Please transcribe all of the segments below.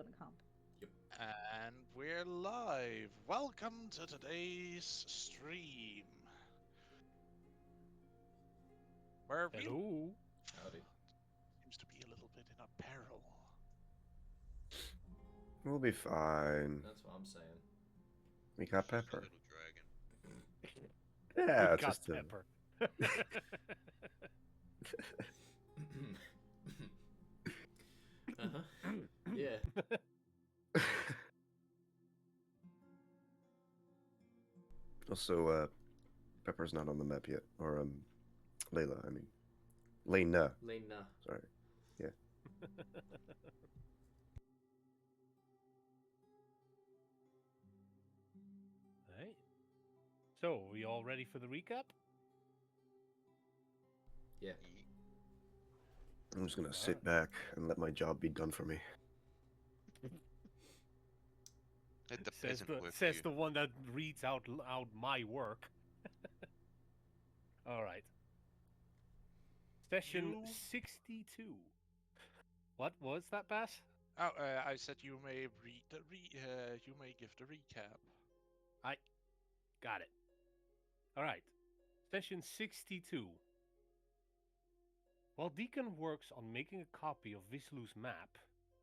gonna come. Yep. And we're live. Welcome to today's stream. Where we Hello. Howdy. seems to be a little bit in a peril. We'll be fine. That's what I'm saying. We got It's just a pepper. little dragon. Yeah, We it's got just a... pepper. Uh-huh. Yeah. Also, Pepper's not on the map yet. Or, Layla, I mean. Lena. Lena. Sorry. Yeah. Right. So, we all ready for the recap? Yeah. I'm just gonna sit back and let my job be done for me. Let the Says peasant the work says for the you. one that reads out loud my work. All right. Session You- 62. What was that, Bass? Oh, I said you may read the you may give the recap. Got it. All right. Session 62. While Deacon works on making a copy of Vislu's map,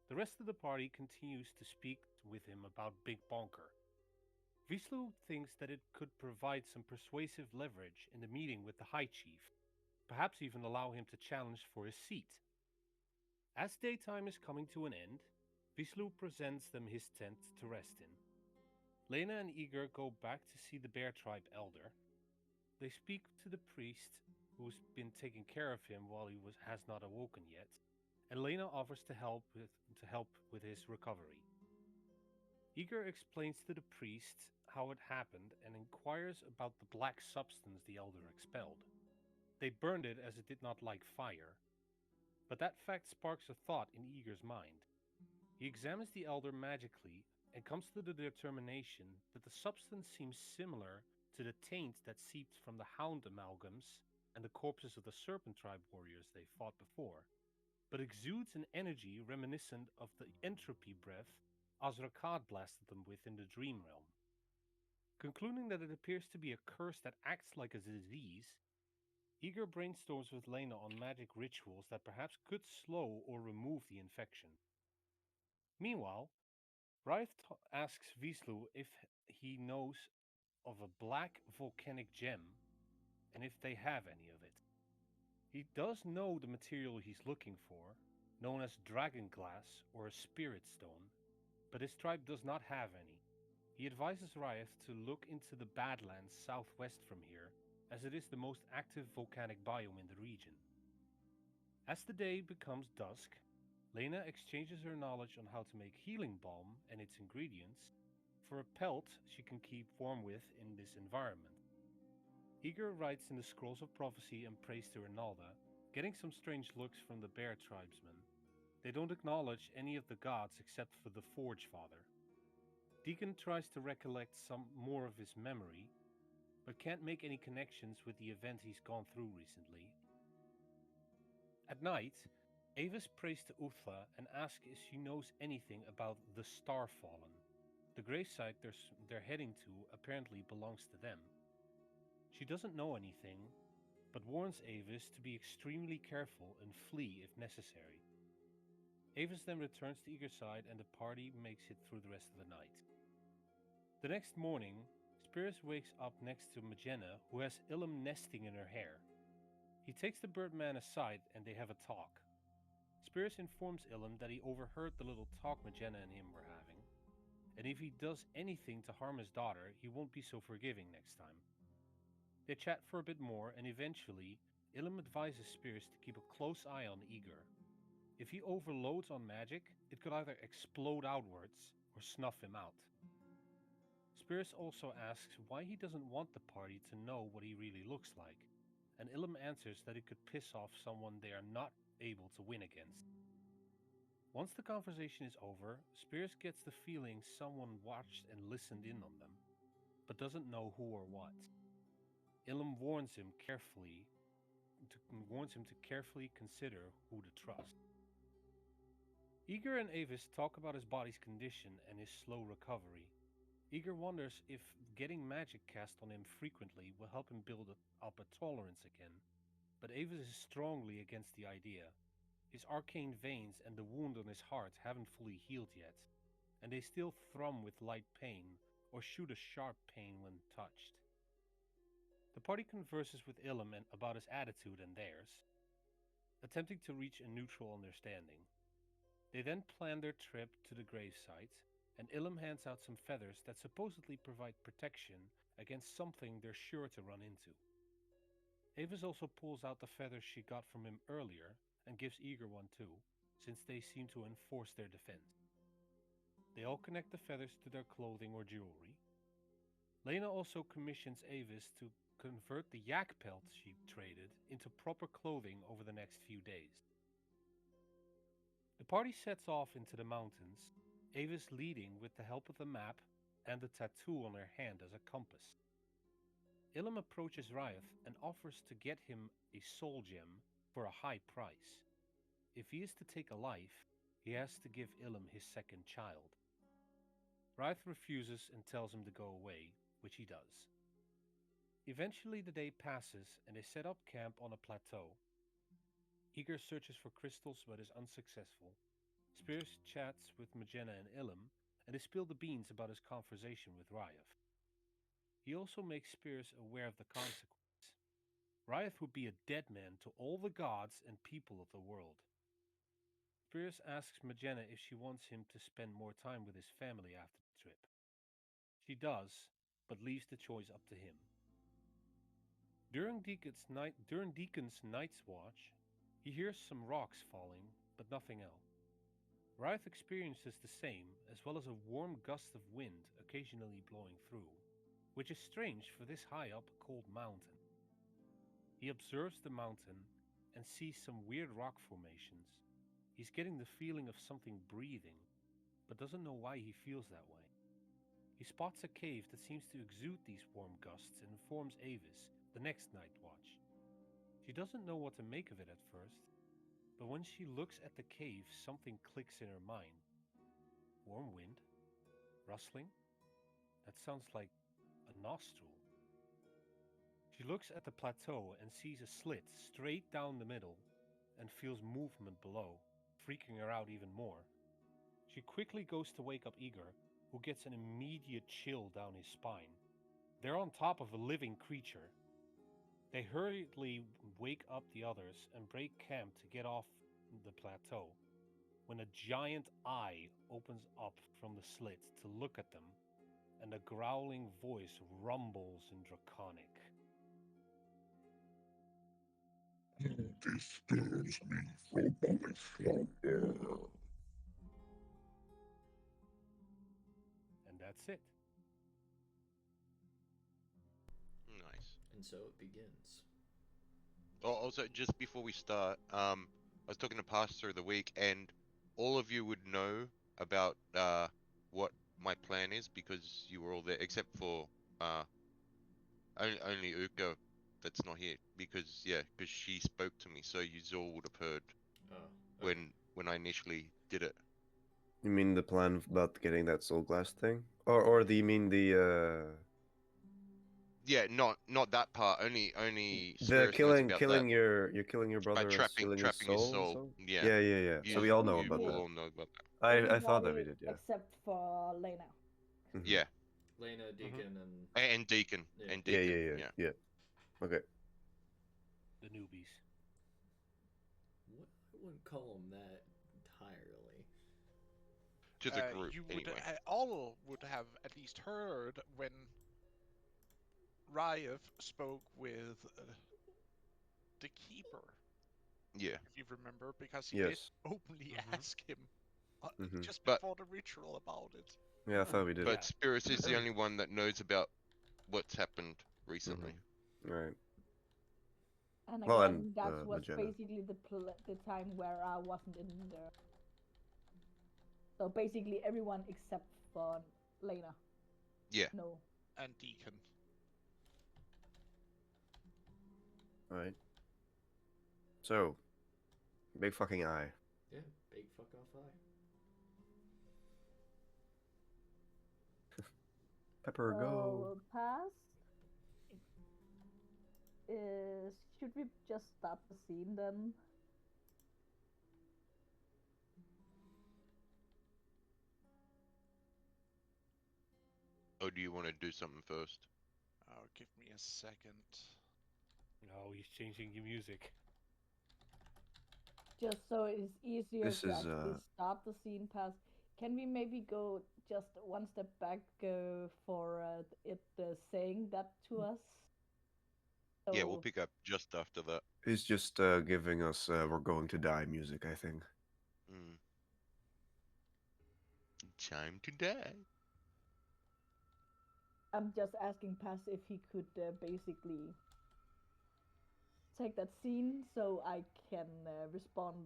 the rest of the party continues to speak with him about Big Bonker. Vislu thinks that it could provide some persuasive leverage in the meeting with the High Chief, perhaps even allow him to challenge for his seat. As daytime is coming to an end, Vislu presents them his tent to rest in. Lena and Igor go back to see the Bear Tribe elder. They speak to the priest who's been taking care of him while he has not awoken yet, and Lena offers to help with his recovery. Igor explains to the priest how it happened and inquires about the black substance the elder expelled. They burned it as it did not like fire, but that fact sparks a thought in Igor's mind. He examines the elder magically and comes to the determination that the substance seems similar to the taint that seeped from the hound amalgams and the corpses of the serpent tribe warriors they fought before, but exudes an energy reminiscent of the entropy breath Azrakad blasted them with in the dream realm. Concluding that it appears to be a curse that acts like a disease, Igor brainstorms with Lena on magic rituals that perhaps could slow or remove the infection. Meanwhile, Rife asks Vislu if he knows of a black volcanic gem and if they have any of it. He does know the material he's looking for, known as dragon glass or a spirit stone, but his tribe does not have any. He advises Rife to look into the Badlands southwest from here, as it is the most active volcanic biome in the region. As the day becomes dusk, Lena exchanges her knowledge on how to make healing balm and its ingredients for a pelt she can keep warm with in this environment. Igor writes in the Scrolls of Prophecy and prays to Ronalda, getting some strange looks from the bear tribesmen. They don't acknowledge any of the gods except for the Forge Father. Deacon tries to recollect some more of his memory, but can't make any connections with the event he's gone through recently. At night, Avis prays to Uthla and asks if she knows anything about the Starfallen. The gravesite they're heading to apparently belongs to them. She doesn't know anything, but warns Avis to be extremely careful and flee if necessary. Avis then returns to Igor's side and the party makes it through the rest of the night. The next morning, Spirus wakes up next to Magena, who has Ilum nesting in her hair. He takes the Birdman aside and they have a talk. Spirus informs Ilum that he overheard the little talk Magena and him were having, and if he does anything to harm his daughter, he won't be so forgiving next time. They chat for a bit more, and eventually, Ilum advises Spirus to keep a close eye on Igor. If he overloads on magic, it could either explode outwards or snuff him out. Spirus also asks why he doesn't want the party to know what he really looks like, and Ilum answers that it could piss off someone they are not able to win against. Once the conversation is over, Spirus gets the feeling someone watched and listened in on them, but doesn't know who or what. Ilum warns him to carefully consider who to trust. Eager and Avis talk about his body's condition and his slow recovery. Eager wonders if getting magic cast on him frequently will help him build up a tolerance again, but Avis is strongly against the idea. His arcane veins and the wound on his heart haven't fully healed yet, and they still thrum with light pain or shoot a sharp pain when touched. The party converses with Ilum about his attitude and theirs, attempting to reach a neutral understanding. They then plan their trip to the gravesite, and Ilum hands out some feathers that supposedly provide protection against something they're sure to run into. Avis also pulls out the feathers she got from him earlier and gives Eager one too, since they seem to enforce their defense. They all connect the feathers to their clothing or jewelry. Lena also commissions Avis to convert the yak pelt she traded into proper clothing over the next few days. The party sets off into the mountains, Avis leading with the help of the map and the tattoo on her hand as a compass. Ilum approaches Ryath and offers to get him a soul gem for a high price. If he is to take a life, he has to give Ilum his second child. Ryath refuses and tells him to go away, which he does. Eventually the day passes and they set up camp on a plateau. Eager searches for crystals but is unsuccessful. Spears chats with Magena and Ilum, and they spill the beans about his conversation with Ryath. He also makes Spears aware of the consequence. Ryath would be a dead man to all the gods and people of the world. Spears asks Magena if she wants him to spend more time with his family after the trip. She does, but leaves the choice up to him. During Deacon's night's watch, he hears some rocks falling, but nothing else. Ryath experiences the same, as well as a warm gust of wind occasionally blowing through, which is strange for this high up a cold mountain. He observes the mountain and sees some weird rock formations. He's getting the feeling of something breathing, but doesn't know why he feels that way. He spots a cave that seems to exude these warm gusts and informs Avis, the next night watch. She doesn't know what to make of it at first, but when she looks at the cave, something clicks in her mind. Warm wind? Rustling? That sounds like a nostril. She looks at the plateau and sees a slit straight down the middle and feels movement below, freaking her out even more. She quickly goes to wake up Eager, who gets an immediate chill down his spine. They're on top of a living creature. They hurriedly wake up the others and break camp to get off the plateau, when a giant eye opens up from the slit to look at them, and a growling voice rumbles in Draconic. You disturbs me from my slumber. And that's it. Nice. And so it begins. Oh, also, just before we start, I was talking to Pass through the week, and all of you would know about what my plan is because you were all there, except for only Uko that's not here because she spoke to me, so you all would have heard Oh, okay. when I initially did it. You mean the plan about getting that soul glass thing, or do you mean the Yeah, not that part. Only the Spirit knows about that. you're killing your brother and stealing his Trapping his soul? soul. Yeah. Yeah. So we all know about You that. all know about that. I thought that we did. Yeah. Except for Lena. Mhm. Yeah. Lena, Deacon, and And Deacon. Yeah. And Deacon. Yeah. Okay. The newbies. what, I wouldn't call them that entirely. To the group, You would anyway. all would have at least heard when Ryath spoke with the keeper, Yeah. if you remember, because he did Yes. openly ask him just But- before the ritual about it. Yeah, I thought we did. But Spirits is the only one that knows about what's happened recently. Right. And again, Well, and, that was Magena. basically the time where I wasn't in there. So basically everyone except for Lena. Yeah. No. And Deacon. All right. So, big fucking eye. Yeah, big fuck off eye. Pepper, go. Pass. Is should we just start the scene then? Or do you want to do something first? Oh, give me a second. No, he's changing the music. Just so it's easier This to is, actually start the scene pass. Can we maybe go just one step back for it saying that to us? Yeah, we'll So pick up just after that. He's just giving us "We're going to die" music, I think. Mm. Time to die. I'm just asking Pass if he could basically take that scene so I can respond,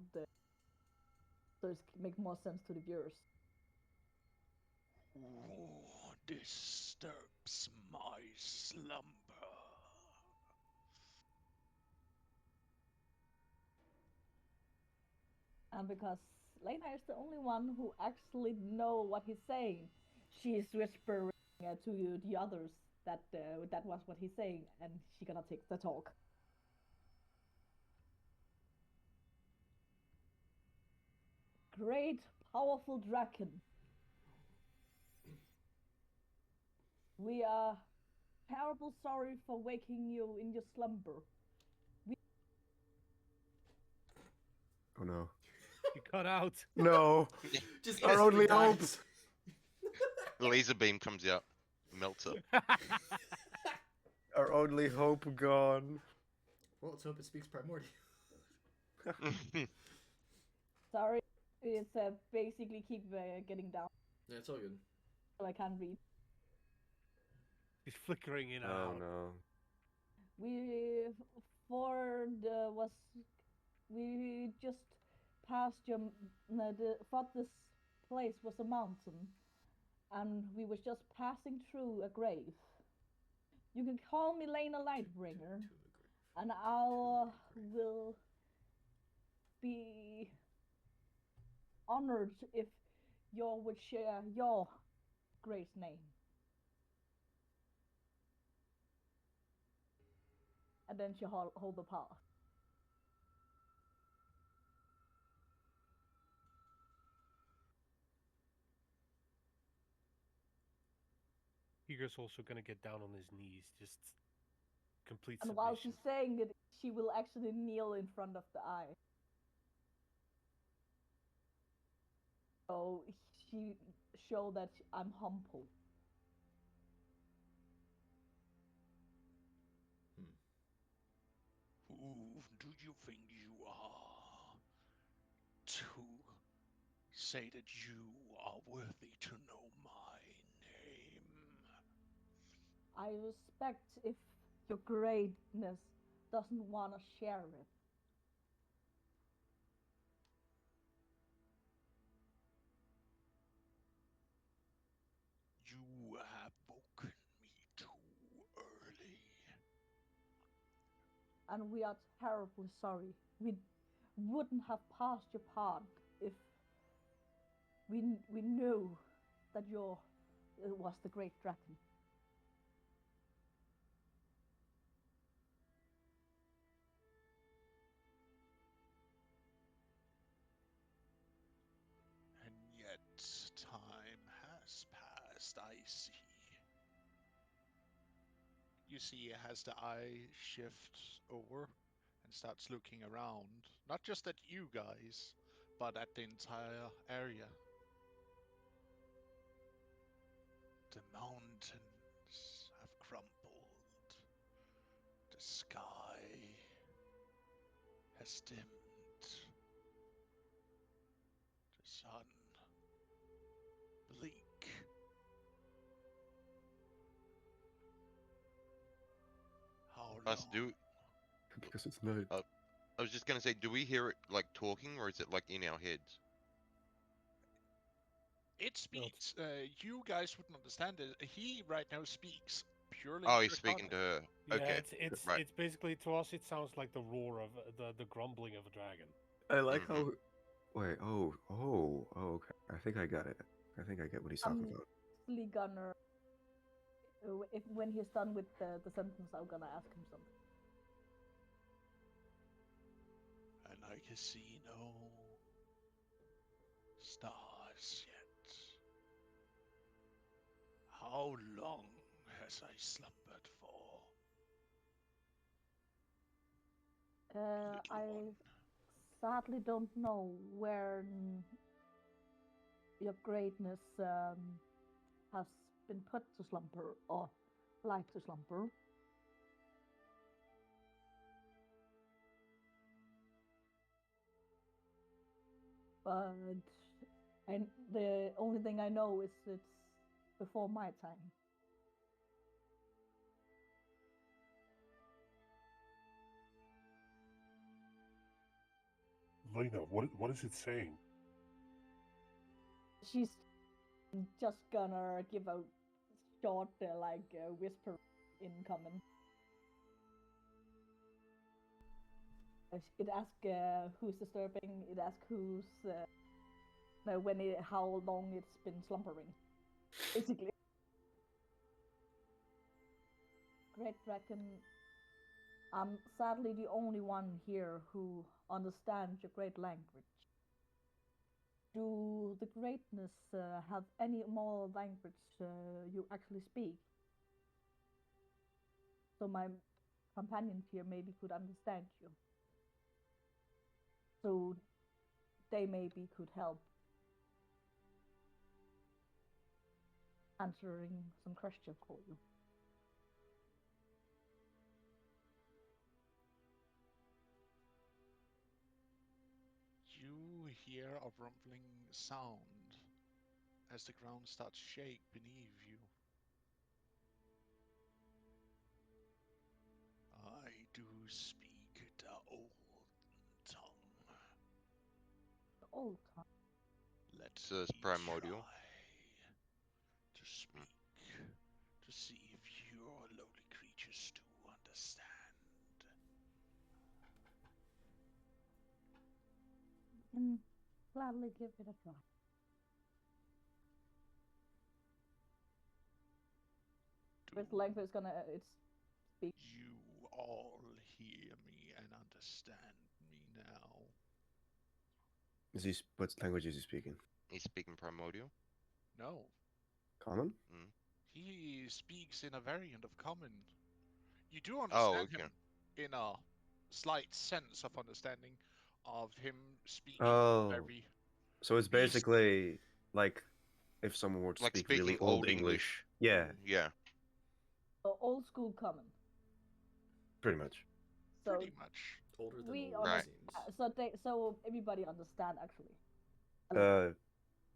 so it make more sense to the viewers. Who disturbs my slumber? And because Lena is the only one who actually know what he's saying, she's whispering to the others that that was what he's saying, and she gonna take the talk. Great, powerful dragon. We are terrible sorry for waking you in your slumber. Oh no. You cut out. No. Just Our instantly only hope. dies. The laser beam comes out, melts it. Our only hope gone. Well, let's hope it speaks primordial. Sorry, it's basically keep getting down, Yeah, it's all good. so I can't read. He's flickering in and Oh out. no. We for the was we just passed your thought this place was a mountain, and we was just passing through a grave. You can call me Lena Lightbringer, To the grave. and I will be honored if you would share your great name. And then she hold the paw. Igor's also gonna get down on his knees, just complete And submission. while she's saying it, she will actually kneel in front of the eye. So she show that I'm humble. Who do you think you are to say that you are worthy to know my name? I respect if your greatness doesn't want to share it. You have woken me too early. And we are terribly sorry. We wouldn't have passed your part if we knew that your it was the great dragon. And yet time has passed, I see. You see, as the eye shifts over and starts looking around, not just at you guys, but at the entire area. The mountains have crumbled. The sky has dimmed. The sun bleak. How Us long? do. Because it's night. I was just gonna say, do we hear it like talking, or is it like in our heads? It speaks. You guys wouldn't understand it. He right now speaks purely Oh, he's speaking Draconic. to her. Yeah, Okay, it's right. it's basically to us. It sounds like the roar of the grumbling of a dragon. I like Mhm. how. Wait. Oh. Okay. I think I got it. I think I get what he's talking I'm about. actually gonna when he's done with the sentence, I'm gonna ask him something. And I can see no stars yet. How long has I slumbered for, little I one? sadly don't know where your greatness has been put to slumber or like to slumber. But and the only thing I know is it's before my time. Lena, what is it saying? She's just gonna give a short, whisper in common. It asks who's disturbing. It asks who's how long it's been slumbering. Basically, Great Dragon. I'm sadly the only one here who understands your great language. Do the greatness have any more language you actually speak? So my companions here maybe could understand you. So they maybe could help answering some questions for you. You hear a rumbling sound as the ground starts to shake beneath you. I do speak the old tongue. The old time. Let So it's me primordial. try to speak to see if your lowly creatures do understand. And gladly give it a try. This Do language is gonna it's speak. you all hear me and understand me now? What language is he speaking? He's speaking primordial. No. Common? Mm. He speaks in a variant of common. You do Oh, understand okay. him in a slight sense of understanding of him speaking Oh, very so it's beast. basically like if someone were to Like speak really speaking old Old English. English. Yeah, Yeah. Old school common. pretty much. So Pretty much. Older than we old, Right. it seems. so everybody understand actually.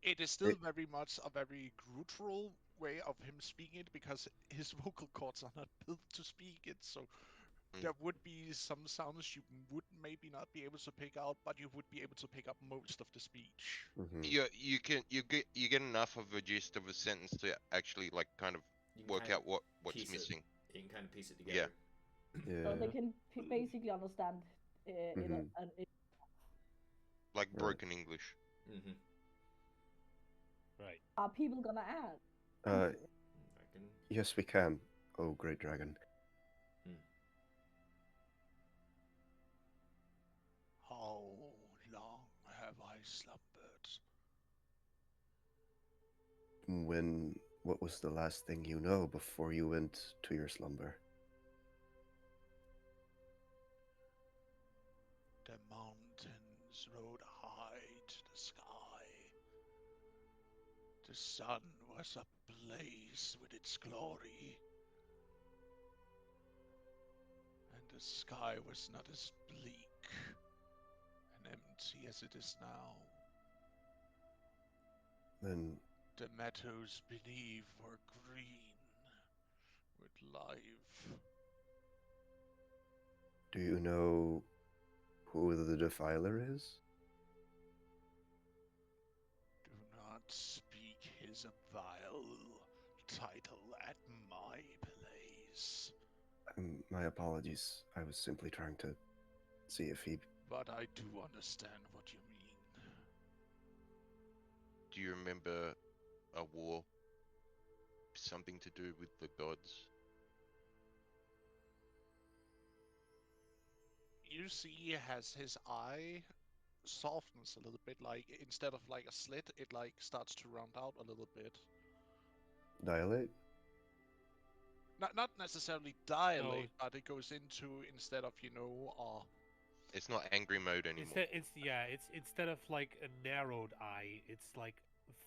It is still It, very much a very guttural way of him speaking it because his vocal cords are not built to speak it. So Mm. there would be some sounds you would maybe not be able to pick out, but you would be able to pick up most of the speech. mhm. You get enough of a gist of a sentence to actually like kind of You can work kind out of what's piece missing. it. You can kind of piece it Yeah. together. So they Yeah. can basically understand Mhm. Like Right. broken English. Mm-hmm. Right. Are people gonna add? Uh, I can. yes, we can. Oh, great dragon. How long have I slumbered? What was the last thing you know before you went to your slumber? The mountains rode high to the sky. The sun was ablaze with its glory. And the sky was not as bleak and empty as it is now. Then The meadows beneath were green with life. do you know who the defiler is? Do not speak his vile title at my place. My apologies. I was simply trying to see if he. But I do understand what you mean. Do you remember a war something to do with the gods. You see, he has his eye softens a little bit. Like instead of like a slit, it like starts to round out a little bit. Dilate? Not necessarily dilate, but it goes into instead of It's not angry mode anymore. It's instead of like a narrowed eye, it's like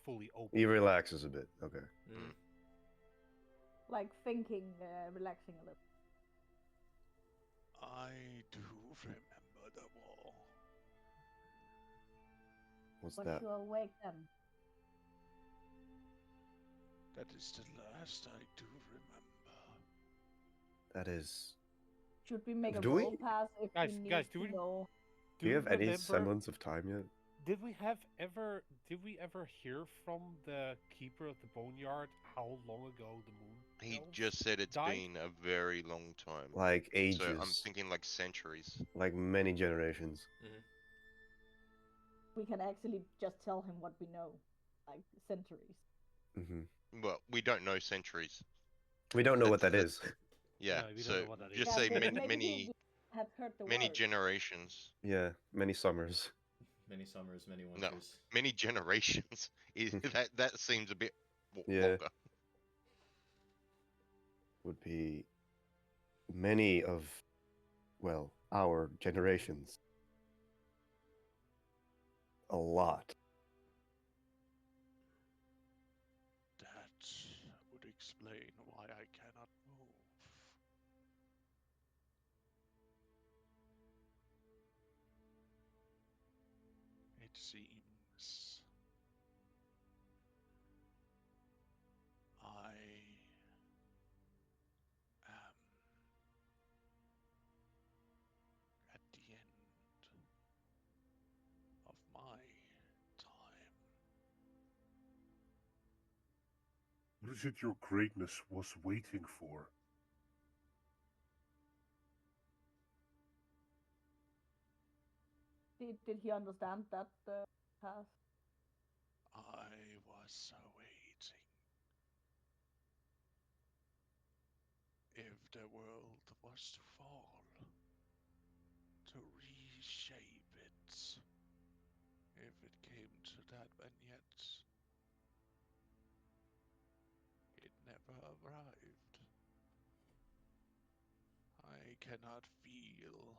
fully open. He relaxes a bit. Okay. Mm. Like thinking, relaxing a little. I do remember the war. What's Was that? you awake then? That is the last I do remember. That is. Should we make a Do we? roll pass if Guys, we need guys, to know? Do you have any remember- semblance of time yet? Did we ever hear from the keeper of the boneyard how long ago the moon? He elves just said it's died? been a very long time. Like ages. So I'm thinking like centuries. Like many generations. We can actually just tell him what we know, like centuries. Mm-hmm. Well, we don't know centuries. We don't know what that That's- is. Yeah, No, we don't so know what that is. just Yeah, say but many, maybe many, he have heard the many word. generations. Yeah, many summers. Many summers, many No, winters. many generations. That seems a bit Yeah. longer. Would be many of, well, our generations. A lot. That would explain why I cannot move. It seems I am at the end of my time. What is it your greatness was waiting for? Did he understand that pass? I was awaiting. If the world was to fall, to reshape it. If it came to that, and yet it never arrived. I cannot feel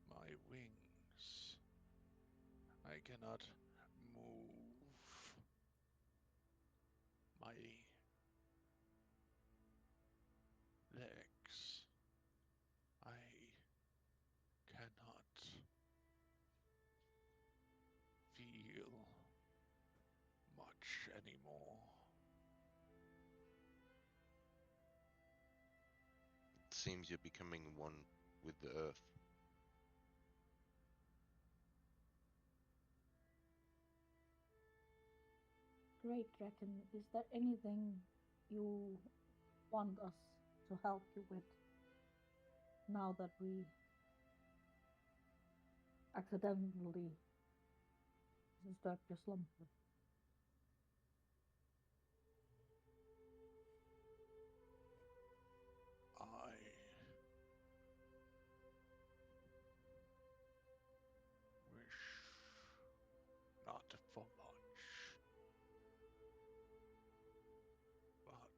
my wings. I cannot move my legs. I cannot feel much anymore. It seems you're becoming one with the earth. Great, Draken. Is there anything you want us to help you with now that we accidentally disturbed your slumber? I wish not for much, but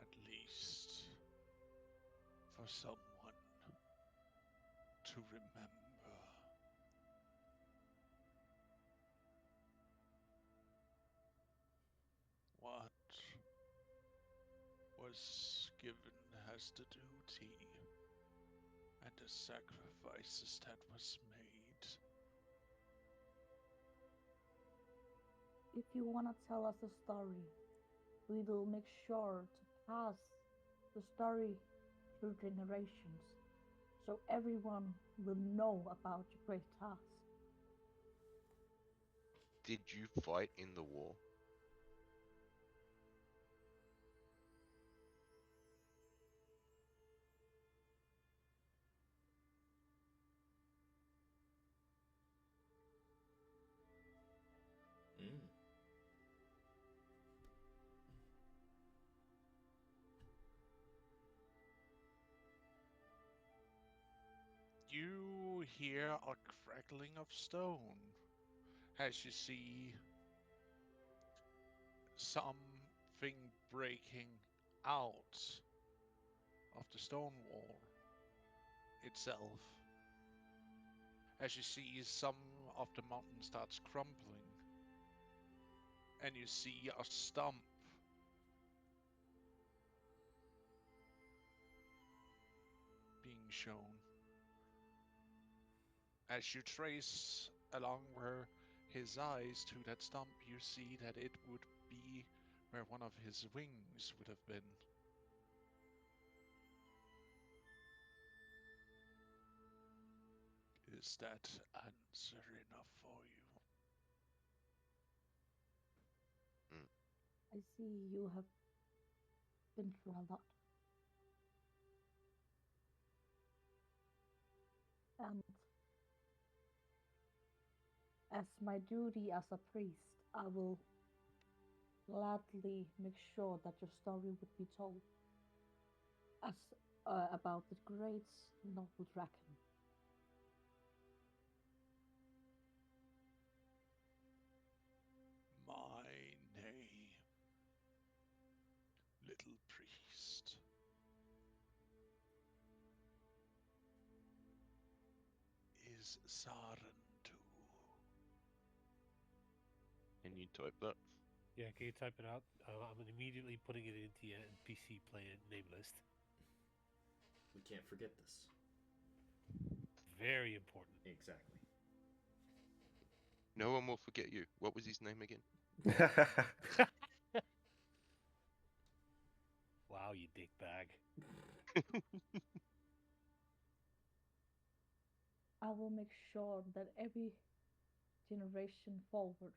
at least for someone to remember. What was given as the duty and the sacrifices that was made. If you want to tell us a story, we will make sure to pass the story through generations so everyone will know about your great task. Did you fight in the war? You hear a crackling of stone as you see something breaking out of the stone wall itself. As you see some of the mountain starts crumbling, and you see a stump being shown. As you trace along where his eyes to that stump, you see that it would be where one of his wings would have been. Is that answer enough for you? I see you have been through a lot. And as my duty as a priest, I will gladly make sure that your story would be told as about the great noble dragon. My name, little priest, is Sarentu. Can you type that? Yeah, can you type it out? I'm immediately putting it into the NPC play name list. We can't forget this. Very important. Exactly. No one will forget you. What was his name again? Wow, you dick bag. I will make sure that every generation forward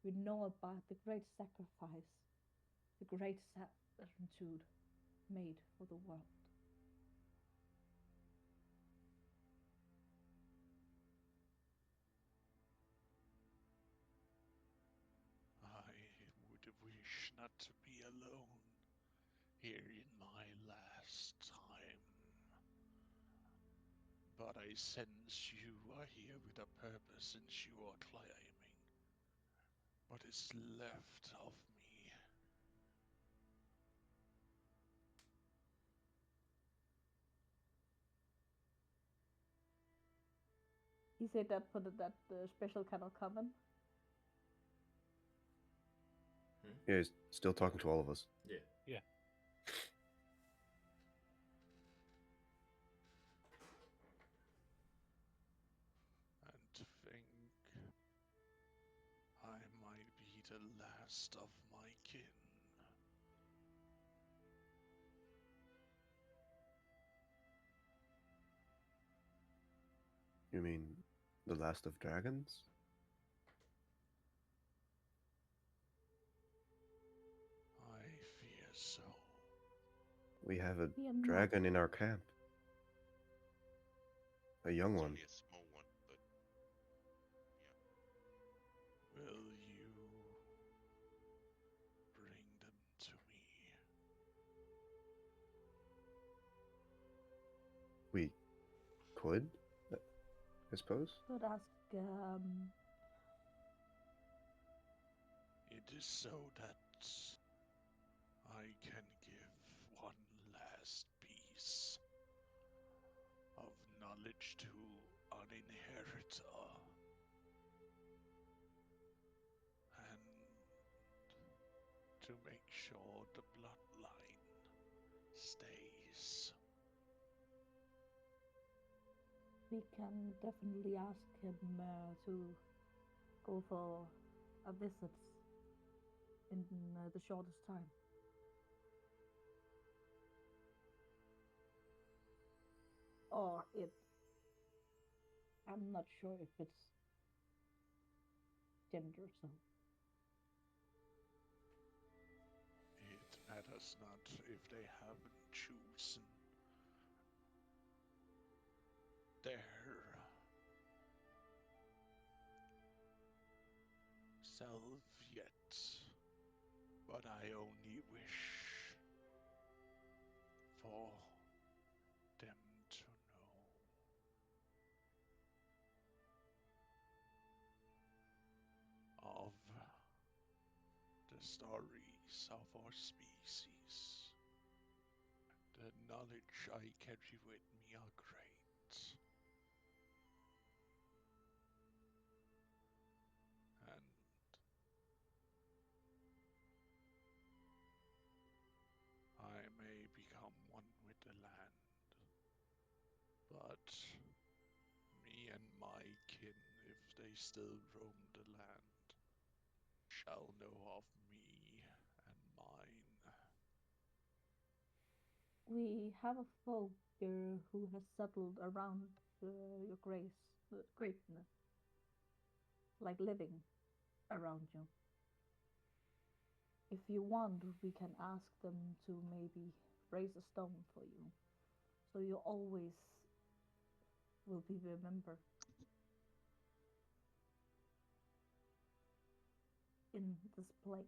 will know about the great sacrifice, the great servitude made for the world. I would wish not to be alone here in my last time. But I sense you are here with a purpose since you are claiming what is left of me. He said that for that special kind of comment. Yeah, he's still talking to all of us. Yeah. Yeah. And to think I might be the last of my kin. You mean the last of dragons? I fear so. We have a We are not. dragon in our camp. A young It's one. only a small one, but Will you bring them to me? We could, I suppose. Could ask It is so that I can give one last piece of knowledge to an inheritor. And to make sure the bloodline stays. we can definitely ask him to go for a visit in the shortest time. Or it. I'm not sure if it's gender, so. It matters not if they haven't chosen their self yet. But I only wish for them to know stories of our species. The knowledge I carry with me are great. And I may become one with the land, but me and my kin, if they still roam the land, shall know of me and mine. We have a folk there who has settled around your greatness, like living around you. If you want, we can ask them to maybe raise a stone for you, so you always will be remembered in this place.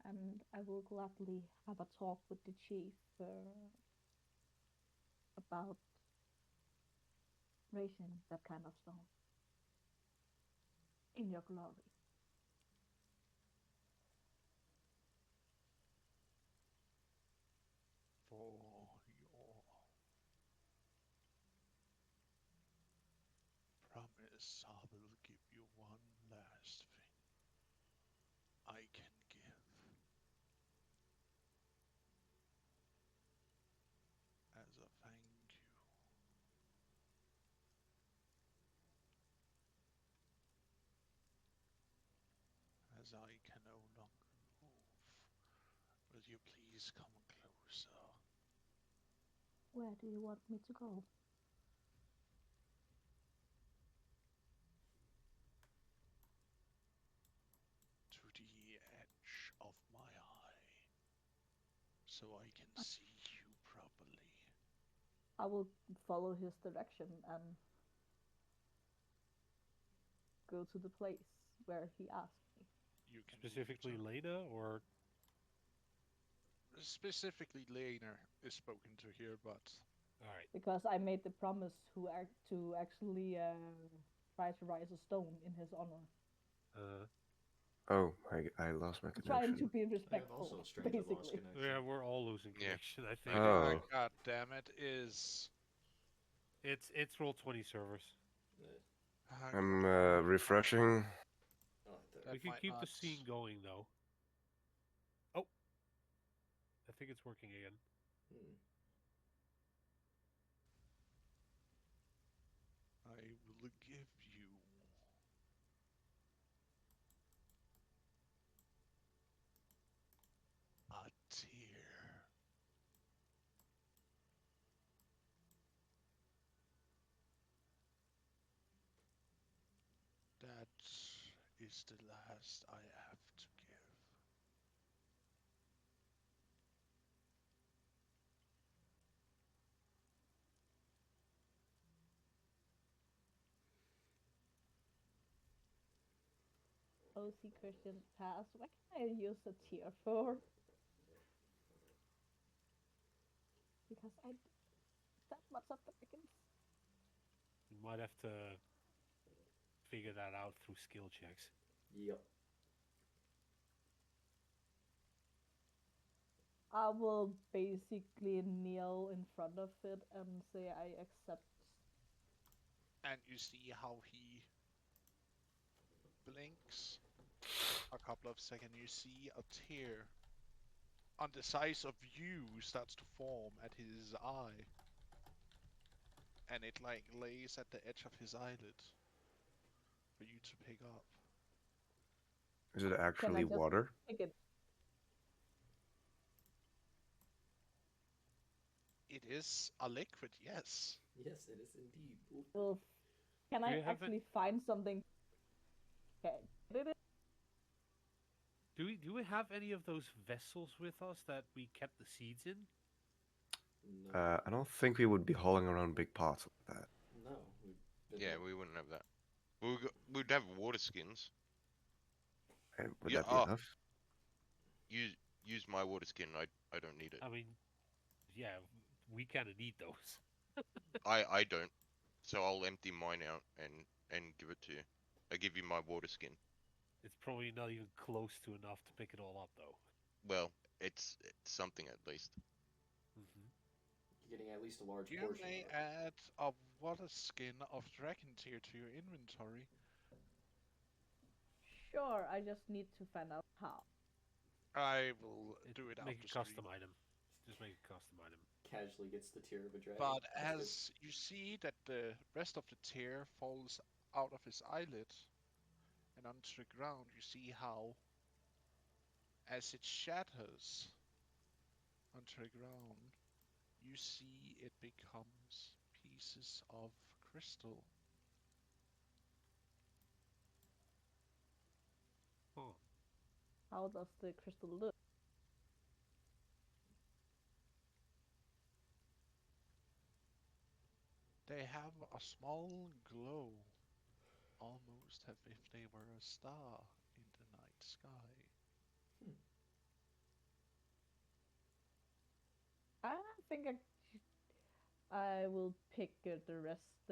And I will gladly have a talk with the chief about raising that kind of stone in your glory. For your promise, I will give you one last thing I can give as a thank you. As I can no longer move, will you please come closer Where do you want me to go? to the edge of my eye so I can see you properly? I will follow his direction and go to the place where he asked me. You can Specifically, return. Leda, or Specifically, Lena is spoken to here, but all right. Because I made the promise to actually try to raise a stone in his honor. Oh, I lost my Trying to connection. be I have respectful, also strangely lost basically. connection. Yeah, we're all losing Yeah. connection. I think Oh. God damn it, is it's Roll20 servers. I'm refreshing. Oh, That We can might keep not. the scene going though. Oh, I think it's working again. Hmm. I will give you a tear. That is the last I have to give. OC Christian pass. What can I use a tear for? Because I that much of the pickings. We might have to figure that out through skill checks. Yep. I will basically kneel in front of it and say I accept. And you see how he blinks. A couple of seconds, you see a tear on the size of you starts to form at his eye. And it like lays at the edge of his eyelid for you to pick up. Is it Can I actually just water? pick it? It is a liquid, yes. Yes, it is indeed. Ooh. Well, can Do I you have actually find something? Okay, did it? Do we have any of those vessels with us that we kept the seeds in? No. I don't think we would be hauling around big pots like that. No. We Did Yeah, they? we wouldn't have that. We'd have water skins. And would Yeah, that be enough? Use my water skin. I don't need it. I mean, yeah, we kind of need those. I don't. So I'll empty mine out and give it to you. I give you my water skin. It's probably not even close to enough to pick it all up, though. Well, it's something at least. Mm-hmm. You're getting at least a large You portion may of it. add a water skin of dragon tier to your inventory. Sure, I just need to find out how. I will do it Make after a custom stream. item. Just make a custom item. Casually gets the tier of a dragon. But That's good. as you see that the rest of the tear falls out of his eyelid and onto the ground, you see how, as it shatters onto the ground, you see it becomes pieces of crystal. Oh, How does the crystal look? They have a small glow, almost as if they were a star in the night sky. I think I will pick the rest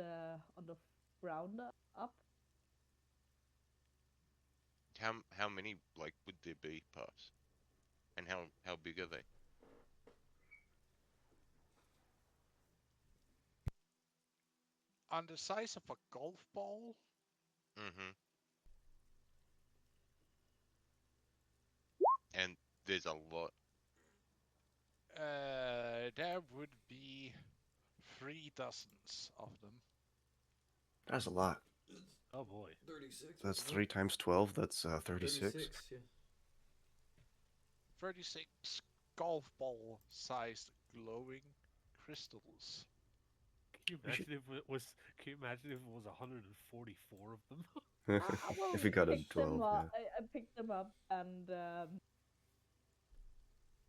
on the ground up. How many like would there be, Pass? And how big are they? On the size of a golf ball, Mm-hmm. And there's a lot. there would be 3 dozens of them. That's a lot. oh boy. 36. That's wasn't 3 it? times 12. That's 36. 36, yeah. 36 golf ball sized glowing crystals. Can you We should- imagine if it was? Can you imagine if it was 144 of them? I will If we got a pick them 12, up. yeah. I picked them up and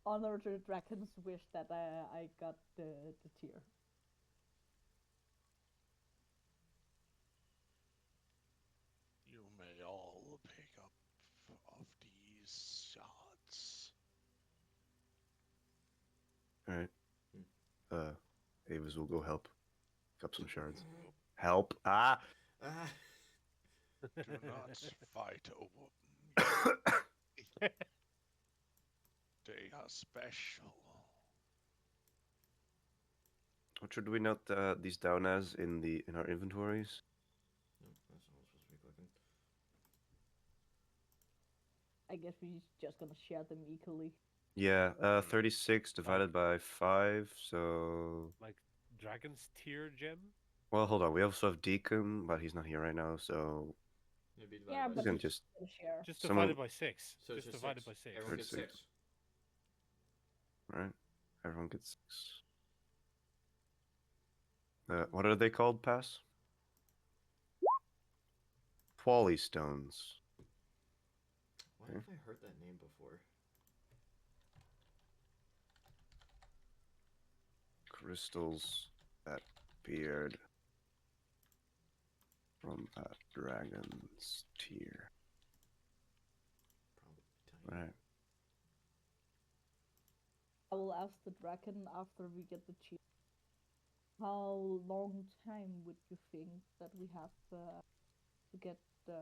honor the dragon's wish that I got the tier. You may all pick up of these shards. Alright. Avis will go help. Pick up some shards. Mm-hmm. Help! Ah! Ah. Do not fight over them. They are special. What should we note these down as in our inventories? No, that's not what I'm supposed to be clicking. I guess we're just gonna share them equally. Yeah, 36 divided by 5, so... Like dragon's tear gem? Well, hold on. We also have Deacon, but he's not here right now, so... It'd be Yeah, divided by but We can it's just... gonna share. Just Someone- divided by 6. So it's just divided by 6. Everyone gets 36. 6. Right? Everyone gets 6. What are they called, Pass? Quali stones. Why have I heard that name before? Crystals that appeared from a dragon's tear. Probably tiny. Right. I will ask the dragon after we get the tier. How long time would you think that we have to get the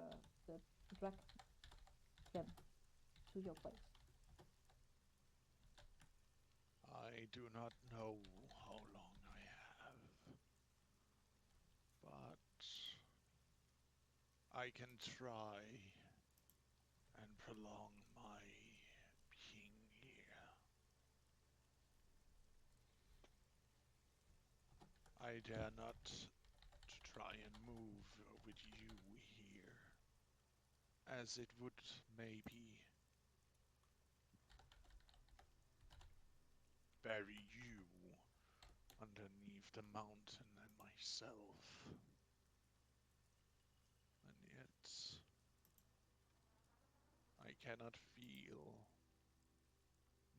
dragon gem to your place? I do not know how long I have, but I can try and prolong my being here. I dare not to try and move with you here, as it would maybe bury you underneath the mountain and myself. And yet, I cannot feel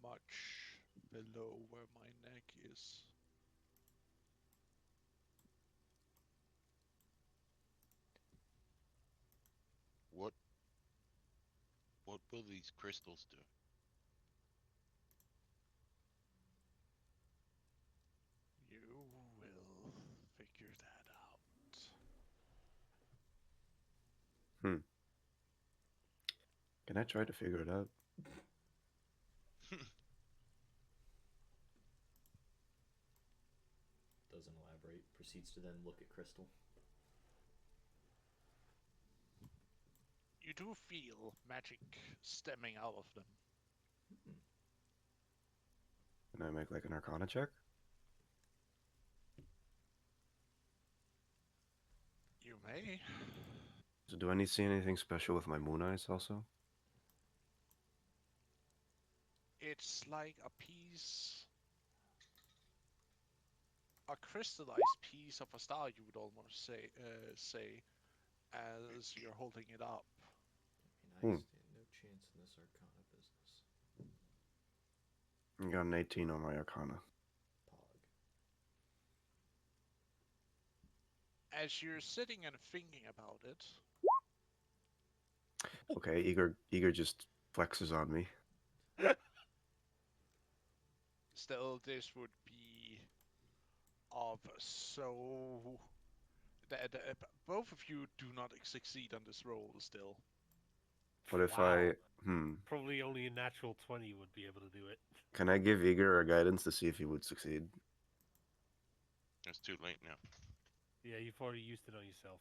much below where my neck is. will these crystals do? You will figure that out. Can I try to figure it out? Doesn't elaborate. Proceeds to then look at Crystal. You do feel magic stemming out of them. Can I make like an Arcana check? You may. So do I need to see anything special with my moon eyes also? It's like a piece, a crystallized piece of a star. You would almost say, as you're holding it up. I mean, I stand no chance in this Arcana business. I got an 18 on my Arcana. Pog. As you're sitting and thinking about it, Okay, Eager just flexes on me. still this would be of so that both of you do not succeed on this roll still. What if Wow. I Probably only a natural 20 would be able to do it. can I give Eager a guidance to see if he would succeed? It's too late now. Yeah, you've already used it on yourself.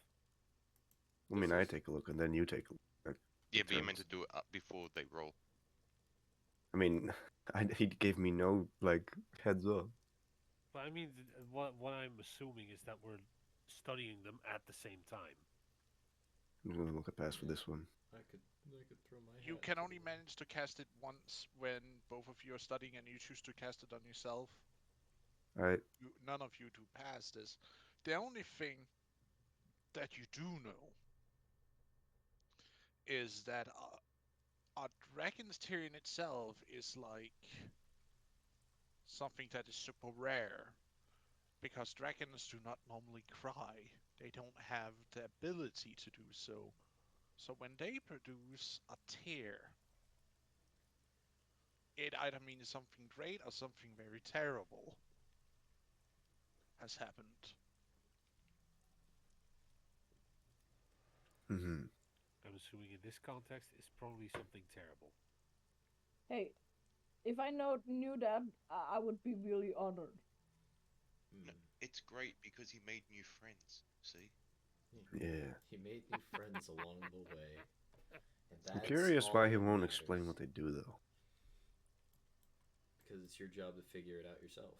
I mean, This I is- take a look and then you take a look. Yeah, but you meant to turns. do it up before they roll. I mean, he gave me no like heads up. But I mean, what I'm assuming is that we're studying them at the same time. I'm just gonna look at pass for this one. I could throw my. You hat can into only the- manage to cast it once when both of you are studying and you choose to cast it on yourself. Alright. None of you two pass this. The only thing that you do know is that a dragon's tear in itself is like something that is super rare because dragons do not normally cry. They don't have the ability to do so. So when they produce a tear, it either means something great or something very terrible has happened. Mm-hmm. I'm assuming in this context it's probably something terrible. Hey, if I knew that, I would be really honored. No, it's great because he made new friends. See? Yeah. He made new friends along the way. And I'm that's curious all why he that won't matters. explain what they do though. Because it's your job to figure it out yourself.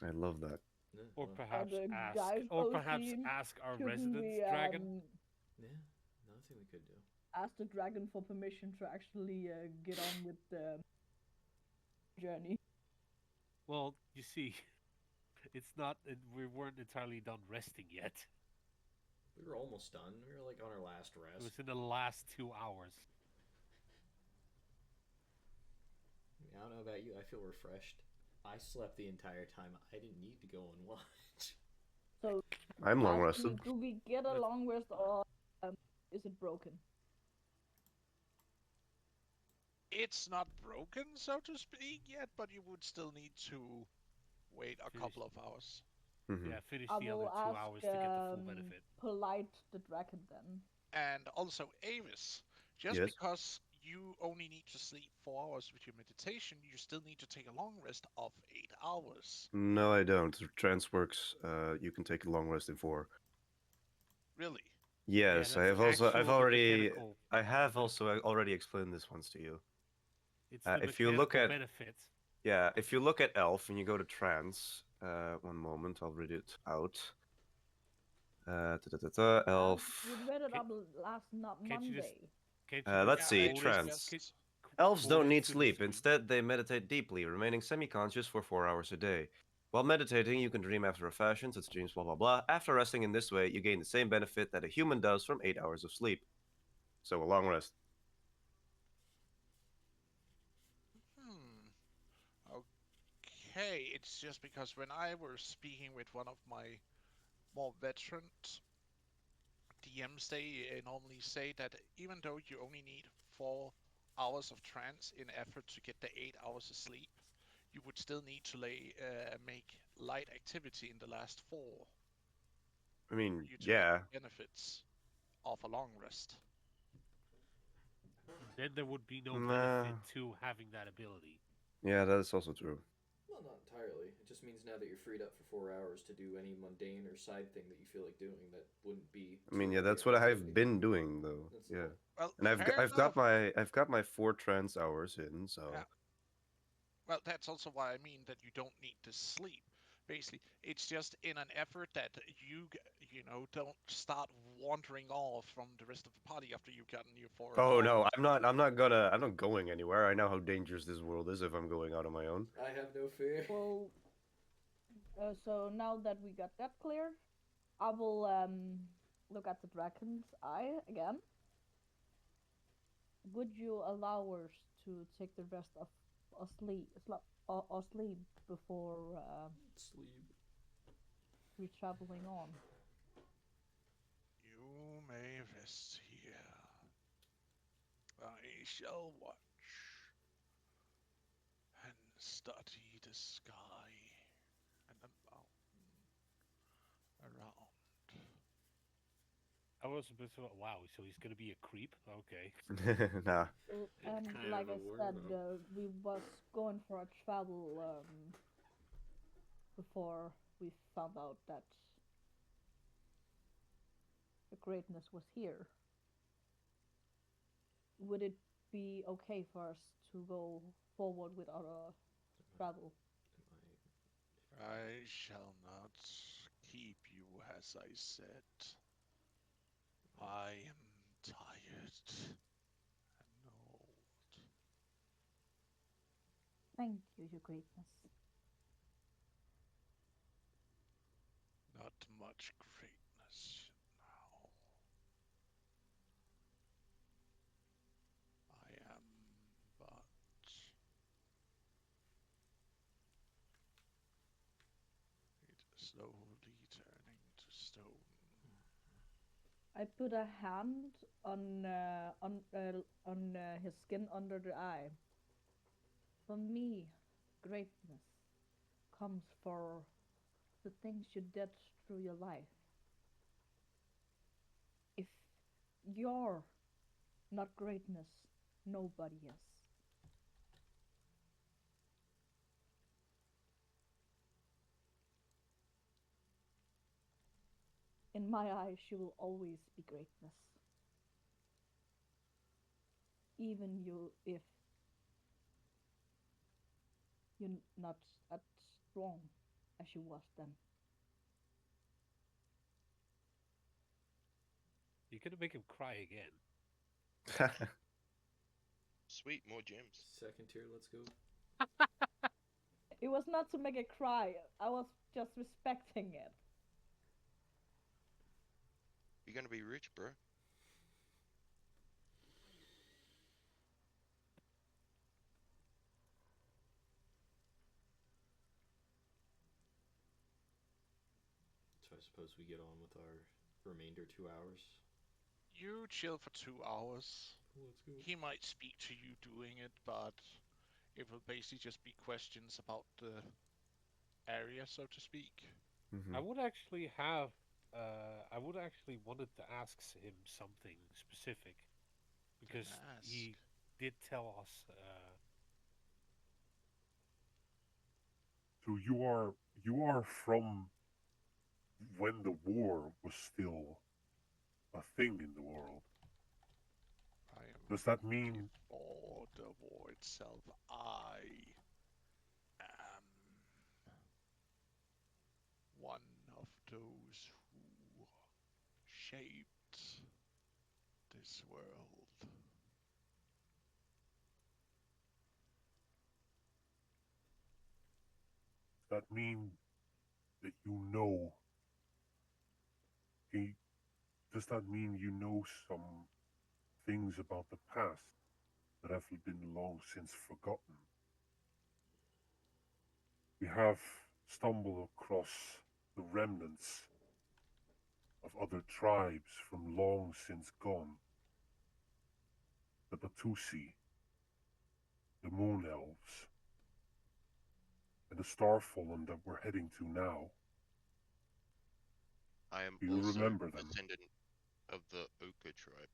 I love that. Yeah, Or well, perhaps the ask, guys or both perhaps seem ask our shouldn't resident we dragon. yeah, another thing we could do. ask the dragon for permission to actually get on with the journey? Well, you see, it's not. We weren't entirely done resting yet. We were almost done. We were like on our last It rest. was in the last 2 hours. I don't know about you. I feel refreshed. I slept the entire time. I didn't need to go and watch. So, I'm long guys, rested. do we get a Let's- long rest or is it broken? It's not broken, so to speak, yet, but you would still need to wait a couple of hours. Mm-hmm. Yeah, finish I the other will 2 ask hours to get the full benefit. polite the dragon then. And also, Avis, just Yes? because you only need to sleep 4 hours with your meditation, you still need to take a long rest of 8 hours. No, I don't. Trance works. You can take a long rest in 4. Really? Yes, Yeah, I have that's also. I've actual already. mechanical I have benefit. also already explained this once to you. It's the if you look mechanical at- benefit. Yeah, if you look at Elf and you go to Trance, one moment, I'll read it out. Elf. We read it Ca- up last not can't you just- Monday. Can't Uh, you let's just see, quote it- trance. ca- Elves quote don't it need to the sleep. screen? Instead, they meditate deeply, remaining semi-conscious for 4 hours a day. While meditating, you can dream after a fashion, such dreams, blah blah blah. After resting in this way, you gain the same benefit that a human does from 8 hours of sleep. So a long rest. Okay, it's just because when I was speaking with one of my more veteran DMs, they normally say that even though you only need 4 hours of trance in effort to get the 8 hours of sleep, you would still need to make light activity in the last 4 I for mean, you to get yeah. the benefits of a long rest. Then there would be no Nah. benefit to having that ability. Yeah, that's also true. Well, not entirely. It just means now that you're freed up for 4 hours to do any mundane or side thing that you feel like doing that wouldn't be. I mean, too yeah, heavy that's of what I've activity. been doing though. That's Yeah. Well, And fair I've enough. got my 4 trance hours in, so Yeah. Well, that's also why I mean that you don't need to sleep. Basically, it's just in an effort that don't start wandering off from the rest of the party after you've gotten your 4 Oh long. no, I'm not going anywhere. I know how dangerous this world is if I'm going out on my own. I have no fear. Well, so now that we got that clear, I will look at the dragon's eye again. Would you allow us to take the rest of or sleep before Sleep. we traveling on? You may rest here. I shall watch and study the sky and the mountain around. I was a bit wow, so he's gonna be a creep? Okay. Nah. And Kind like of I a said, weirdo. we was going for a travel before we found out that the greatness was here. Would it be okay for us to go forward with our travel? I shall not keep you as I said. I am tired and old. Thank you, your greatness. Not much greatness now. I am but it slowly turning to stone. I put a hand on his skin under the eye. For me, greatness comes for the things you did through your life. If you're not greatness, nobody is. In my eyes, she will always be greatness. Even you, if you're not as strong as she was then. You're gonna make him cry again. Sweet, more gems. Second tier, let's go. It was not to make it cry. I was just respecting it. You're gonna be rich, bro. So I suppose we get on with our remainder 2 hours. You chill for 2 hours. Let's go. He might speak to you doing it, but it will basically just be questions about the area, so to speak. I would actually have I would actually wanted to ask him something specific because Ask. he did tell us So you are from when the war was still a thing in the world. I am Does that mean before the war itself. I am one of those who shaped this world. that mean that you know? Can you- Does that mean you know some things about the past that have been long since forgotten? We have stumbled across the remnants of other tribes from long since gone the Batusi, the Moon Elves, and the Starfallen that we're heading to now. I am Do you also remember a them? descendant of the Oka tribe.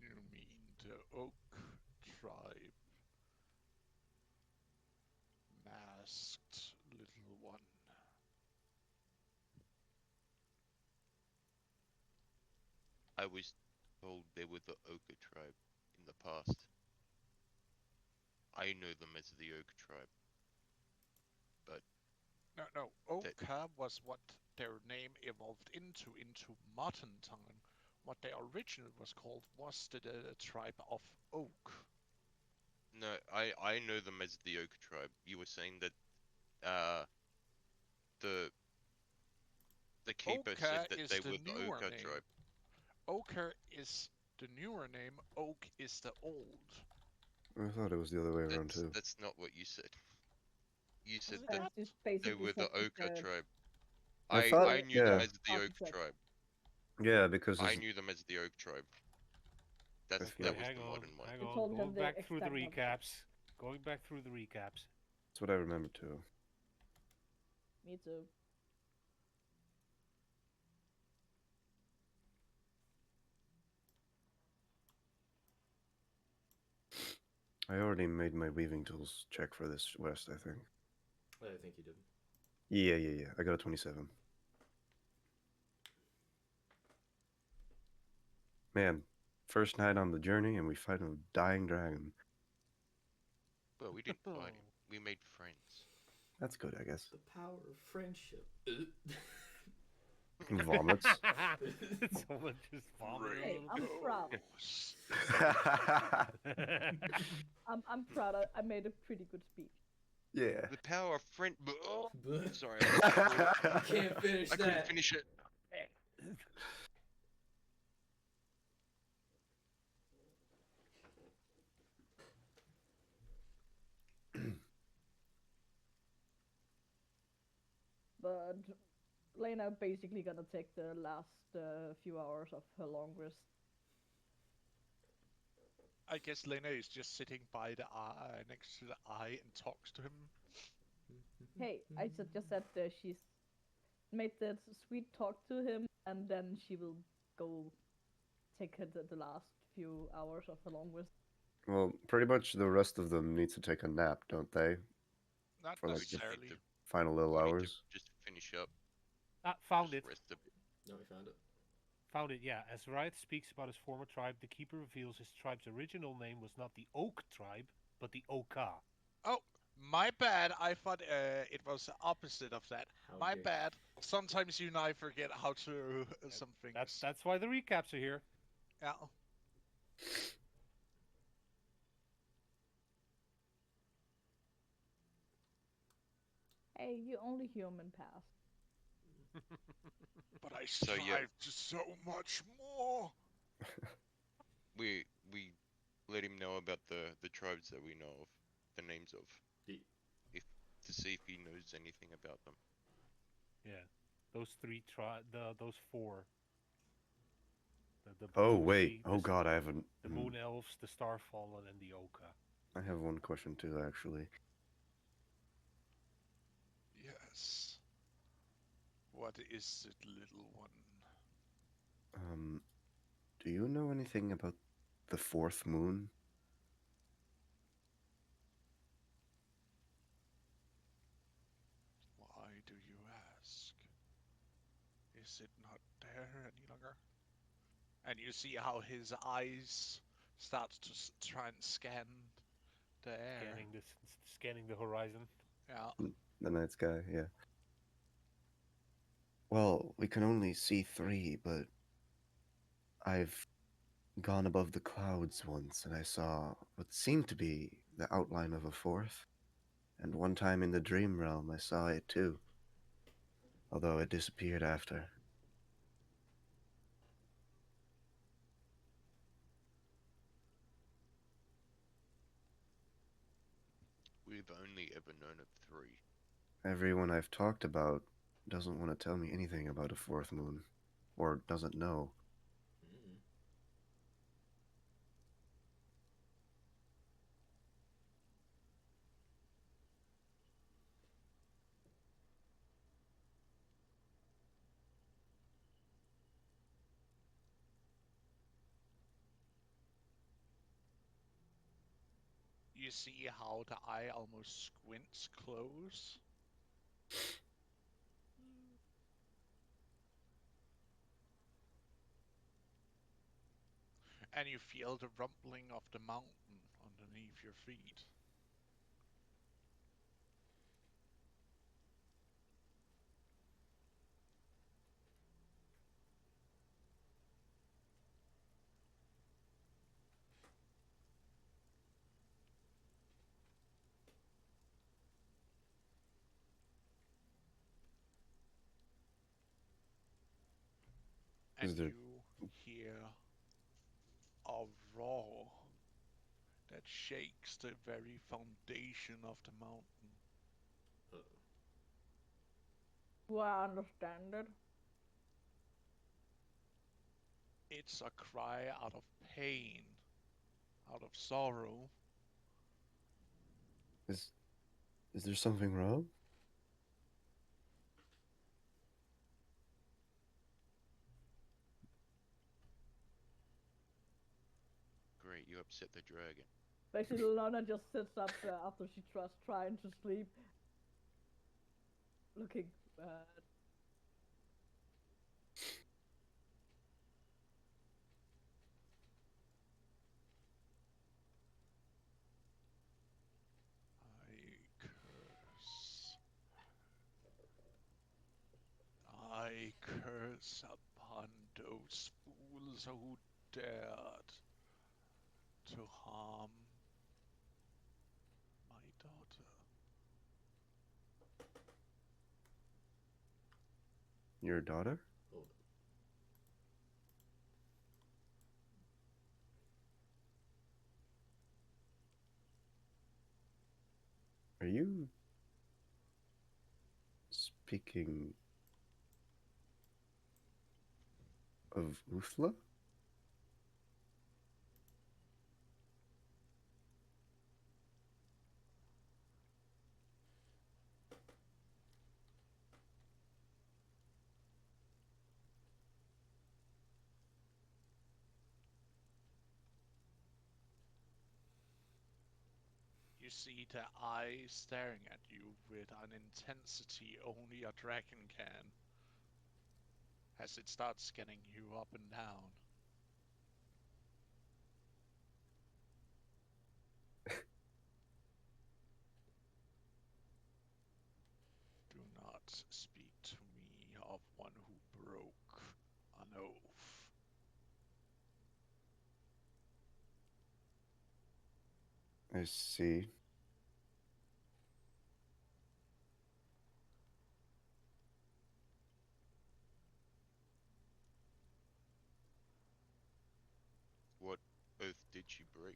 You mean the Oak tribe? Masked little one. I was told they were the Oka tribe in the past. I know them as the Oak tribe. But No, Oka was what their name evolved into modern tongue. What they originally was called was the tribe of Oak. no, I know them as the Oak tribe. You were saying that uh the keeper said Oka that is they the were the newer Oka name. tribe. Oka is the newer name. Oak is the old. I thought it was the other way around too. That's not what you said. You said Is it that not? Just they basically were the said Oka tribe. I I thought, I knew them yeah, as the Oak opposite. tribe. yeah, because I it's, knew them as the Oak tribe. I That feel Okay, was like the modern one. hang You on. told Going him the back through the exact opposite. recaps. Going back through the recaps. that's what I remember too. Me too. I already made my weaving tools check for this west, I think. I think you did. Yeah. I got a 27. Man, first night on the journey and we fight a dying dragon. Well, we didn't fight him. We made friends. That's good, I guess. The power of friendship. Vomits. Someone just vomited a Hey, little I'm bit. proud. I'm proud. I made a pretty good speech. Yeah. The power of friend. But Sorry, you can't finish I couldn't that. finish it. But Lena basically gonna take the last few hours of her long rest. I guess Lena is just sitting by the eye next to the eye and talks to him. Hey, I just said she's made that sweet talk to him, and then she will go take the last few hours of her long rest. Well, pretty much the rest of them need to take a nap, don't they? Not For, like, We just need necessarily. to, Final little we need to hours. just finish up. Found Just it. rest a bit. No, we found it. Found it, yeah. As Riot speaks about his former tribe, the Keeper reveals his tribe's original name was not the Oak tribe, but the Oka. Oh, my bad. I thought it was the opposite of that. How My dare- bad. Sometimes you and I forget how to some things. That's why the recaps are here. Yeah. Hey, you only human pass. But I So, strive yeah. to so much more. We let him know about the tribes that we know of, the names of, The- if to see if he knows anything about them. Yeah. Those those four. The Oh Batusi, wait. the Oh god, I haven't. The Moon Elves, the Starfallen, and the Oka. I have one question too, actually. Yes. What is it, little one? Do you know anything about the fourth moon? Why do you ask? Is it not there any longer? And you see how his eyes start to try and scan the air. Scanning the horizon. Yeah. The night sky, yeah. Well, we can only see three, but I've gone above the clouds once and I saw what seemed to be the outline of a fourth. And one time in the dream realm, I saw it too. Although it disappeared after. We've only ever known of 3. Everyone I've talked about doesn't want to tell me anything about a fourth moon. or doesn't know. Mm. You see how the eye almost squints close? And you feel the rumbling of the mountain underneath your feet. And Is there you hear a roar that shakes the very foundation of the mountain. Uh-oh. Do I understand it? It's a cry out of pain, out of sorrow. is is there something wrong? Great, you upset the dragon. Basically, Lana just sits up after she tries trying to sleep, looking bad. I curse. I curse upon those fools who dared to harm my daughter. Your daughter? Hold Are you speaking of Uthla? You see the eye staring at you with an intensity only a dragon can, as it starts scanning you up and down. Do not speak to me of one who broke an oath. I see. What oath did she break?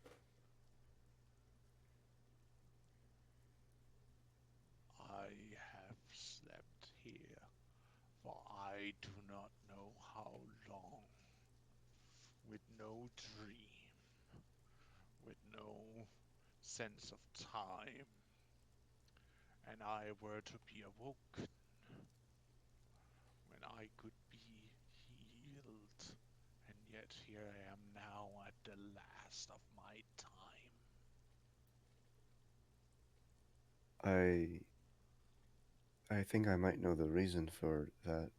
I have slept here for I do not know how long, with no dream, with no sense of time, and I were to be awoken when I could be healed, and yet here I am now at the last of my time. I think I might know the reason for that.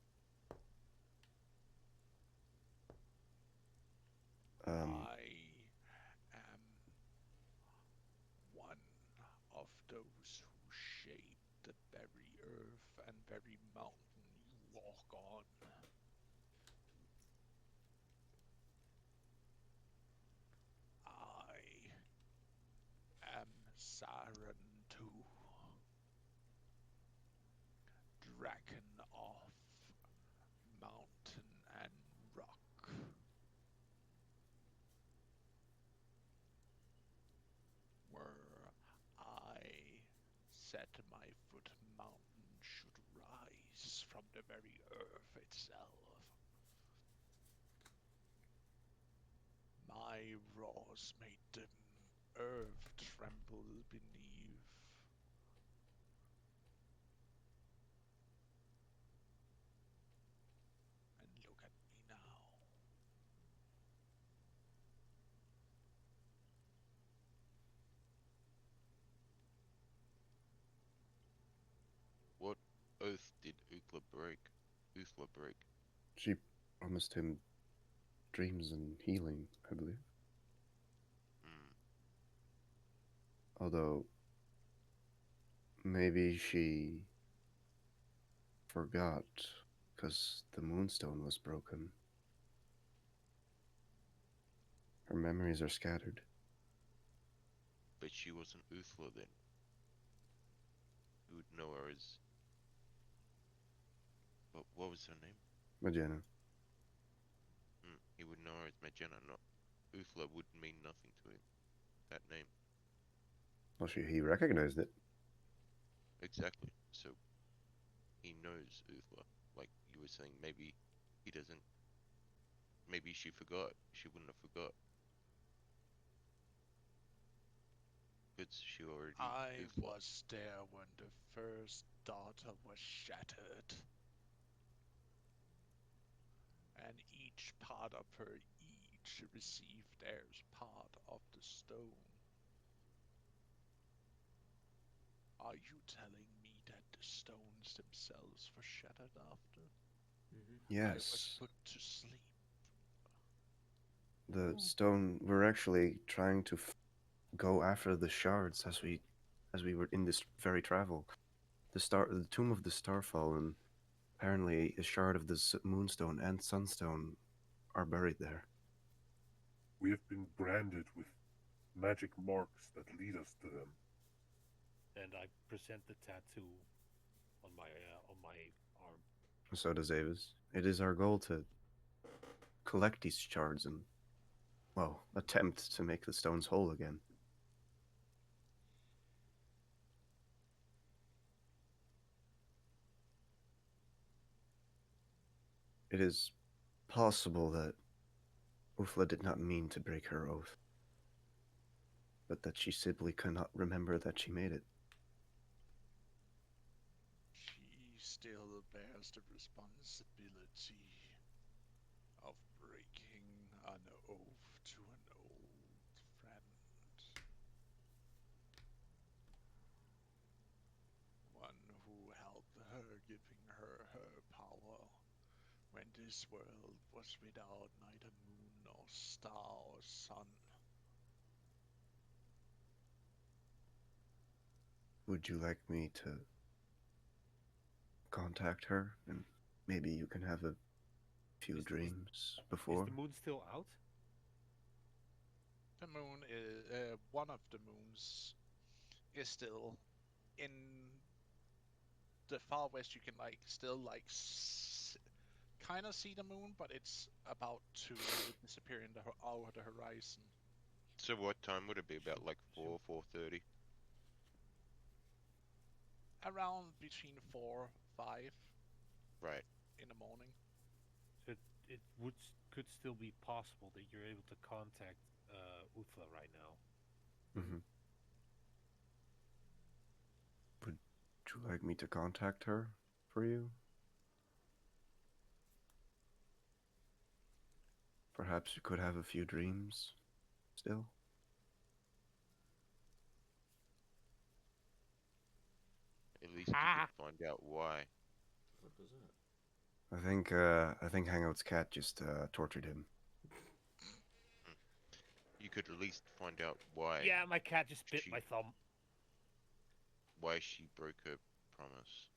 I am one of those who shape the very earth and very mountain you walk on. I am Siren 2, Dragon of Mountain and Rock. Where I set my foot, mountain should rise from the very earth itself. My roars made the earth tremble beneath. And look at me now. What oath did Uthla break? Uthla break. She promised him dreams and healing, I believe. Hmm. Although, maybe she forgot because the moonstone was broken. Her memories are scattered. But she wasn't Uthla then. You would know her as. What was her name? Magena. He would know her as Magena, not Uthla. Would mean nothing to him. That name. Well, he recognized it. Exactly. So he knows Uthla. Like you were saying, maybe he doesn't. Maybe she forgot. She wouldn't have forgot. Because she already I Uthla. was there when the first daughter was shattered. And each part of her each received theirs part of the stone. Are you telling me that the stones themselves were shattered after? I was Yes. put to sleep. The stone. We're actually trying to go after the shards as we were in this very travel. The tomb of the Starfallen. Apparently, a shard of the Moonstone and Sunstone are buried there. We have been branded with magic marks that lead us to them. And I present the tattoo on my arm. So does Avis. It is our goal to collect these shards and, well, attempt to make the stones whole again. It is possible that Ufla did not mean to break her oath, but that she simply cannot remember that she made it. She still bears the responsibility of breaking an oath to an old friend. One who helped her, giving her her power when this world was without neither moon nor star or sun. Would you like me to contact her and maybe you can have a few dreams before? Is the moon still out? The moon is one of the moons is still in the far west. You can like still like kind of see the moon, but it's about to disappear in the over the horizon. So what time would it be? About like 4:30. Around between 4, 5 Right. in the morning. So it could still be possible that you're able to contact Uthla right now. Mm-hmm. Would you like me to contact her for you? Perhaps you could have a few dreams still? At least you could find out why. What was that? I think Hangout's cat just tortured him. You could at least find out why. Yeah, my cat just bit She- my thumb. Why she broke her promise.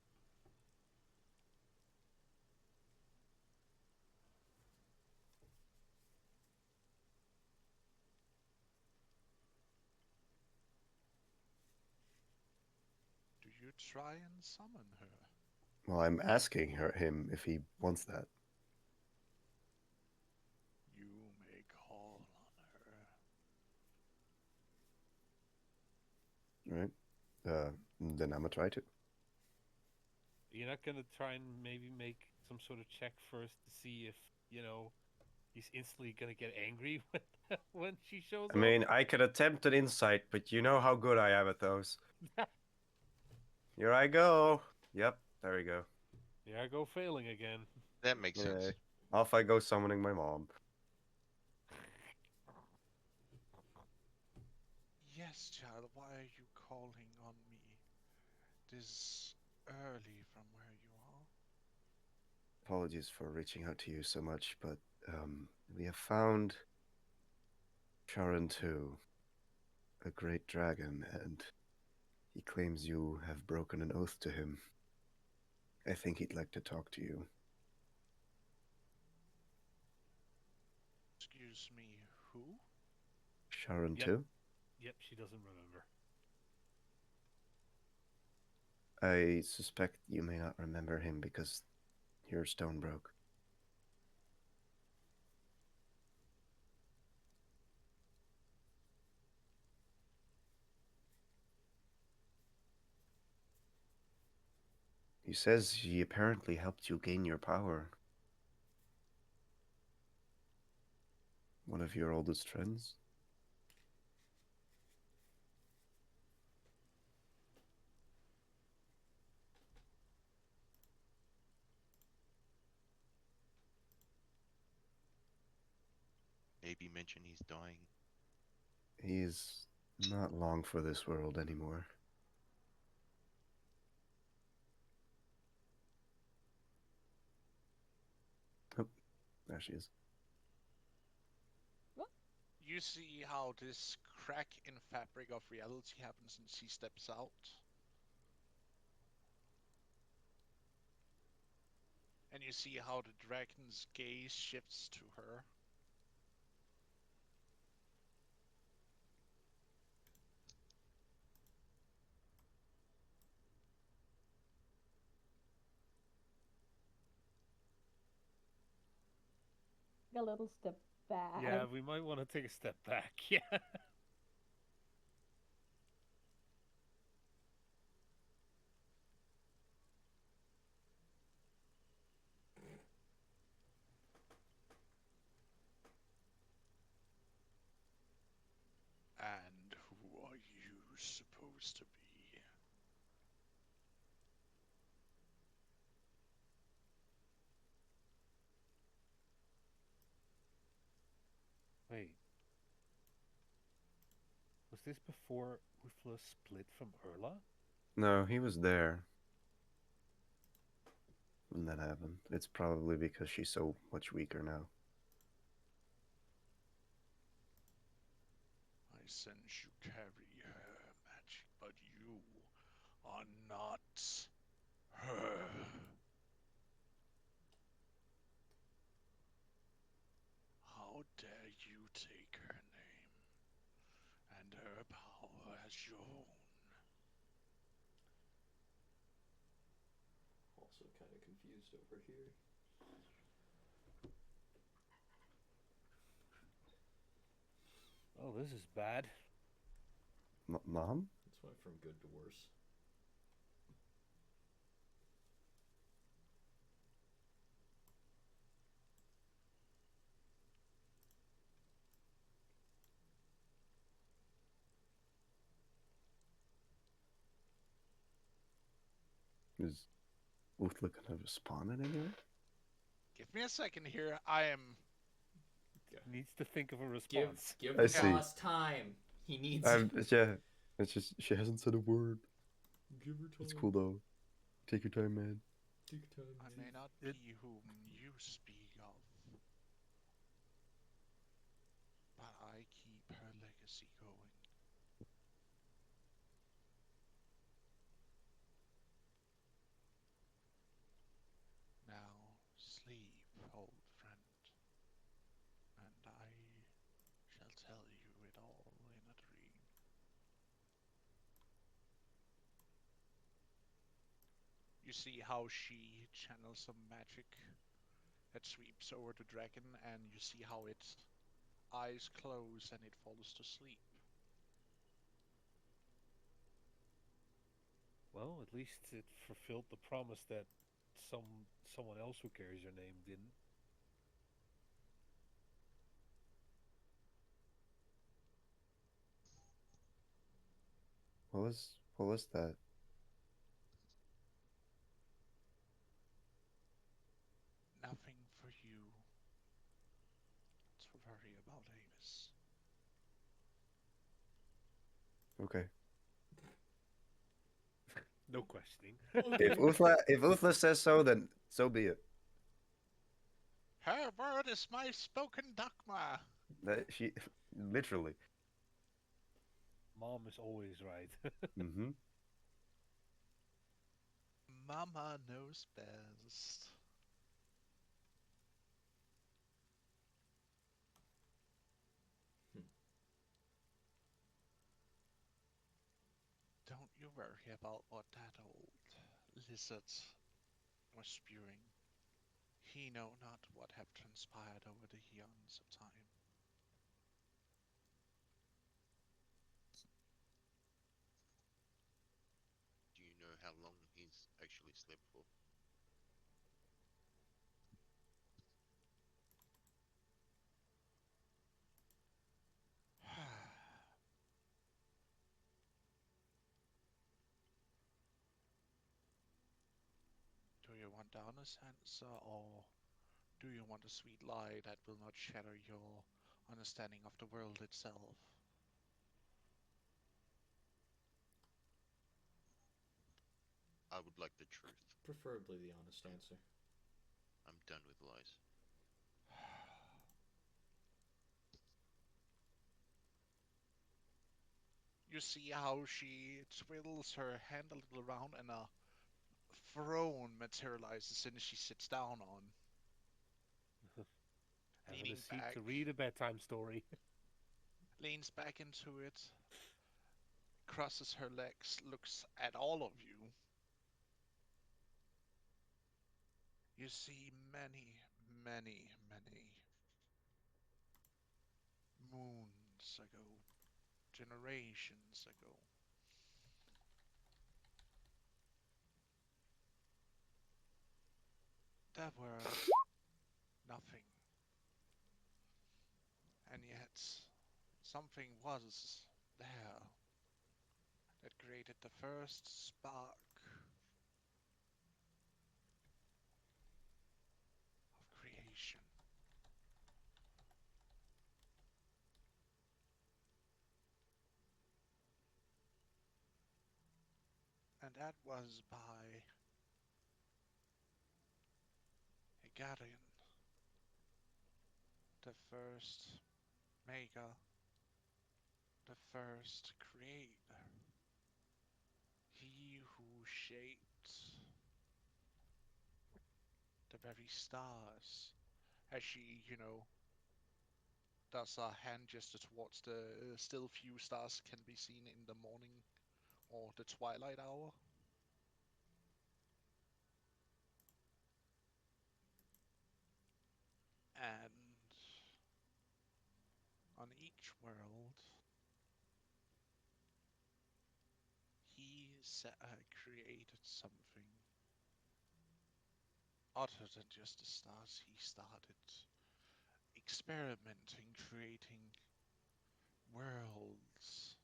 Do you try and summon her? Well, I'm asking him if he wants that. You may call on her. Right? Then I'm gonna try to. You're not gonna try and maybe make some sort of check first to see if He's instantly gonna get angry when she shows I up. mean, I could attempt an insight, but you know how good I am at those. Here I go. Yep, there we go. Here I go failing again. That makes sense. Yay. Off I go summoning my mom. Yes, child, why are you calling on me this early from where you are? Apologies for reaching out to you so much, but we have found Charon 2, a great dragon, and he claims you have broken an oath to him. I think he'd like to talk to you. Excuse me, who? Charon Yep. 2? Yep, she doesn't remember. I suspect you may not remember him because your stone broke. He says he apparently helped you gain your power. One of your oldest friends? Maybe mention he's dying. He's not long for this world anymore. Oh, there she is. You see how this crack in fabric of reality happens and she steps out? And you see how the dragon's gaze shifts to her. A little step back. Yeah, we might want to take a step back. Yeah. And who are you supposed to be? Wait. Was this before Uthmar split from Urla? No, he was there when that happened. It's probably because she's so much weaker now. I sense you carry her magic, but you are not her. How dare you take her name and her power as your own? Also kind of confused over here. Oh, this is bad. Mom? This went from good to worse. Is Uthla gonna spawn it anyway? Give me a second here. I am. Needs to think of a Give response. give I the see. boss time. He needs. Yeah. It's just she hasn't said a word. Give her time. It's cool though. Take your time, man. Take your time. I may not be whom you speak of, but I keep her legacy going. Now sleep, old friend, and I shall tell you it all in a dream. You see how she channels some magic that sweeps over the dragon, and you see how its eyes close and it falls to sleep. Well, at least it fulfilled the promise that someone else who carries your name didn't. What was that? Nothing for you to worry about, Avis. Okay. No questioning. If Uthla says so, then so be it. Her word is my spoken dogma. That she literally. Mom is always right. Mm-hmm. Mama knows best. Don't you worry about what that old lizard was spewing. He know not what have transpired over the eons of time. Do you know how long he's actually slept for? Do you want the honest answer, or do you want a sweet lie that will not shatter your understanding of the world itself? I would like the truth. Preferably the honest answer. I'm done with lies. You see how she twiddles her hand a little around and a throne materializes and she sits down on, Having a leaning seat back, to read a bedtime story. leans back into it, crosses her legs, looks at all of you. You see many, many, many moons ago, generations ago, there were nothing. And yet, something was there that created the first spark of creation. And that was by a guardian, the first maker, the first creator. He who shaped the very stars as she, does a hand gesture towards the still few stars can be seen in the morning or the twilight hour. And on each world, he created something other than just the stars. He started experimenting, creating worlds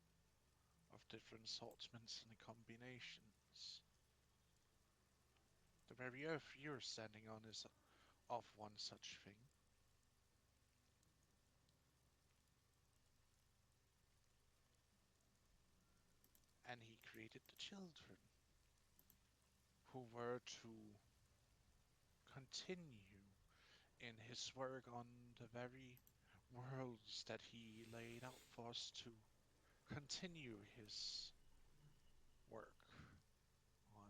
of different assortments and combinations. The very earth you're standing on is of one such thing. And he created the children who were to continue in his work on the very worlds that he laid out for us to continue his work on.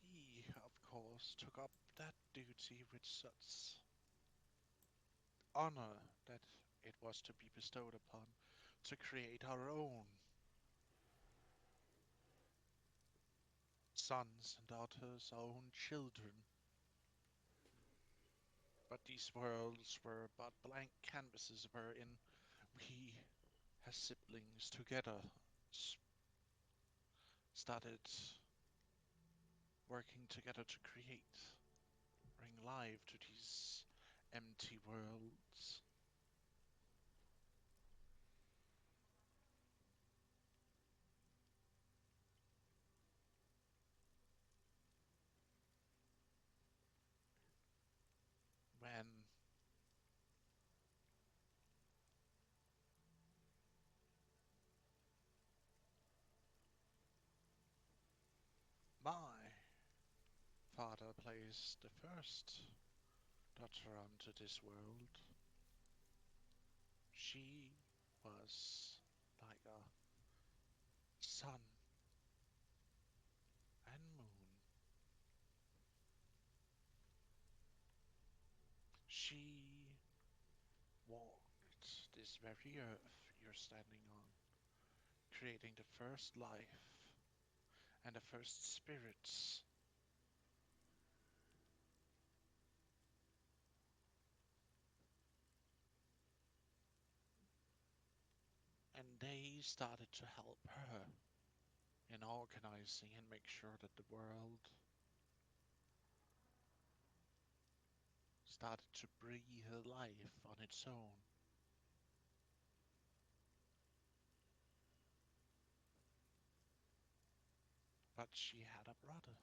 We, of course, took up that duty with such honor that it was to be bestowed upon to create our own sons and daughters, our own children. But these worlds were but blank canvases wherein we, as siblings together, started working together to create, bring life to these empty worlds. When my father placed the first daughter onto this world, she was like a sun and moon. She walked this very earth you're standing on, creating the first life and the first spirits. And they started to help her in organizing and make sure that the world started to breathe life on its own. But she had a brother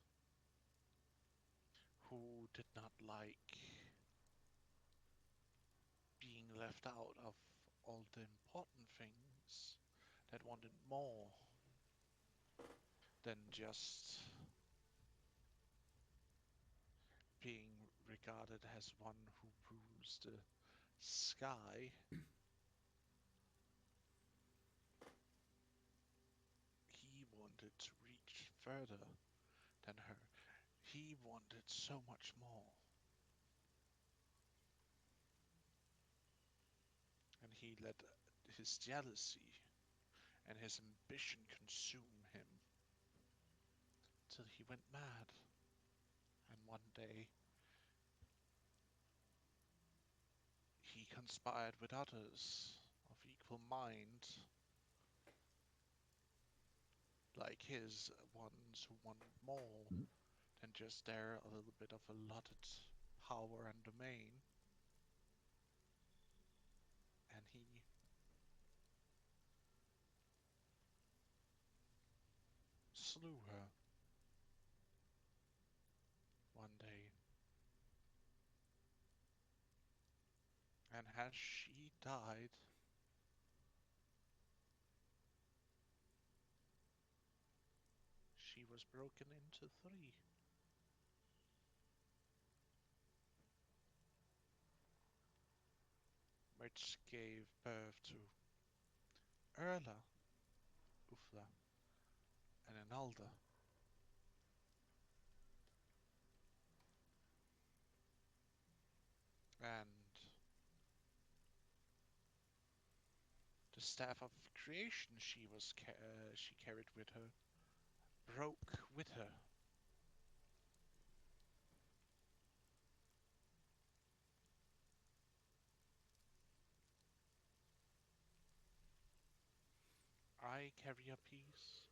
who did not like being left out of all the important things, that wanted more than just being regarded as one who rules the sky. He wanted to reach further than her. He wanted so much more. And he let his jealousy and his ambition consume him till he went mad. And one day he conspired with others of equal mind, like his, ones who wanted more than just their a little bit of allotted power and domain. And he slew her one day. And as she died, she was broken into three. Which gave birth to Erla, Uthla, and Enalda. And the staff of creation she carried with her broke with her. I carry a piece.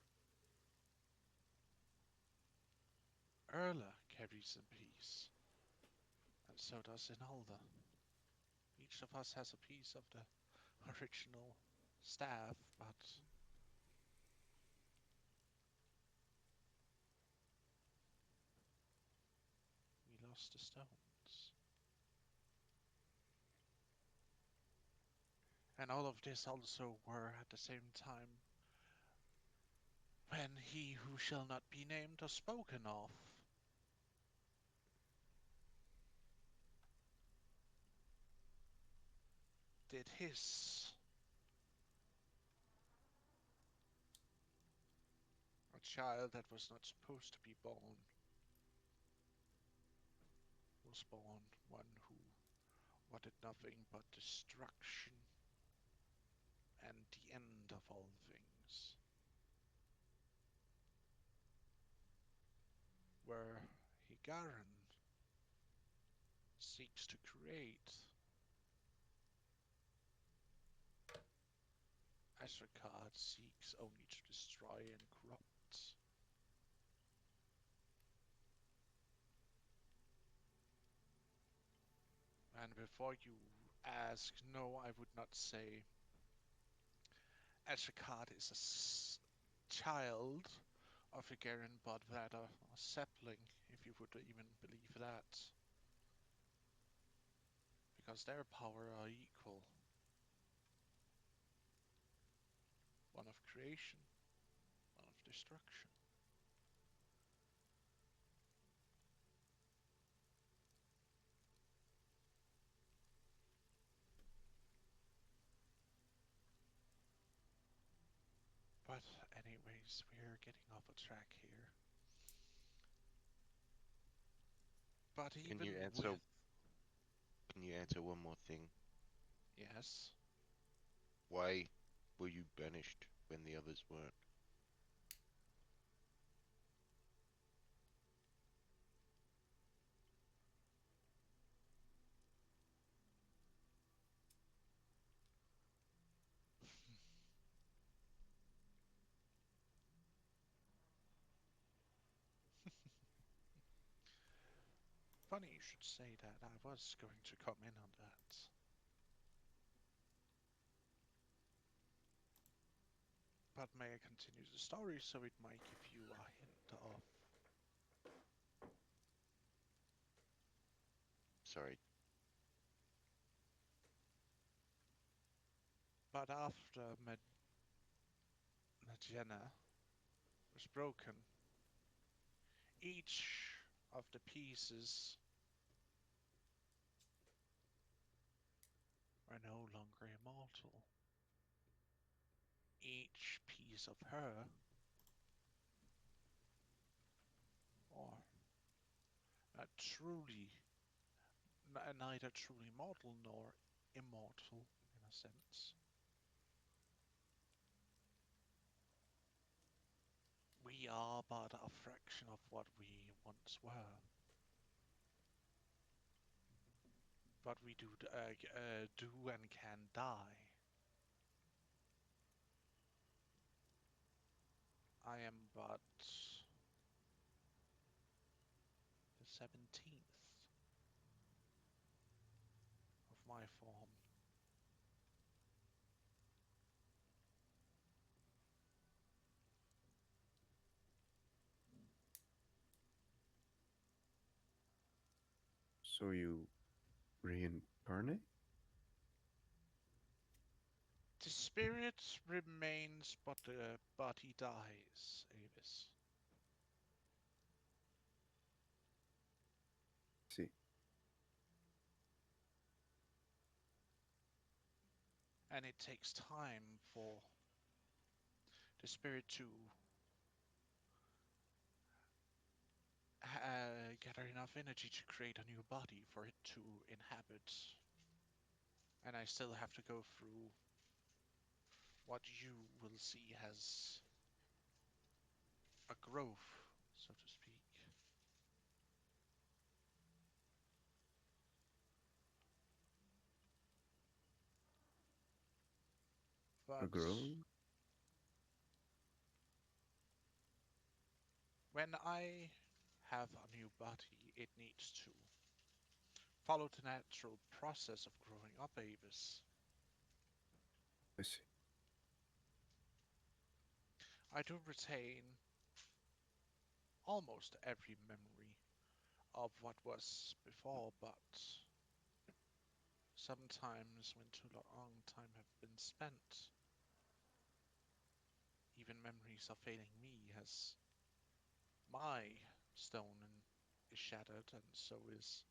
Erla carries a piece, and so does Enalda. Each of us has a piece of the original staff, but we lost the stones. And all of this also were at the same time when he who shall not be named or spoken of did his. A child that was not supposed to be born was born, one who wanted nothing but destruction and the end of all things. where Higaran seeks to create, Astrocard seeks only to destroy and corrupt. And before you ask, no, I would not say Astrocard is a child of Higaran, but rather a sapling, if you would even believe that. Because their power are equal. One of creation, one of destruction. But anyways, we're getting off a track here. But Can even you answer? with... Can you answer one more thing? Yes. Why were you banished when the others weren't? Funny you should say that. I was going to come in on that. But may I continue the story so it might give you a hint of... Sorry. But after Magena was broken, each of the pieces were no longer immortal. Each piece of her, or neither truly mortal nor immortal in a sense. We are but a fraction of what we once were. But we do and can die. I am but the 17th of my form. So you reincarnate? The spirit remains, but the body dies, Avis. See. And it takes time for the spirit to gather enough energy to create a new body for it to inhabit. And I still have to go through what you will see has a growth, so to speak. A But grow? when I have a new body, it needs to follow the natural process of growing up, Avis. I see. I do retain almost every memory of what was before, but sometimes when too long time have been spent, even memories are failing me as my stone is shattered and so is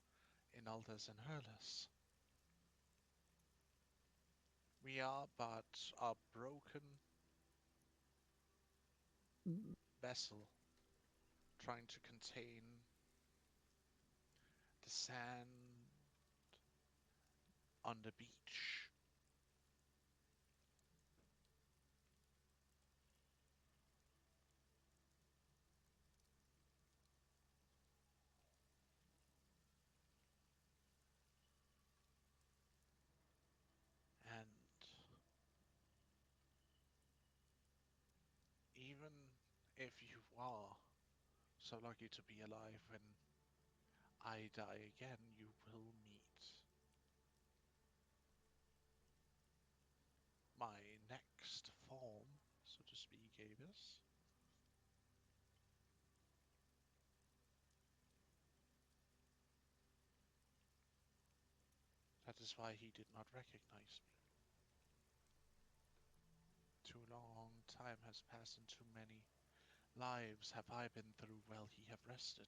Inalda's and Hurla's. We are but a broken vessel trying to contain the sand on the beach. If you are so lucky to be alive when I die again, you will meet my next form, so to speak, Avis. That is why he did not recognize me. Too long time has passed and too many lives have I been through while he have rested.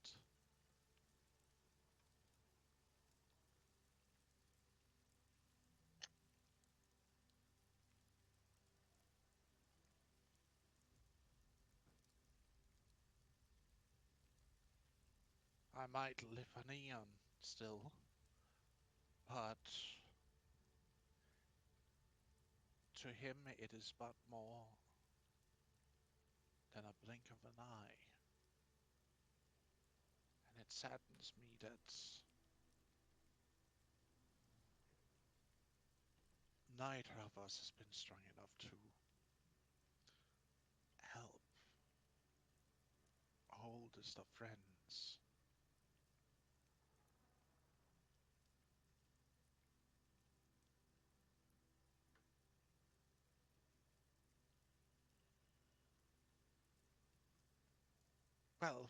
I might live an eon still, but to him it is but more than a blink of an eye. And it saddens me that neither of us has been strong enough to help oldest of friends. Well,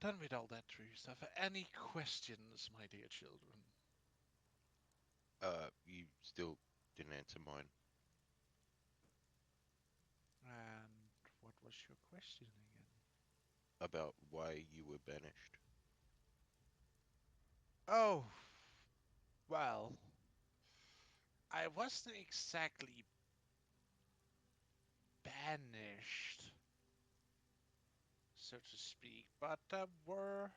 done with all that true stuff. Any questions, my dear children? You still didn't answer mine. And what was your question again? About why you were banished. Oh, well, I wasn't exactly banished, so to speak, but there were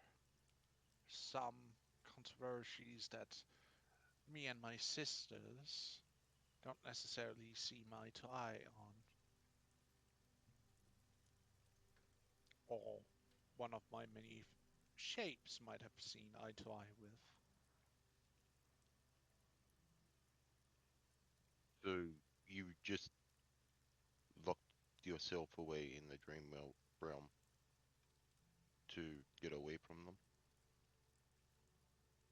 some controversies that me and my sisters don't necessarily see eye to eye on, or one of my many shapes might have seen eye to eye with. So you just locked yourself away in the realm to get away from them?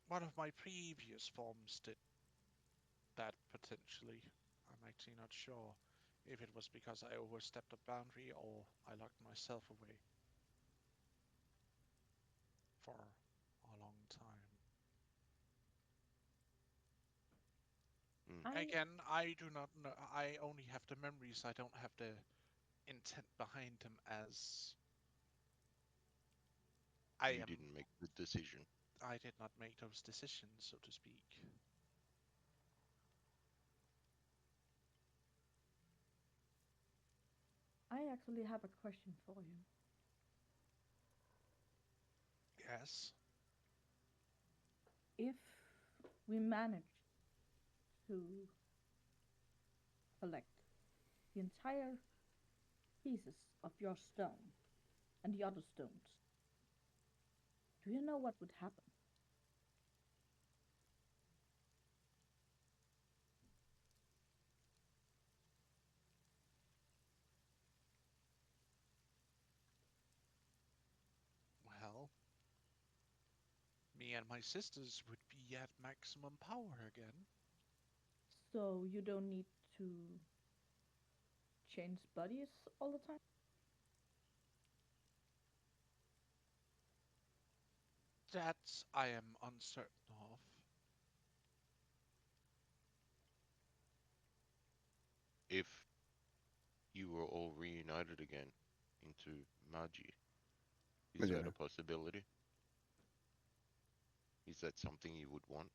One of my previous forms did that potentially. I'm actually not sure if it was because I overstepped a boundary or I locked myself away for a long time. Mm. I Again, I do not know. I only have the memories. I don't have the intent behind them as I You am. didn't make the decision. I did not make those decisions, so to speak. I actually have a question for you. Yes. If we manage to collect the entire pieces of your stone and the other stones, do you know what would happen? Well, me and my sisters would be at maximum power again. So you don't need to change bodies all the time? That I am uncertain of. If you were all reunited again into Magi, is that a Magenta. possibility? Is that something you would want?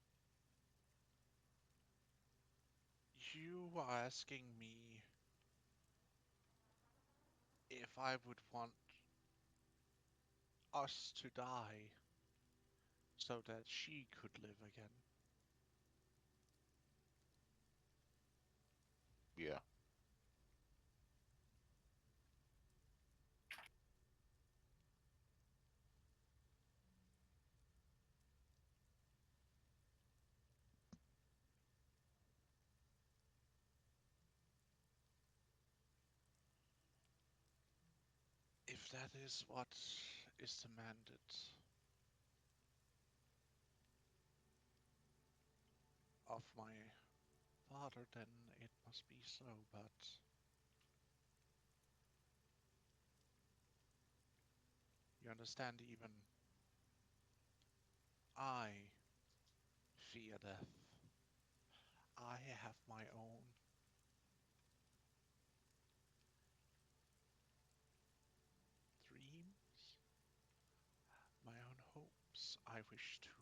You are asking me if I would want us to die so that she could live again. Yeah. If that is what is demanded of my father, then it must be so, but you understand, even I fear death. I have my own dreams, my own hopes I wish to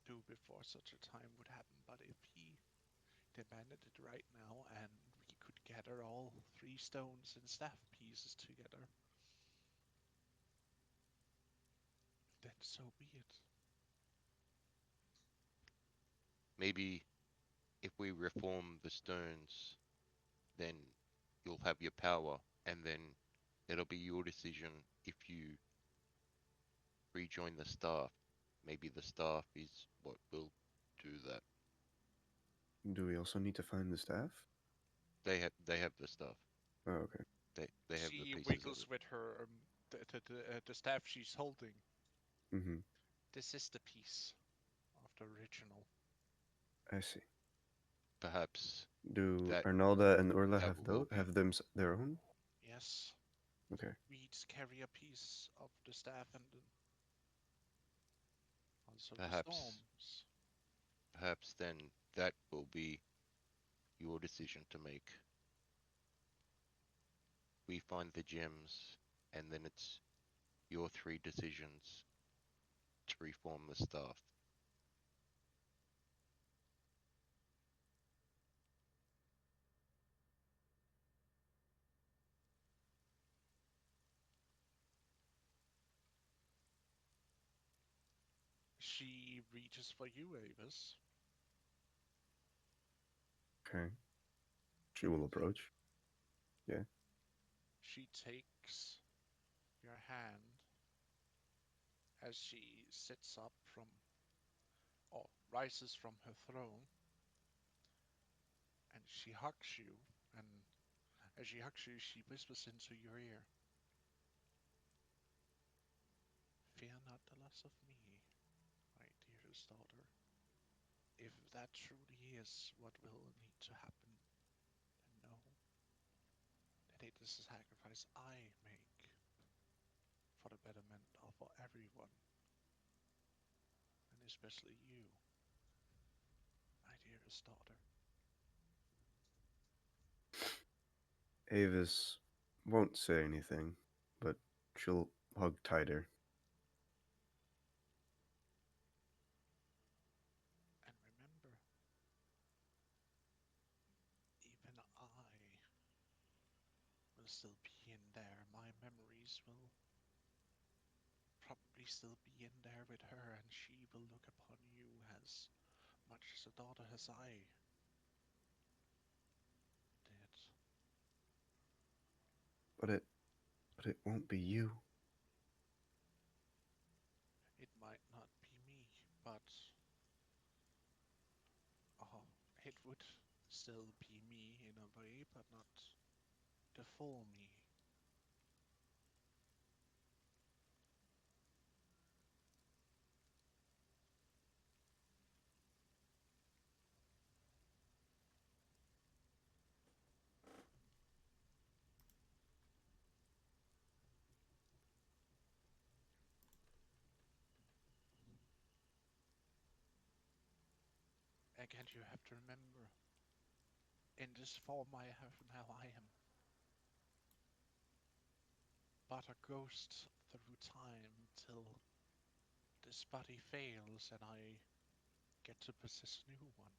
do before such a time would happen, but if he demanded it right now and we could gather all 3 stones and staff pieces together, then so be it. Maybe if we reform the stones, then you'll have your power, and then it'll be your decision if you rejoin the staff. Maybe the staff is what will do that. Do we also need to find the staff? They have the stuff. Oh, okay. They have the She pieces of wiggles it. with her the staff she's holding. Mm-hmm. This is the piece of the original. I see. Perhaps Do that Arnalda and Urla that have will help you. their own? Yes, Okay. we each carry a piece of the staff and also the Perhaps storms. perhaps then that will be your decision to make. We find the gems, and then it's your 3 decisions to reform the staff. She reaches for you, Avis. Okay. She will approach. Yeah. She takes your hand as she sits up from, or rises from her throne, and she hugs you. And as she hugs you, she whispers into your ear, "Fear not the loss of me, my dearest daughter. If that truly is what will need to happen, then know that it is a sacrifice I make for the betterment of everyone, and especially you, my dearest daughter." Avis won't say anything, but she'll hug tighter. And remember, even I will still be in there. My memories will probably still be in there with her, and she will look upon you as much as a daughter as I did. But it won't be you. It might not be me, but it would still be me in a way, but not the full me. Again, you have to remember, in this form I have now, I am but a ghost through time till this body fails and I get to possess a new one.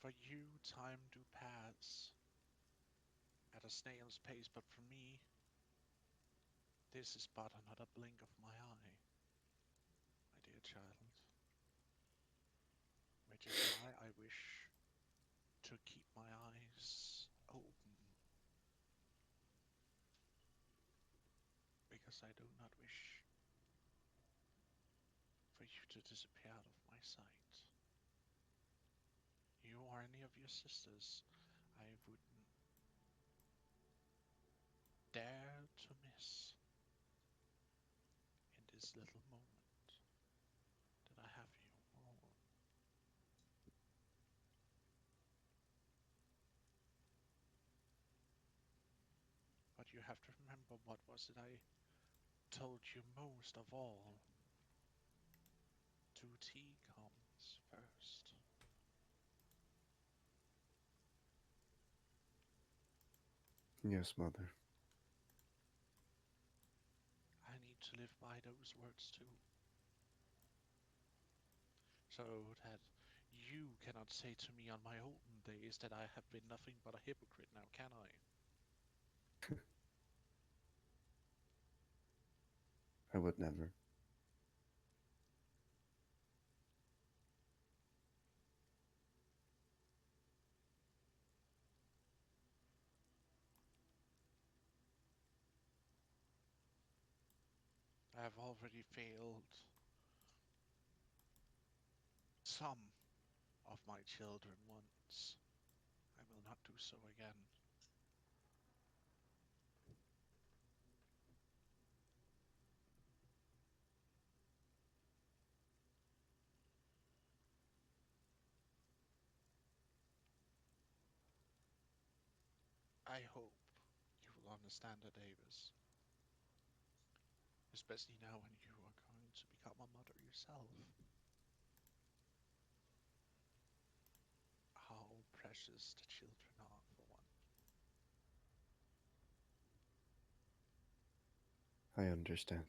For you, time do pass at a snail's pace, but for me, this is but another blink of my eye, my dear child. Which is why I wish to keep my eyes open, because I do not wish for you to disappear out of my sight. you or any of your sisters, I wouldn't dare to miss in this little moment that I have you all. But you have to remember, what was it I told you most of all? Duty comes first. Yes, mother. I need to live by those words too, so that you cannot say to me on my olden days that I have been nothing but a hypocrite now, can I? I would never. I have already failed some of my children once. I will not do so again. I hope you will understand that, Davis. Especially now when you are going to become a mother yourself. How precious the children are for one. I understand.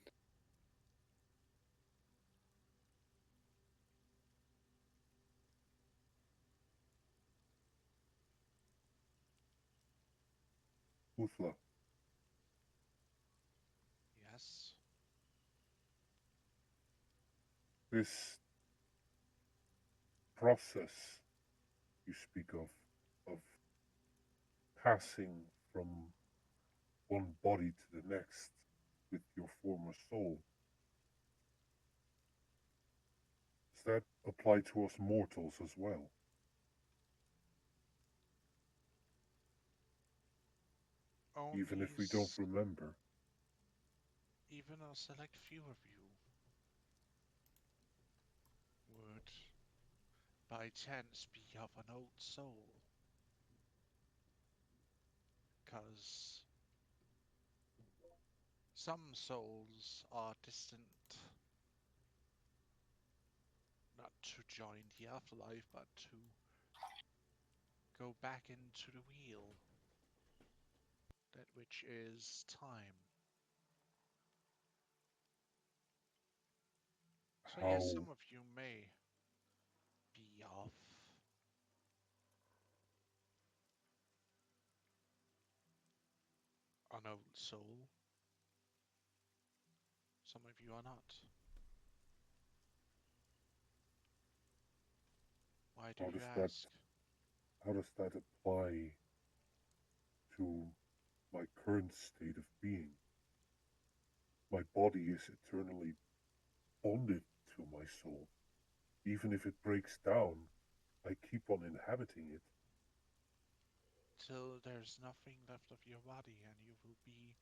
Uthla, Yes, this process you speak of passing from one body to the next with your former soul, does that apply to us mortals as well? Even only if we don't remember? even a select few of you would by chance be of an old soul. 'Cause some souls are distant, not to join the afterlife, but to go back into the wheel, that which is time. So yes, How, some of you may be of an old soul, some of you are not. Why do how you does that ask? how does that apply to my current state of being? My body is eternally bonded to my soul. Even if it breaks down, I keep on inhabiting it. Till there's nothing left of your body and you will be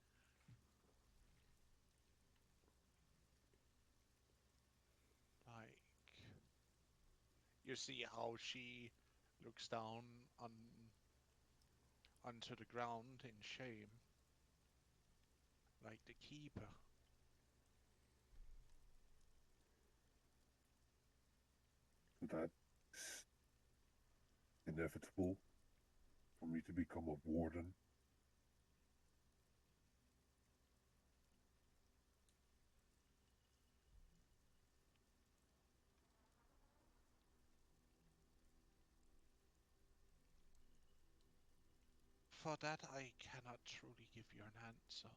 like, you see how she looks down on onto the ground in shame, like the keeper. That is inevitable for me to become a warden. For that I cannot truly give you an answer.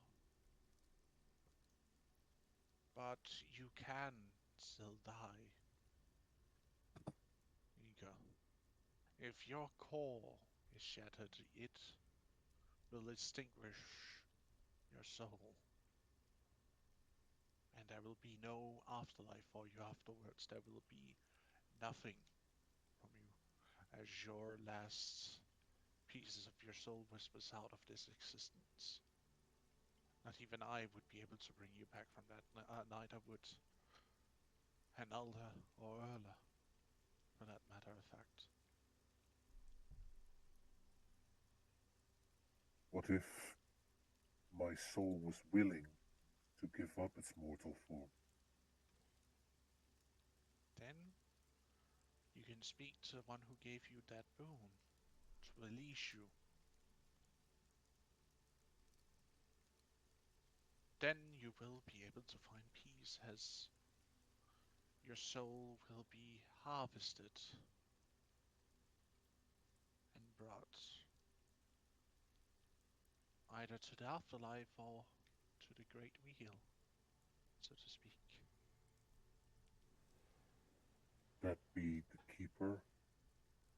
But you can still die, Ego. If your core is shattered, it will extinguish your soul. And there will be no afterlife for you afterwards. There will be nothing from you. as your last pieces of your soul whispers out of this existence. Not even I would be able to bring you back from that. Neither would Hanalda or Erla, for that matter of fact. What if my soul was willing to give up its mortal form? Then you can speak to the one who gave you that boon to release you. Then you will be able to find peace as your soul will be harvested and brought either to the afterlife or to the great wheel, so to speak. That be the keeper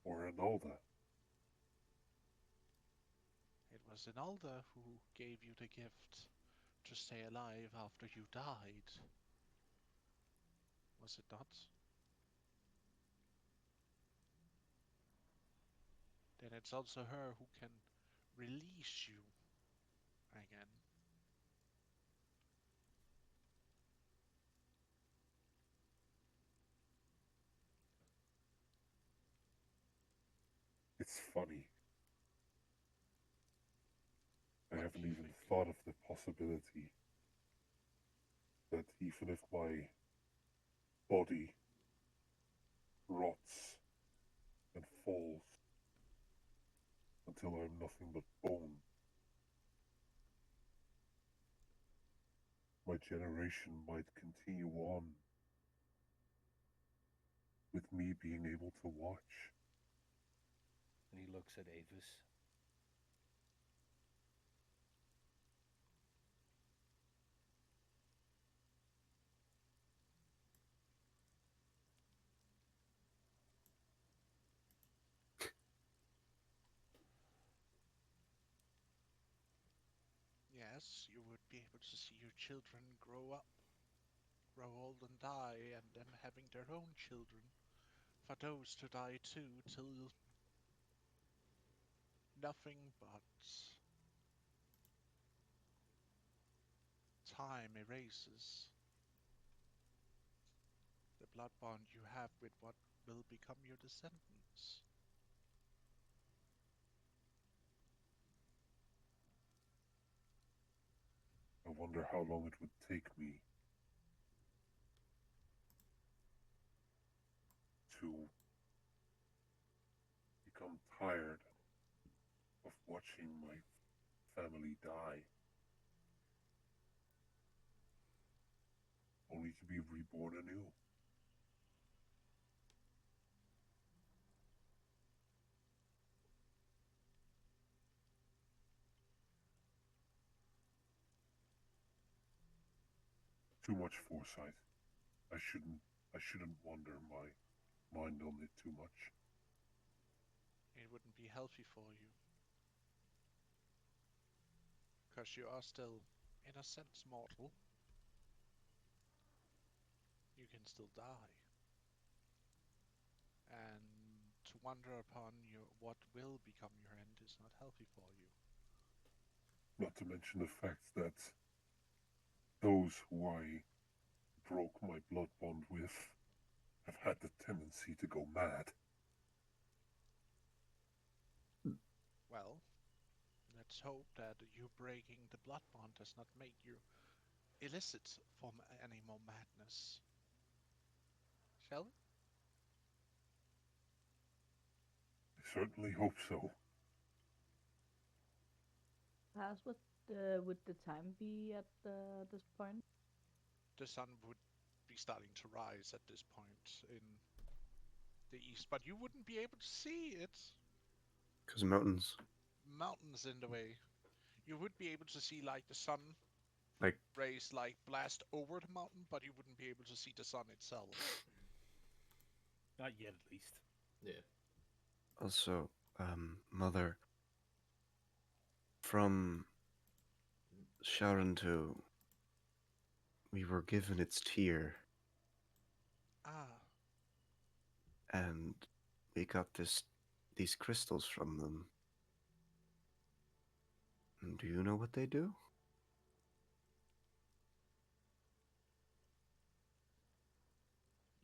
or Anolda? It was Inalda who gave you the gift to stay alive after you died. Was it not? Then it's also her who can release you again. It's funny. I What haven't do you even think? thought of the possibility that even if my body rots and falls until I'm nothing but bone, my generation might continue on with me being able to watch. And he looks at Avis. Yes, you would be able to see your children grow up, grow old and die, and them having their own children. For those to die too, till nothing but time erases the blood bond you have with what will become your descendants. I wonder how long it would take me to become tired of watching my family die, only to be reborn anew. Too much foresight. I shouldn't I shouldn't wander my mind on it too much. It wouldn't be healthy for you, because you are still, in a sense, mortal. You can still die. And to wonder upon your what will become your end is not healthy for you. Not to mention the fact that those who I broke my blood bond with have had the tendency to go mad. Well, let's hope that you breaking the blood bond does not make you illicit from any more madness. Shall we? I certainly hope so. Perhaps what would the time be at this point? The sun would be starting to rise at this point in the east, but you wouldn't be able to see it. Because mountains, Mountains in the way. You would be able to see like the sun like, rays like blast over the mountain, but you wouldn't be able to see the sun itself. Not yet, at least. Yeah. also, Mother, from Sharon to, we were given its tear, Ah, and we got this these crystals from them. Do you know what they do?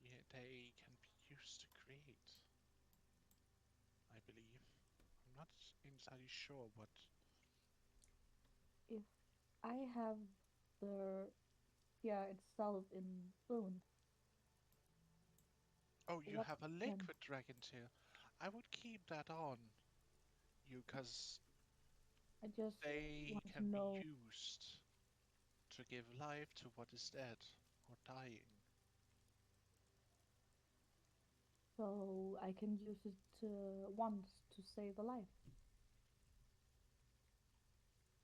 Yeah, they can be used to create, I believe. I'm not entirely sure what. If I have the fear itself in bone, Oh, you what have a can liquid dragon tail. I would keep that on you, because I just they want to can be know used to give life to what is dead or dying. so I can use it once to save a life.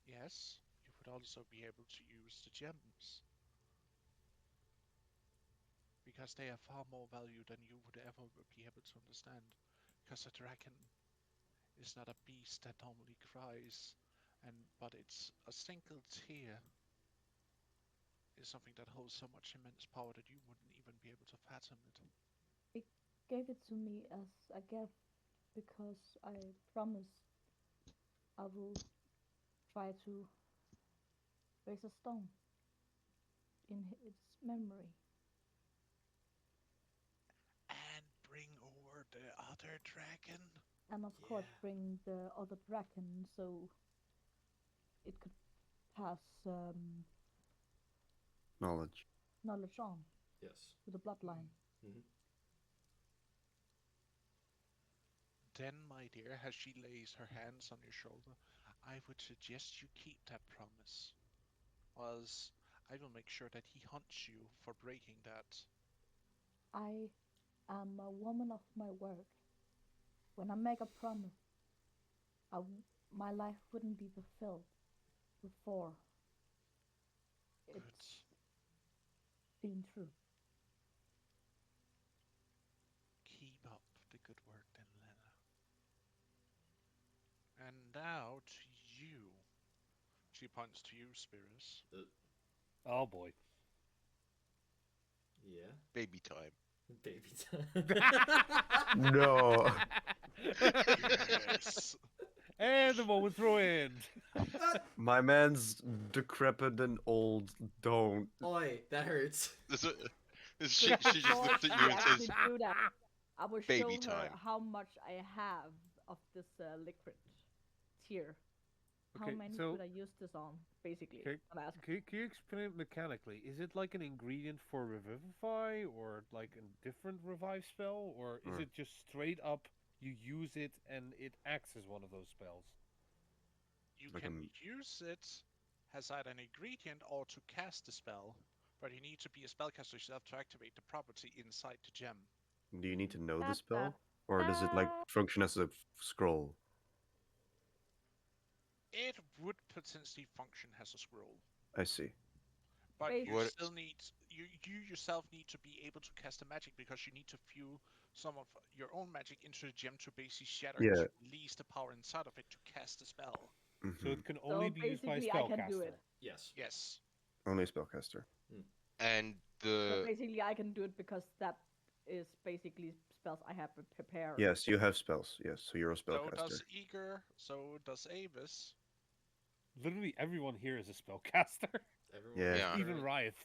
Yes, you would also be able to use the gems, because they have far more value than you would ever be able to understand. Because a dragon is not a beast that normally cries, but it's a single tear is something that holds so much immense power that you wouldn't even be able to fathom it. It gave it to me as a gift because I promised I will try to raise a stone in its memory, And bring over the other dragon. and of course Yeah. bring the other dragon so it could pass Knowledge. knowledge on Yes. to the bloodline. Hmm. Then, my dear, as she lays her hands on your shoulder, I would suggest you keep that promise, as I will make sure that he hunts you for breaking that. I am a woman of my word. When I make a promise, my life wouldn't be fulfilled before Good. it's been true. Keep up the good work then, Lena. And now to you. She points to you, Spirus. Oh boy. Yeah. Baby time. Baby time. No. Yes. And the moment's ruined. My man's decrepit and old. Don't. Oi, that hurts. She just Before looks at she you and actually says, do that, I will "Baby show her time." how much I have of this liquid tier. How Okay, many so could I use this on, basically? okay, I'm asking. can you explain it mechanically? Is it like an ingredient for revivify, or like a different revive spell, or is Mm. it just straight up you use it and it acts as one of those spells? You Like can a, use it as either an ingredient or to cast the spell, but you need to be a spellcaster yourself to activate the property inside the gem. do you need to know the Da, da, spell? Or does it like da. function as a scroll? It would potentially function as a scroll, I see. but you What? still need you yourself need to be able to cast a magic, because you need to fuel some of your own magic into the gem to basically shatter it Yeah. to release the power inside of it to cast the spell. So Mm-hmm. it can only So be used by a basically, I can do spellcaster. it. Yes. Yes. Only a spellcaster. And So the basically, I can do it because that is basically spells I have prepared. Yes, you have spells. Yes, so you're a So spellcaster. does Eager, so does Avis. Literally everyone here is a spellcaster. Everyone Yeah. is Yeah. Even right. Riot.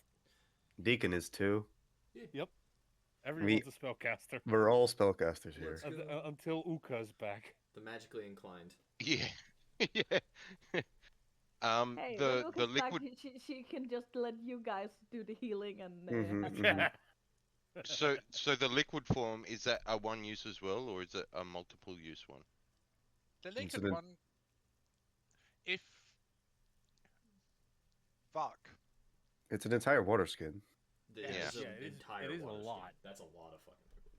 Deacon is too. Yep. Everyone's a spellcaster. We're all spellcasters here. Let's go. Until Uka's back. The magically inclined. yeah, yeah. Hey, when The Uka's back, liquid. she can just let you guys do the healing and Mhm, have mhm. fun. So the liquid form, is that a one use as well, or is it a multiple use one? The liquid Incident. one, if fuck. It's an entire water skin. Yeah, Yeah. it's an it entire is a water lot. skin. That's a lot of fucking liquid.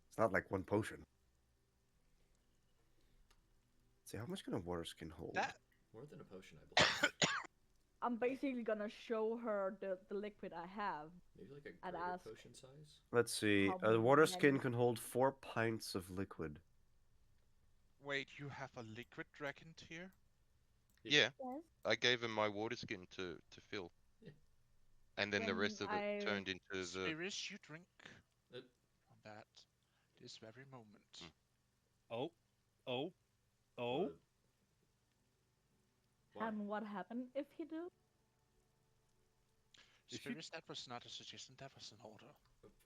It's not like one potion. Let's see, how much can a water skin hold? That More than a potion, I believe. I'm basically gonna show her the liquid I have Maybe like a and greater ask potion size. Let's see. how A water skin many. can hold 4 pints of liquid. wait, you have a liquid dragon tier? Yeah, Yes. I gave him my water skin to fill, Yeah. and then the Then rest of it I turned into the. Spirits, you drink Uh, on that. This very moment. Hmm. Oh, oh, oh. Why? And what happened if he do? Is she- Spirits, that was not a suggestion, that was an order.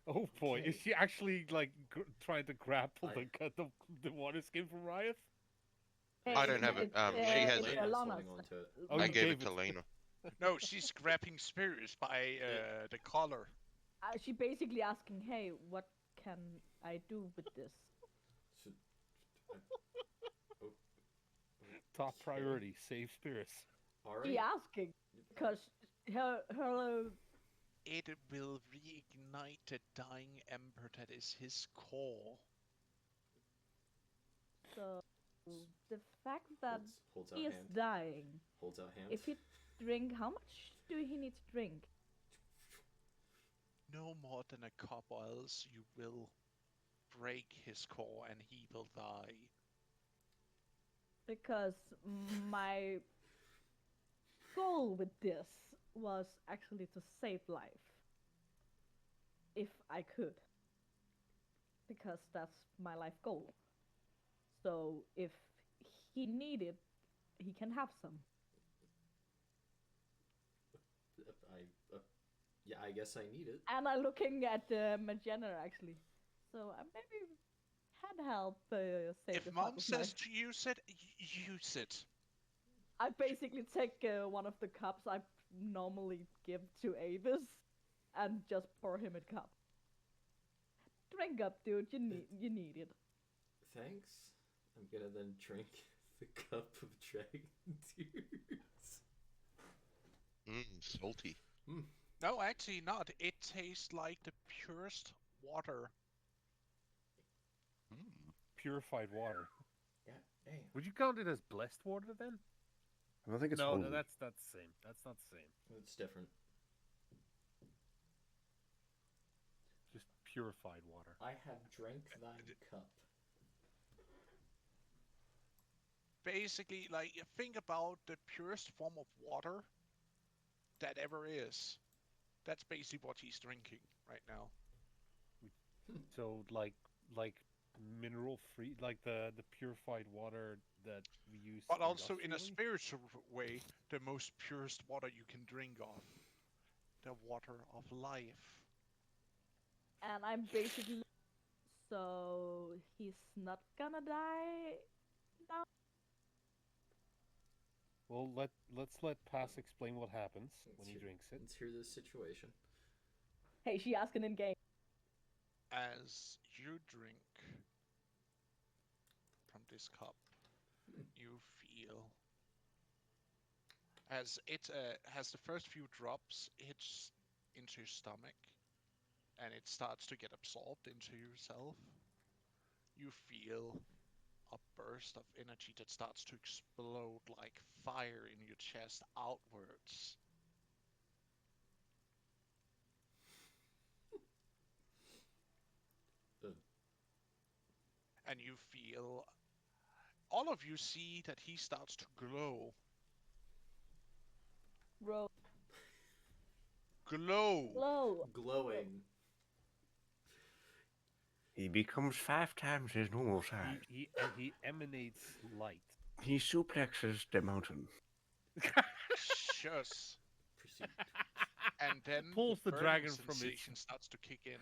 Oh boy, is Okay. she actually like trying to grapple I- the water skin from Riot? I don't have it. She has Lena's it. holding on to it. Oh, I you gave gave it to it. Lena. No, she's grabbing Spirits by the collar. She basically asking, "Hey, what can I do with this?" So, Top okay. priority, save spirits. All She right. asking because her It will reignite the dying ember that is his core. so the fact that Holds out he is hand. dying. Holds out hand. If he drink, how much do he need to drink? No more than a cup, or else you will break his core and he will die. Because my goal with this was actually to save life. If I could. Because that's my life goal. So if he needed, he can have some. Yeah, I guess I need it. And I'm looking at Magenta actually. So I maybe had help save If the mom partner's says life. to use it, use it. I basically take one of the cups I normally give to Avis and just pour him a cup. Drink up, dude. You need it. Thanks. I'm gonna then drink the cup of dragon tears. Salty. No, actually not. It tastes like the purest water. Purified water. Yeah, damn. Would you count it as blessed water then? I think it's No, holy. that's the same. That's not the same. It's different. Just purified water. I have drank thine cup. Basically, like, think about the purest form of water that ever is. That's basically what he's drinking right now. So like mineral free, like the purified water that we use. But also in a industrially? spiritual way, the most purest water you can drink of. The water of life. And I'm basically so he's not gonna die now. Well, let's let Pass explain what happens when he drinks it. Let's hear this situation. Hey, she asking in game. As you drink from this cup, you feel as it has the first few drops hits into your stomach and it starts to get absorbed into yourself. You feel a burst of energy that starts to explode like fire in your chest outwards. And you feel, all of you see that he starts to glow. Bro, Glow! Glowing. He becomes 5 times his normal size. He emanates light. He suplexes the mountain. Shush. Proceed. And then Pulls the burning dragon from its. sensation starts to kick in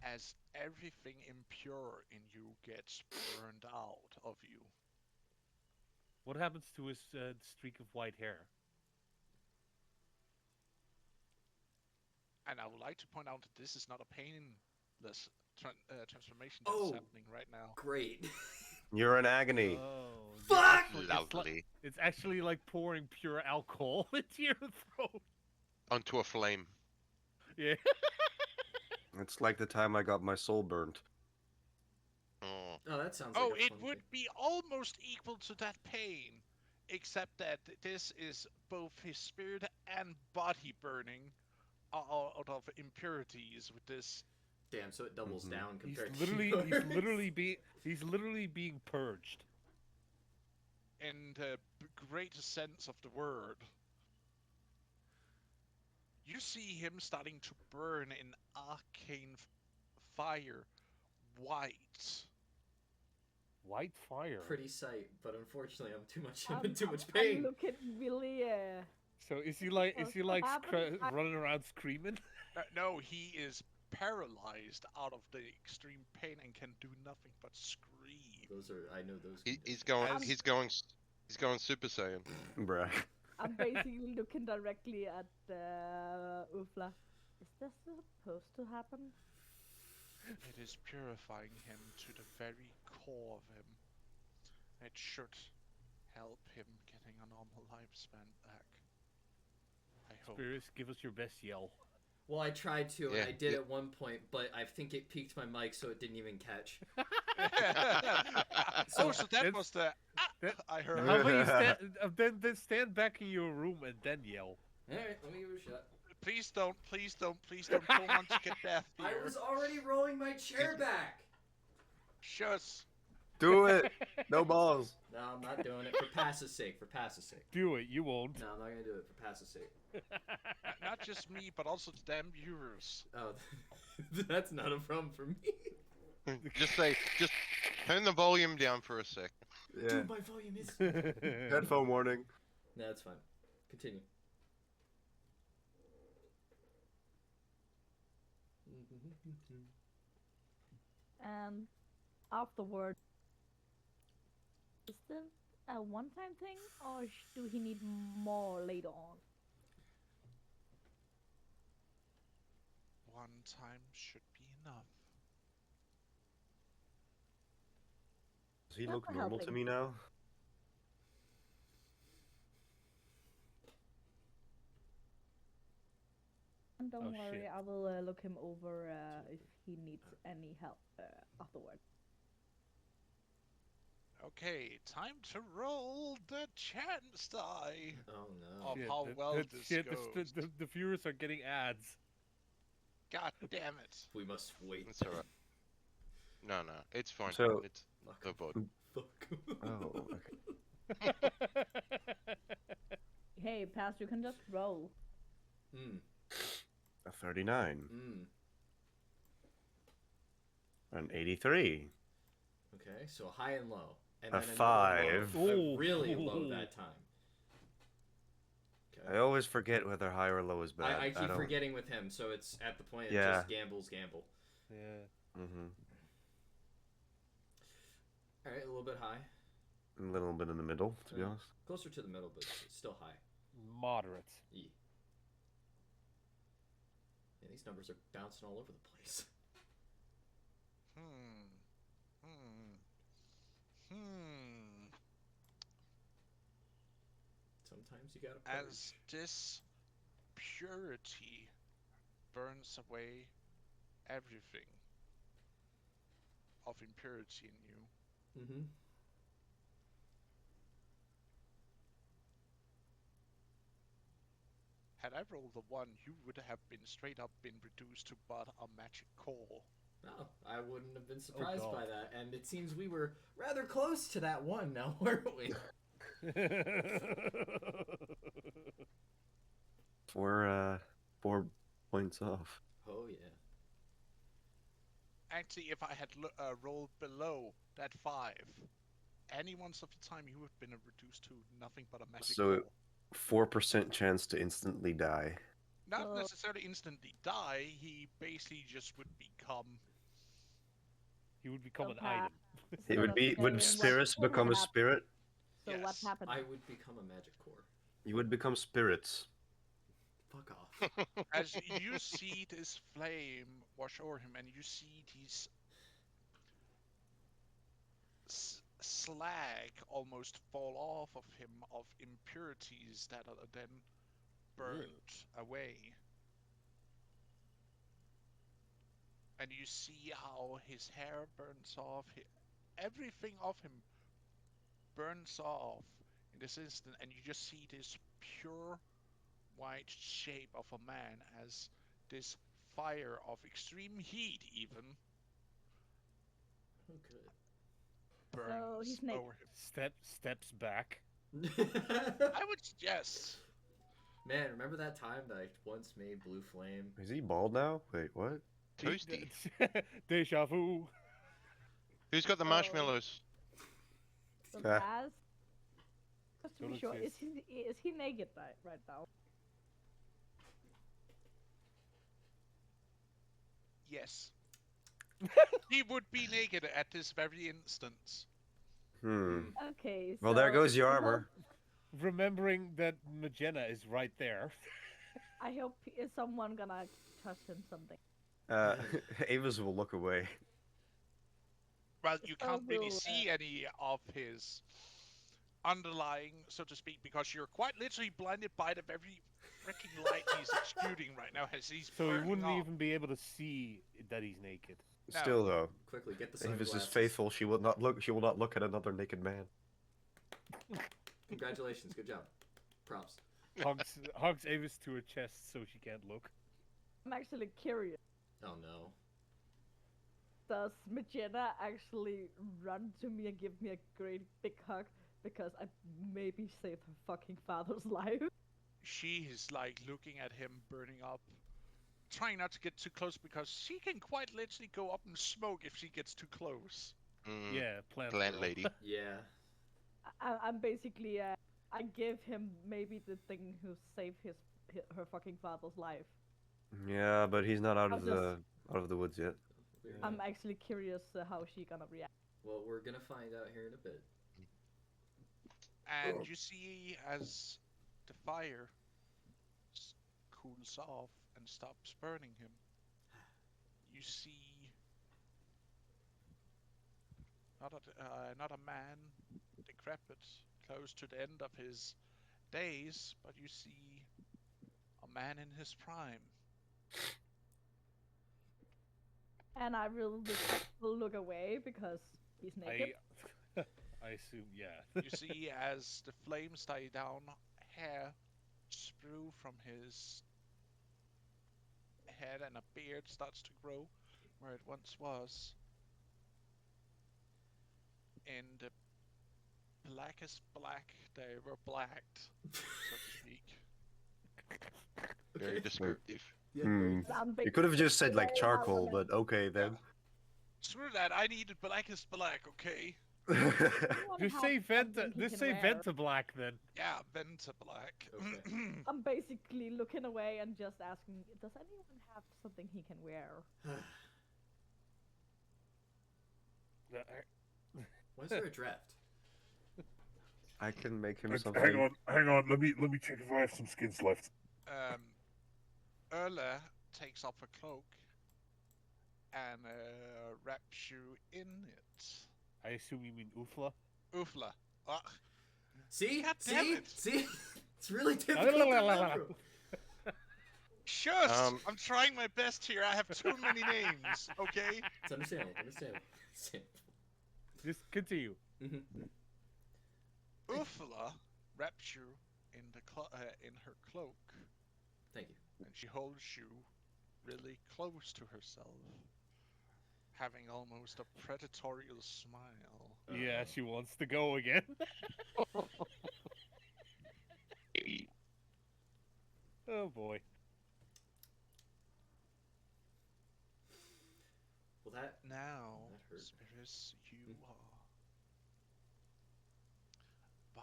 as everything impure in you gets burned out of you. What happens to his streak of white hair? And I would like to point out that this is not a painless transformation that's Oh. happening right now. Great. You're in agony. Oh, Fuck! Lovely. It's actually like pouring pure alcohol into your throat. Onto a flame. Yeah. It's like the time I got my soul burnt. Oh. Oh, that sounds Oh, like a it fun would thing. be almost equal to that pain, except that this is both his spirit and body burning out of impurities with this. Damn, so it doubles down He's compared literally to yours. he's literally being purged. In the greatest sense of the word. You see him starting to burn in arcane fire white. White fire. Pretty sight, but unfortunately, I'm I'm, in too I'm- much I'm pain. looking really. So is he like happening? running around screaming? No, he is paralyzed out of the extreme pain and can do nothing but scream. I know those. He's conditions. going he's going Super Saiyan. Bruh. I'm basically looking directly at Uthmar. Is this supposed to happen? It is purifying him to the very core of him. It should help him getting a normal lifespan back. I hope. Spirits, give us your best yell. Well, I tried to, and Yeah, I did yeah. at one point, but I think it peaked my mic, so it didn't even catch. So that that's- was the that- I heard. How about you then stand back in your room and then yell? All right, let me give it a shot. Please don't go on to get death I here. was already rolling my chair back. Shush. Do it. No balls. No, I'm not doing it for pass's sake. For pass's sake. Do it. You won't. No, I'm not gonna do it for pass's sake. Not just me, but also the damn viewers. Oh, that's not a problem for me. just turn the volume down for a sec. Yeah. Dude, my volume is. Headphone warning. No, that's fine. Continue. And afterward, is this a one-time thing, or do he need more later on? One time should be enough. Does he That's look not normal to helping. me now? And don't Oh, worry, shit. I will look him over if he needs any help afterward. Okay, time to roll the chance die Oh no. of how well this goes. The viewers are getting ads. God damn it. Oh. We must wait. It's alright. No, it's fine. So- It's Fuck. no bod. Fuck. Oh, okay. Hey, Pass, you can just roll. Mm. A 39. Mm. An 83. Okay, so high and low. And A then another 5. Low. Ooh. Really low that time. I always forget whether high or low is bad. I keep don't... forgetting with him, so it's at the point of Yeah. just gamble. Yeah. Mm-hmm. Alright, a little bit high. A little bit in the middle, to be Yeah. honest. Closer to the middle, but still high. Moderate. E. Yeah, these numbers are bouncing all over the place. Sometimes you gotta purge. As this purity burns away everything of impurity in you, Mm-hmm. had I rolled a 1, you would have been straight up been reduced to but a magic core. No, I wouldn't have been surprised God. by that. And it seems we were rather close to that one now, weren't we? Four points off. Oh, yeah. Actually, if I had rolled below that 5, any once of the time you would have been reduced to nothing but a magic So core. 4% chance to instantly die. Not So- necessarily instantly die, he basically just would become... He would become an So item. It So would be. Would what spirits would become a happen? spirit? So what Yes. happened? I would become a magic core. You would become spirits. Fuck off. As you see this flame wash over him, and you see these slag almost fall off of him of impurities that are then burnt away. And you see how his hair burns off, everything of him burns off in this instant, and you just see this pure white shape of a man as this fire of extreme heat even Oh, good. burns he's naked. over him. Steps back. I would suggest. Man, remember that time that I once made Blue Flame? Is he bald now? Wait, what? Toasty. Deja vu. Who's got the So- marshmallows? So Ah. Baz, just to Don't be sure, exist. is he naked right now? Yes. He would be naked at this very instance. Okay. Well, there so goes your I hope- armor. Remembering that Magenta is right there. I hope is someone gonna toss him something. Avis will look away. Well, you So can't really will, see any of his underlying, so to speak, because you're quite literally blinded by the very freaking light he's exuding right now as he's So he burning wouldn't up. even be able to see that he's naked. No. Still, though, Quickly, get the Avis sunglasses. is faithful. She will not look. She will not look at another naked man. Congratulations, good job. Props. Hugs Avis to her chest so she can't look. I'm actually curious. Oh no. Does Magenta actually run to me and give me a great big hug because I maybe saved her fucking father's life? She is like looking at him burning up, trying not to get too close because she can quite literally go up and smoke if she gets too close. Yeah, plant Plant girl. lady. Yeah. I'm basically I give him maybe the thing who saved her fucking father's life. Yeah, but he's not out I'll of the woods yet. We're I'm not- actually curious how she gonna react. Well, we're gonna find out here in a bit. And you see as the fire cools off and stops burning him, you see not a man, decrepit, close to the end of his days, but you see a man in his prime. And I will look away because he's naked. I assume, yeah. You see as the flames die down, hair sprue from his head and a beard starts to grow where it once was. In the blackest black they were blacked, so to speak. Very Okay. descriptive. Yeah. Hmm. I'm You could have just said like basically charcoal, but okay then. Screw that, I needed blackest black, okay? Just say Venta Black then. Yeah, Venta black. Okay. I'm basically looking away and just asking, does anyone have something he can wear? Why is there a draft? I can make him Hang something. hang on. Let me check if I have some skins left. Erla takes off her cloak and wraps you in it. I assume you mean Ufla. Ufla. Ah, See? God damn See? it. See? It's really difficult to remember. shush! Um, I'm trying my best here. I have too many names, okay? It's understandable. Understandable. Just continue. Ufla wraps you in in her cloak, Thank you. and she holds you really close to herself, having almost a predatorial smile. Yeah, she wants to go again. Oh boy. Well, that. Now, That hurt. Spirits, you are but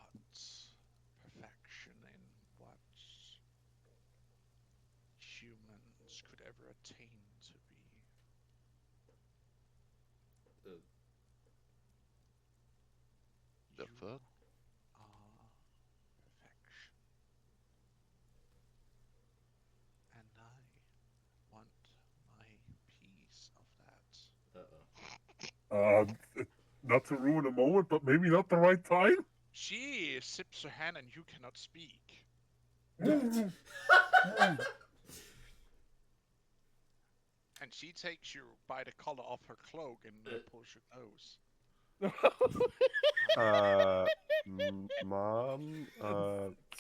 perfection in what humans could ever attain to be. The You fuck? are perfection. And I want my piece of that. Not to ruin a moment, but maybe not the right time. She sips her hand and you cannot speak. And she takes you by the collar of her cloak and pulls your nose. Mom,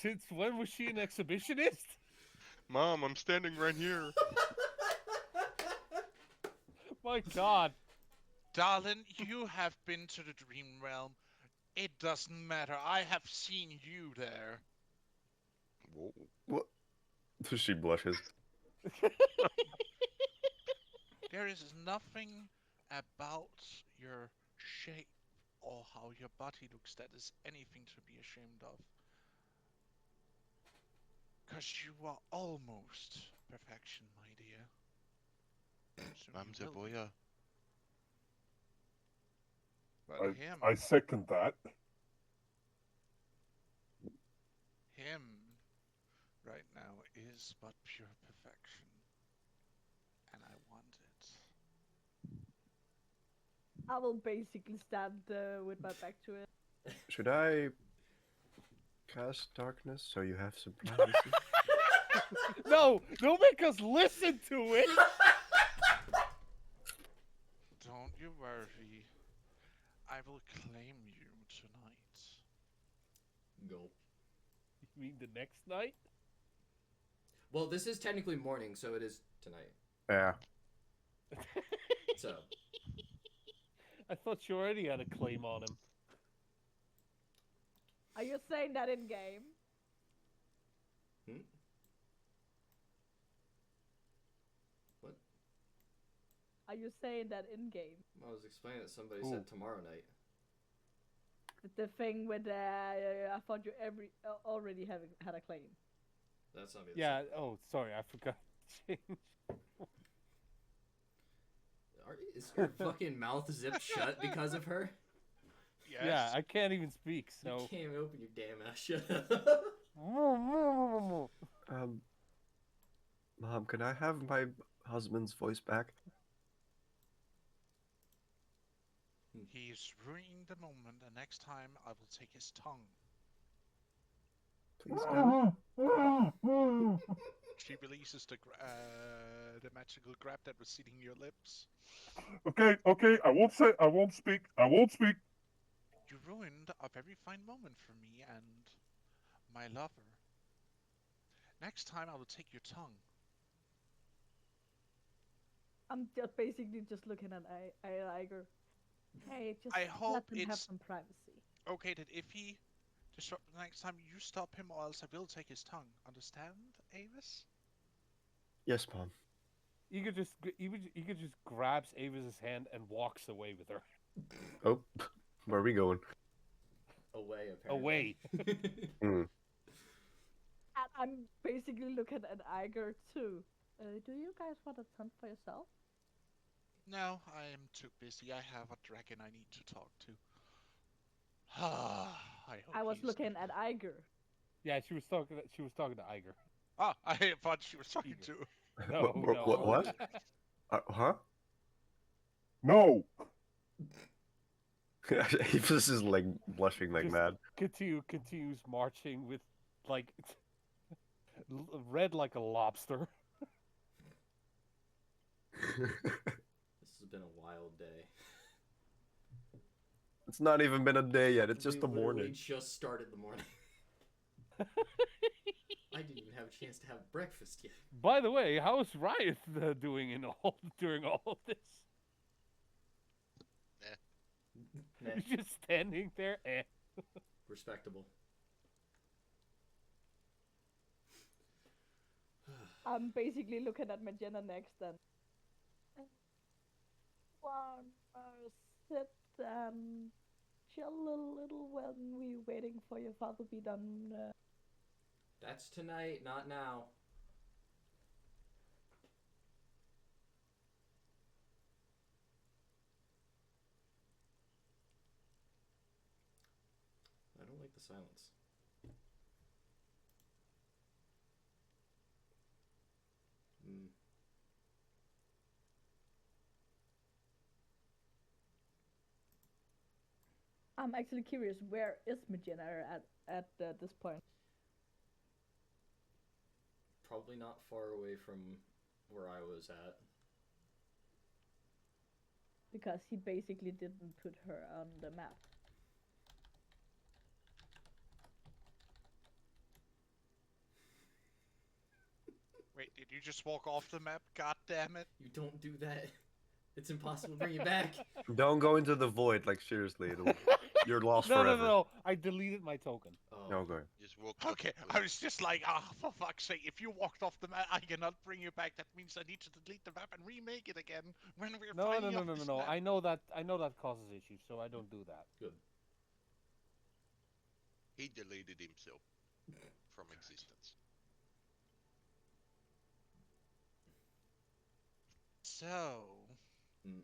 Since when was she an exhibitionist? Mom, I'm standing right here. My God. Darling, you have been to the dream realm. It doesn't matter. I have seen you there. Whoa. what? She blushes. There is nothing about your shape or how your body looks that is anything to be ashamed of. Because you are almost perfection, my dear. So Mum's you a will be. boya. But I second that. him right now is but pure perfection. And I want it. I will basically stand with my back to it. Should I cast darkness so you have some privacy? No, don't make us listen to it. Don't you worry. I will claim you tonight. Go. You mean the next night? Well, this is technically morning, so it is tonight. Yeah. So I thought you already had a claim on him. Are you saying that in game? what? Are you saying that in game? I was explaining that somebody Ooh. said tomorrow night. The thing with I thought you already had a claim. That's not me. That Yeah. said- Oh, sorry, I forgot to change. Is your fucking mouth zipped shut because of her? Yes. Yeah, I can't even speak. So. You can't open your damn ass shut up. Mom, can I have my husband's voice back? He's ruining the moment, and next time I will take his tongue. Please don't. She releases the magical grab that was sealing your lips. Okay, I won't speak. You ruined a very fine moment for me and my lover. Next time I will take your tongue. I'm just basically just looking at Iger. Hey, just I let hope them have it's some privacy. okay that if he next time you stop him, or else I will take his tongue. Understand, Avis? Yes, Mom. Eager just grabs Avis's hand and walks away with her. Oh, where are we going? Away, apparently. Away. Mm. And I'm basically looking at Iger too. Do you guys want to hunt for yourself? No, I am too busy. I have a dragon I need to talk to. I was he's looking not- at Iger. Yeah, she was talking to Iger. Ah, I thought she was talking Eager. to. No, no. What? Huh? No. Avis is like blushing like Just mad. continues marching with like red like a lobster. This has been a wild day. It's not even been a day yet. It's just We the literally morning. just started the morning. I didn't even have a chance to have breakfast yet. By the way, how is Riot doing during all of this? Nah, He's just standing there. respectable. I'm basically looking at Magenta next and sit and chill a little when we waiting for your father to be done. That's tonight, not now. I don't like the silence. I'm actually curious, where is Magenta at this point? Probably not far away from where I was at. Because he basically didn't put her on the map. Wait, did you just walk off the map? God damn it! You don't do that. It's impossible to bring you back. Don't go into the void, like seriously. It'll... You're lost No, forever. no. I deleted my token. Oh. No, go ahead. Just walk off Okay, the I cliff. was just like, ah, for fuck's sake, if you walked off the map, I cannot bring you back. That means I need to delete the map and remake it again when we're No. finally off this map. I know that causes issues, so I don't do that. Good. He deleted himself from existence. So, Mm.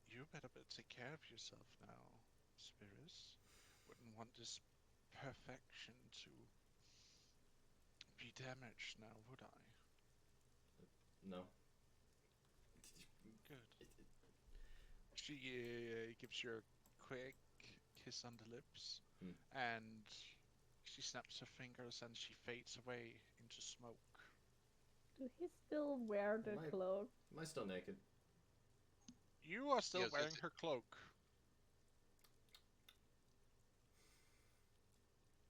you better take care of yourself now, Spirits. Wouldn't want this perfection to be damaged now, would I? No. Good. She gives you a quick kiss on the lips, Hmm. and she snaps her fingers and she fades away into smoke. Do he still wear the Am I- cloak? Am I still naked? You are still Yes, wearing it's- her cloak.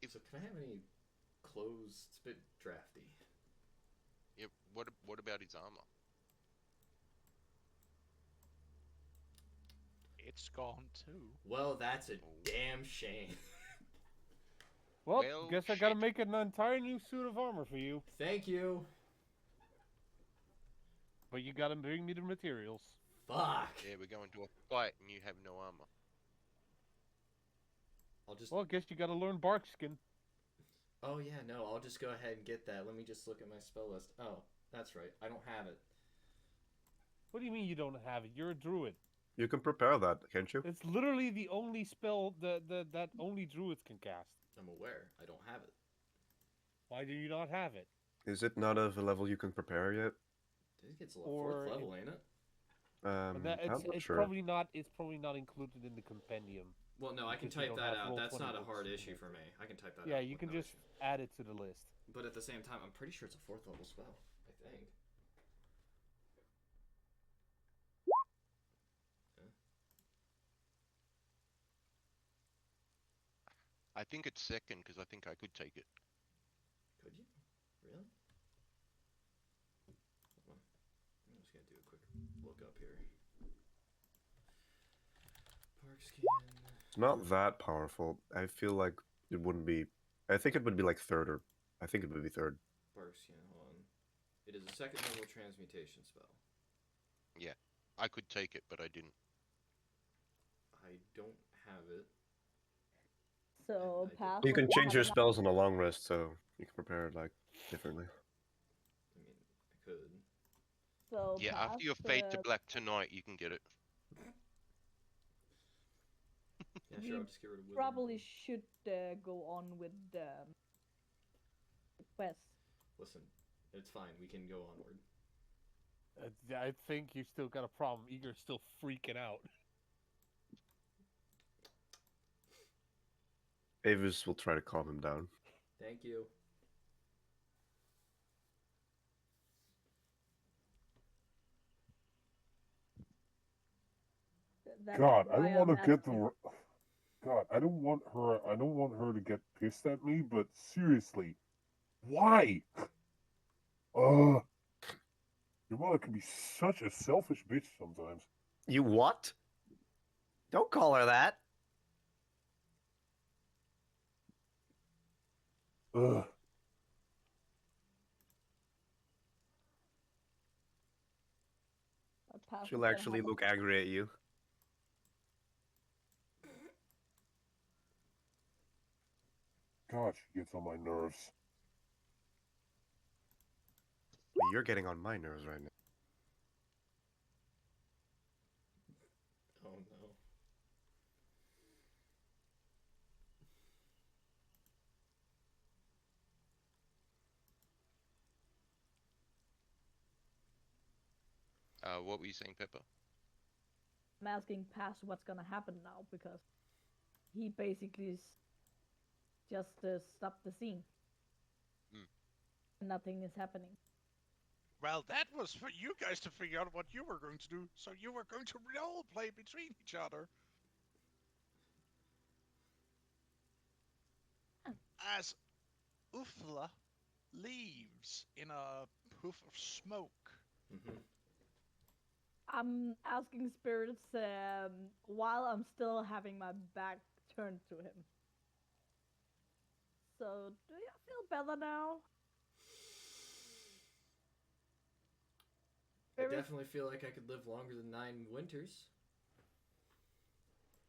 So can I have any clothes? It's a bit drafty. Yeah, what about his armor? It's gone too. Well, that's a Oh. damn shame. Well, Well, guess I gotta shit. make an entire new suit of armor for you. Thank you. But you gotta bring me the materials. Fuck. Yeah, we're going to a fight and you have no armor. I'll just. Well, guess you gotta learn bark skin. Oh yeah, no. I'll just go ahead and get that. Let me just look at my spell list. Oh, that's right. I don't have it. What do you mean you don't have it? You're a druid. You can prepare that, can't you? It's literally the only spell that only druids can cast. I'm aware. I don't have it. Why do you not have it? Is it not of a level you can prepare yet? I think it's a Or 4th level, ain't it? I'm not It's sure. probably not. It's probably not included in the compendium. Well, no, I can Because you type don't that have out. That's Roll20 not a books hard in issue it. for me. I can type that Yeah, out. you with can no just issue. add it to the list. But at the same time, I'm pretty sure it's a 4th level spell. I think. I think it's second because I think I could take it. Could you? Really? Hold on. I'm just gonna do a quick look up here. Bark skin. It's not that powerful. I feel like it wouldn't be. I think it would be like third, or I think it would be third. Bark skin. Hold on. It is a 2nd level transmutation spell. I could take it, but I didn't. I don't have it. So I pass. You can what change your have enough- spells on a long rest, so you can prepare it like differently. I mean, I could. So Yeah, pass, after your fade to black tonight, you can get it. Yeah, We sure. I'll just get rid of Wither. probably should go on with the quest. Listen, it's fine. We can go onward. I think you still got a problem. Igor's still freaking out. Avis will try to calm him down. Thank you. That's God, I why don't want I'm to get asking. the. God, I don't want her. I don't want her to get pissed at me. But seriously, why? Your mother can be such a selfish bitch sometimes. You what? Don't call her that. Ugh. Pass She'll is gonna actually have a- look angry at you. God, she gets on my nerves. You're getting on my nerves right now. Oh no. What were you saying, Pepper? I'm asking past what's gonna happen now because he basically just stopped the scene. Nothing is happening. Well, that was for you guys to figure out what you were going to do, so you were going to role play between each other. As Uthmar leaves in a poof of smoke, Mm-hmm. I'm asking spirits while I'm still having my back turned to him. So, do you feel better now? I Spirits, definitely feel like I could live longer than 9 winters.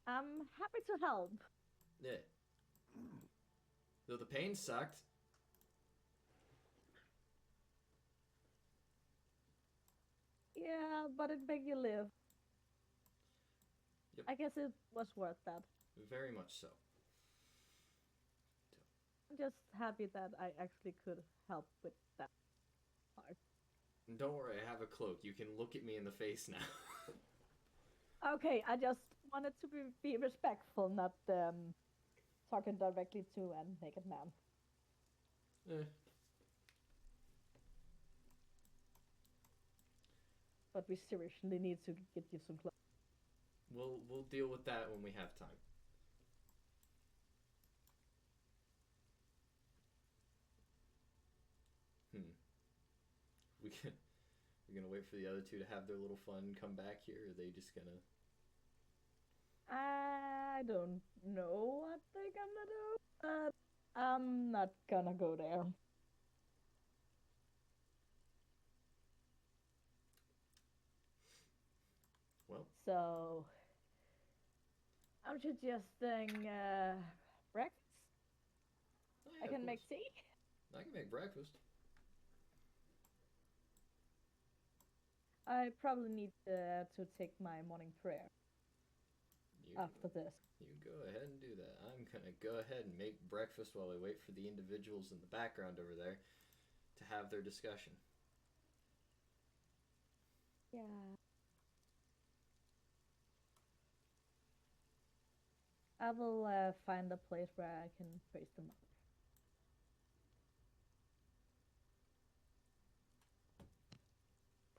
I'm happy to help. Yeah. Though the pain sucked. Yeah, but it made you live. Yep. I guess it was worth that. Very much so. I'm just happy that I actually could help with that part. And don't worry, I have a cloak. You can look at me in the face now. Okay, I just wanted to be respectful, not talking directly to a naked man. Eh. But we seriously need to get you some clothes. We'll deal with that when we have time. We can. We're gonna wait for the other two to have their little fun and come back here, or are they just gonna? I don't know what they're gonna do, but I'm not gonna go there. Well, So I'm suggesting breakfast. oh I yeah, can of make course. tea. I can make breakfast. I probably need to take my morning prayer You, after this. you go ahead and do that. I'm gonna go ahead and make breakfast while we wait for the individuals in the background over there to have their discussion. Yeah. I will find a place where I can praise them up.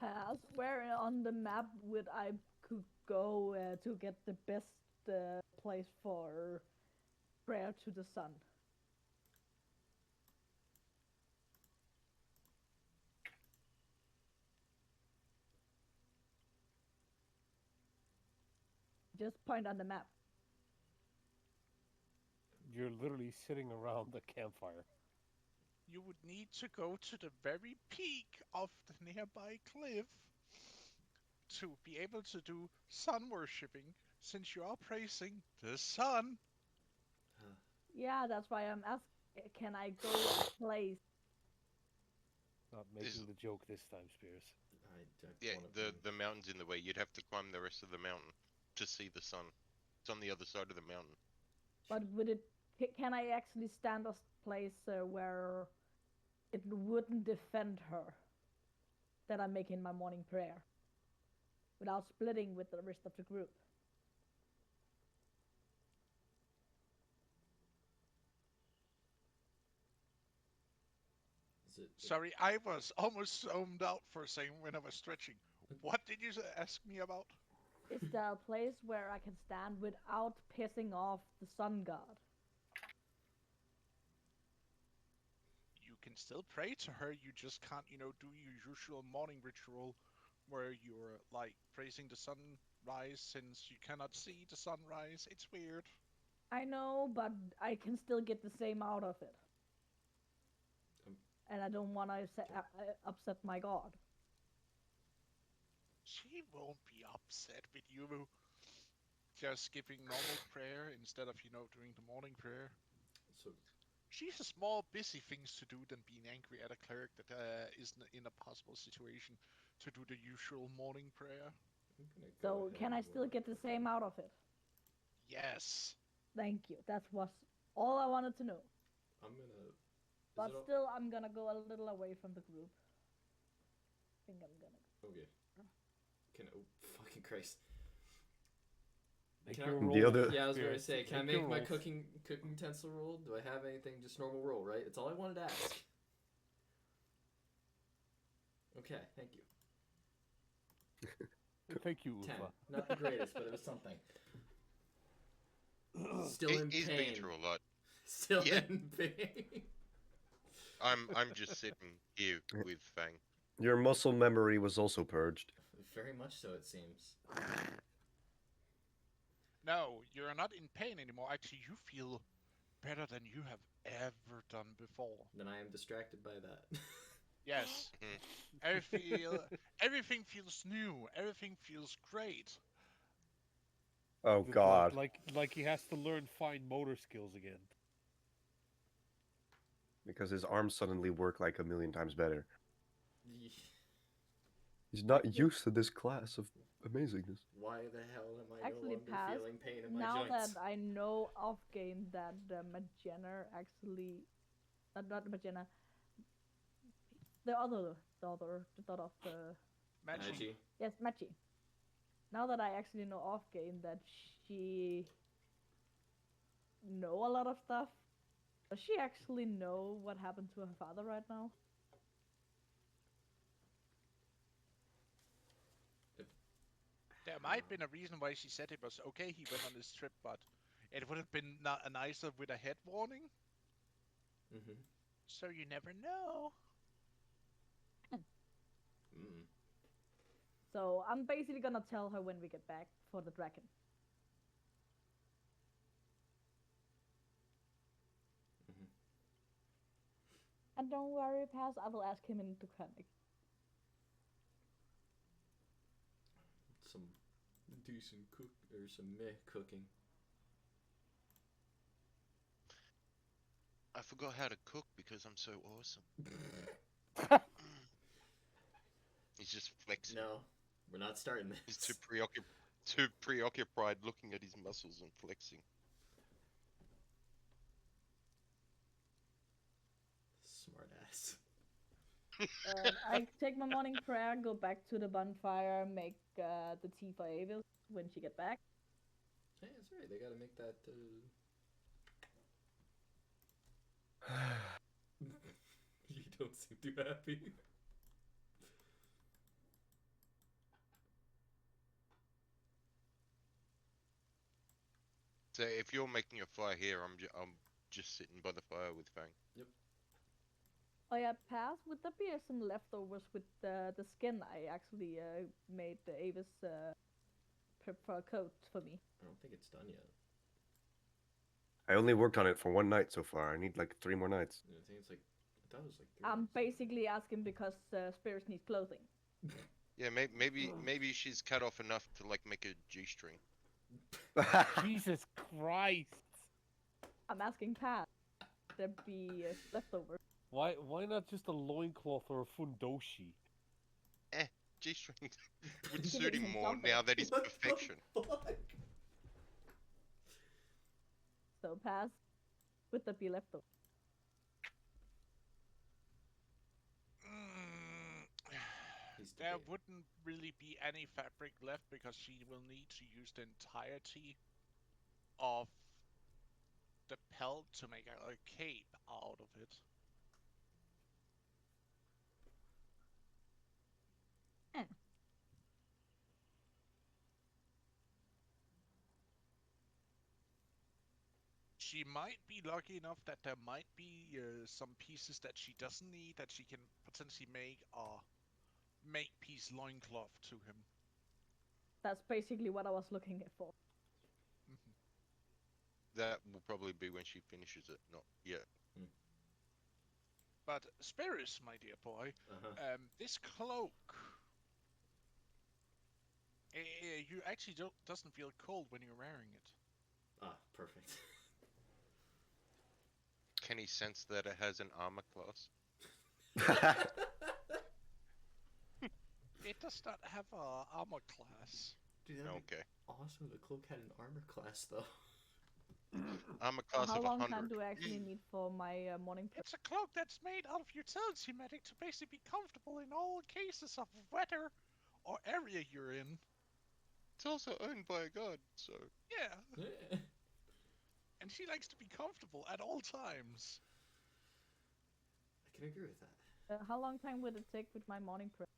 Pass. Where on the map would I could go to get the best place for prayer to the sun? Just point on the map. You're literally sitting around the campfire. You would need to go to the very peak of the nearby cliff to be able to do sun worshipping, since you are praising the sun. Yeah, that's why I'm asking. Can I go a place? Not making the joke this time, Spears. I don't Yeah, want to. the mountain's in the way. You'd have to climb the rest of the mountain to see the sun. It's on the other side of the mountain. But would it? Can I actually stand a place where it wouldn't defend her that I'm making my morning prayer without splitting with the rest of the group? Is it? Sorry, I was almost zoned out for a second when I was stretching. What did you ask me about? Is there a place where I can stand without pissing off the sun god? You can still pray to her, you just can't, do your usual morning ritual where you're, like, praising the sunrise since you cannot see the sunrise. It's weird. I know, but I can still get the same out of it. And I don't want to upset my god. She won't be upset with you just giving normal prayer instead of, doing the morning prayer. So She has more busy things to do than being angry at a cleric that is in a possible situation to do the usual morning prayer. I'm gonna go So ahead can I and, still get the same out of it? Yes. Thank you. That was all I wanted to know. I'm gonna. But still, I'm gonna go a little away from the group. I think I'm gonna. Okay. Can oh fucking Christ. Make Can your I- roll. The other- Yeah, I was gonna Spears. say, can I Make your make my rolls. cooking utensil roll? Do I have anything? Just normal roll, right? It's all I wanted to ask. Okay, thank you. Thank you, 10. Uthmar. Not the greatest, but it was something. Still in He's been pain. through a lot. Still Yeah. in pain. I'm just sitting here with Fang. Your muscle memory was also purged. Very much so, it seems. No, you're not in pain anymore. Actually, you feel better than you have ever done before. Then I am distracted by that. Yes. Mhm. Everything feels new. Everything feels great. Oh Like, God. like he has to learn fine motor skills again. Because his arms suddenly work like a million times better. Ye- He's not used to this class of amazingness. Why the hell am I no Actually, longer Paz, feeling pain in my now joints? that I know off game that Magena actually, not Magena, the daughter of the Matchy. yes, Machi. Now that I actually know off game that she know a lot of stuff, does she actually know what happened to her father right now? There might have been a reason why she said it was okay he went on this trip, but it would have been nicer with a head warning. Mm-hmm. So you never know. Mm. So I'm basically gonna tell her when we get back for the dragon. Mm-hmm. And don't worry, Paz, I will ask him in the clinic. Some decent cook or some meh cooking. I forgot how to cook because I'm so awesome. He's just flexing. No, we're not starting this. He's too preoccupied looking at his muscles and flexing. Smart ass. I take my morning prayer, go back to the bonfire, make the tea for Avis when she get back. Hey, that's right. They gotta make that. You don't seem too happy. So if you're making a fire here, I'm just sitting by the fire with Fang. Yep. Oh yeah, Paz, would there be some leftovers with the skin I actually made Avis prep for a coat for me? I don't think it's done yet. I only worked on it for one night so far. I need like 3 more nights. I think it's like. I thought it was like 3 I'm months. basically asking because Spirits need clothing. Yeah, maybe she's cut off enough to like make a G-string. Jesus Christ! I'm asking Paz. There be leftovers. Why not just a loincloth or a fundoshi? G-string would Give suit him him more something. now that he's What perfection. the fuck? So Paz, would there be leftovers? He's There debating. wouldn't really be any fabric left because she will need to use the entirety of the pelt to make a cape out of it. Eh. She might be lucky enough that there might be some pieces that she doesn't need that she can potentially make a make-piece loincloth to him. That's basically what I was looking for. That will probably be when she finishes it, not yet. But Spirus, my dear boy, this cloak, you actually doesn't feel cold when you're wearing it. Ah, perfect. Can he sense that it has an armor class? It does not have a armor class. Dude, that'd be Okay. awesome. The cloak had an armor class, though. Armor class How of long 100. time do I actually need for my morning prayer? It's a cloak that's made out of utility medic to basically be comfortable in all cases of weather or area you're in. It's also owned by a god, so Yeah, Yeah. and she likes to be comfortable at all times. I can agree with that. How long time would it take with my morning prayer?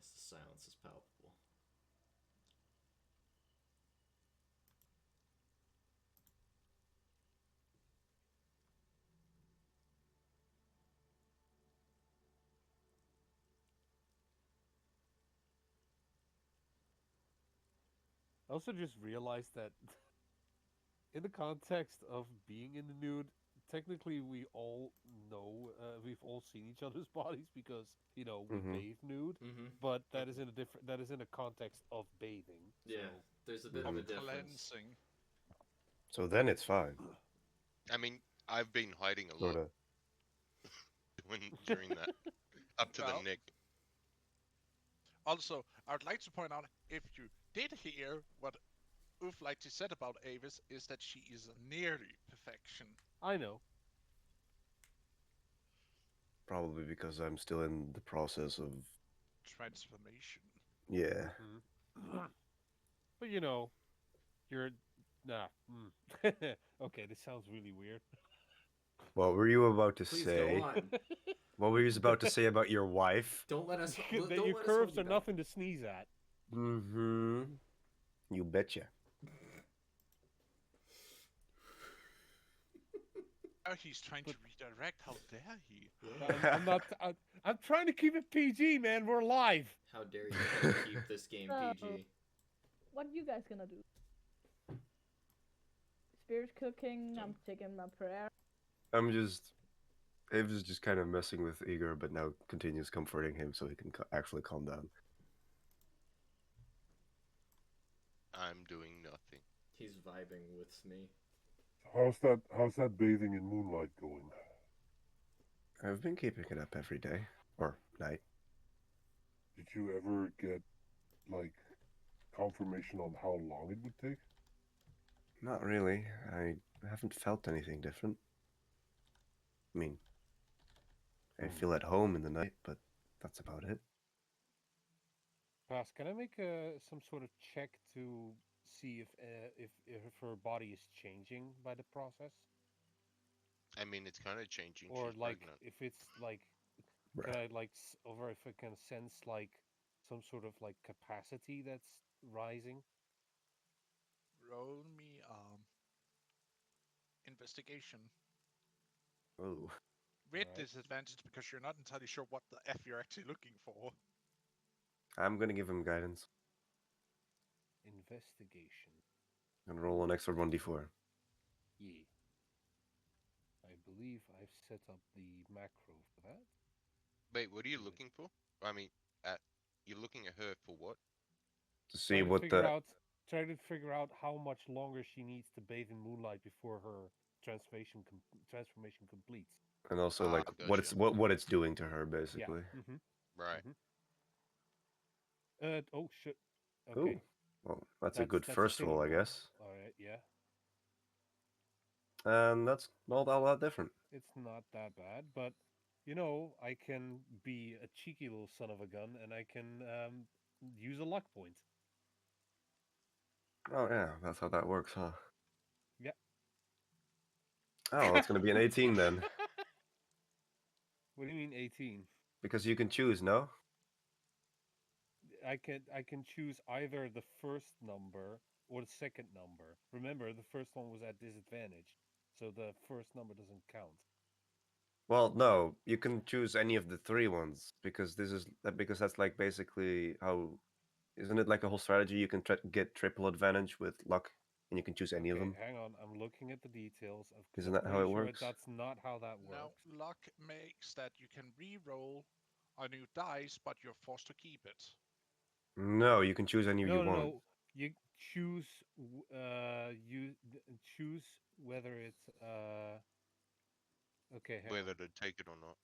Yes, the silence is palpable. I also just realized that in the context of being in the nude, technically we all know we've all seen each other's bodies because we Mhm. bathe nude, Mm-hmm. but that is in a different that is in a context of bathing. Yeah, So there's a bit Of of a Mhm. difference. cleansing. So then it's fine. I mean, I've been hiding a lot Sorta. during that, up to the Well, neck. also, I would like to point out, if you did hear what Uflighty said about Avis, is that she is nearly perfection. I know. Probably because I'm still in the process of Transformation. yeah. But you're nah. Okay, this sounds really weird. What were you about to Please go say? on. What were you about to say about your wife? Don't let us. That Don't your let us hold curves you are back. nothing to sneeze at. Mm-hmm. You betcha. Oh, he's trying But- to redirect. How dare he? I'm not. I'm trying to keep it PG, man. We're live. How dare you try to keep this game So- PG? What you guys gonna do? Spirit cooking. I'm taking my prayer. I'm just. Abe is just kind of messing with Igor, but now continues comforting him so he can actually calm down. I'm doing nothing. He's vibing with me. How's that bathing in moonlight going? I've been keeping it up every day or night. Did you ever get like confirmation on how long it would take? Not really. I haven't felt anything different. I mean, I feel at home in the night, but that's about it. Pass. Can I make some sort of check to see if her body is changing by the process, I mean, it's kind of changing. or She's like pregnant. if it's like can Bruh. I or if I can sense like some sort of like capacity that's rising? Roll me investigation Oh, with Alright. disadvantage because you're not entirely sure what the f you're actually looking for. I'm gonna give him guidance. Investigation. And roll an extra 1d4. Yeah. I believe I've set up the macro for that. Wait, what are you Is it- looking for? I mean, at you're looking at her for what? To see Trying to what figure the. out trying to figure out how much longer she needs to bathe in moonlight before her transformation completes. And also, Ah, like, gotcha. what it's doing to her, Yeah. basically. Mm-hmm. Right. Oh shit. Ooh. Okay. Well, that's a good that's first roll, I single. guess. All right. Yeah. And that's not all that different. It's not that bad, but I can be a cheeky little son of a gun, and I can use a luck point. Oh, yeah, that's how that works, huh? Yeah. Oh, it's gonna be an 18 then. What do you mean 18? Because you can choose, no? I can choose either the first number or the second number. Remember, the first one was at disadvantage, so the first number doesn't count. Well, no, you can choose any of the three ones because that's like basically how isn't it like a whole strategy? You can get triple advantage with luck, and you can choose any of Okay, them. hang on. I'm looking at the details because Isn't I'm that how pretty it sure works? that's not how that Now, works. luck makes that you can re-roll a new dice, but you're forced to keep it. No, you can choose any you No, no, want. no. You choose. Choose whether it's. Okay, hang Whether on. to take it or not.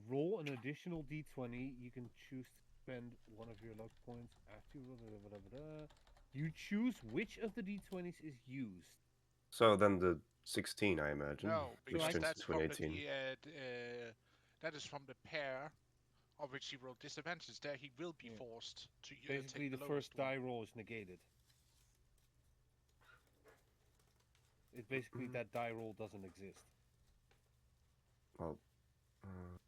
Roll an additional d20. You can choose to spend one of your luck points after you roll. You choose which of the d20s is used. So then the 16, I imagine, No, So which I because can- turns that's into an from 18. that is from the pair of which he rolled disadvantage. There, he will be Yeah. forced to Basically, take the the first lowest one. die roll is negated. It basically that die roll doesn't exist. Well, uh,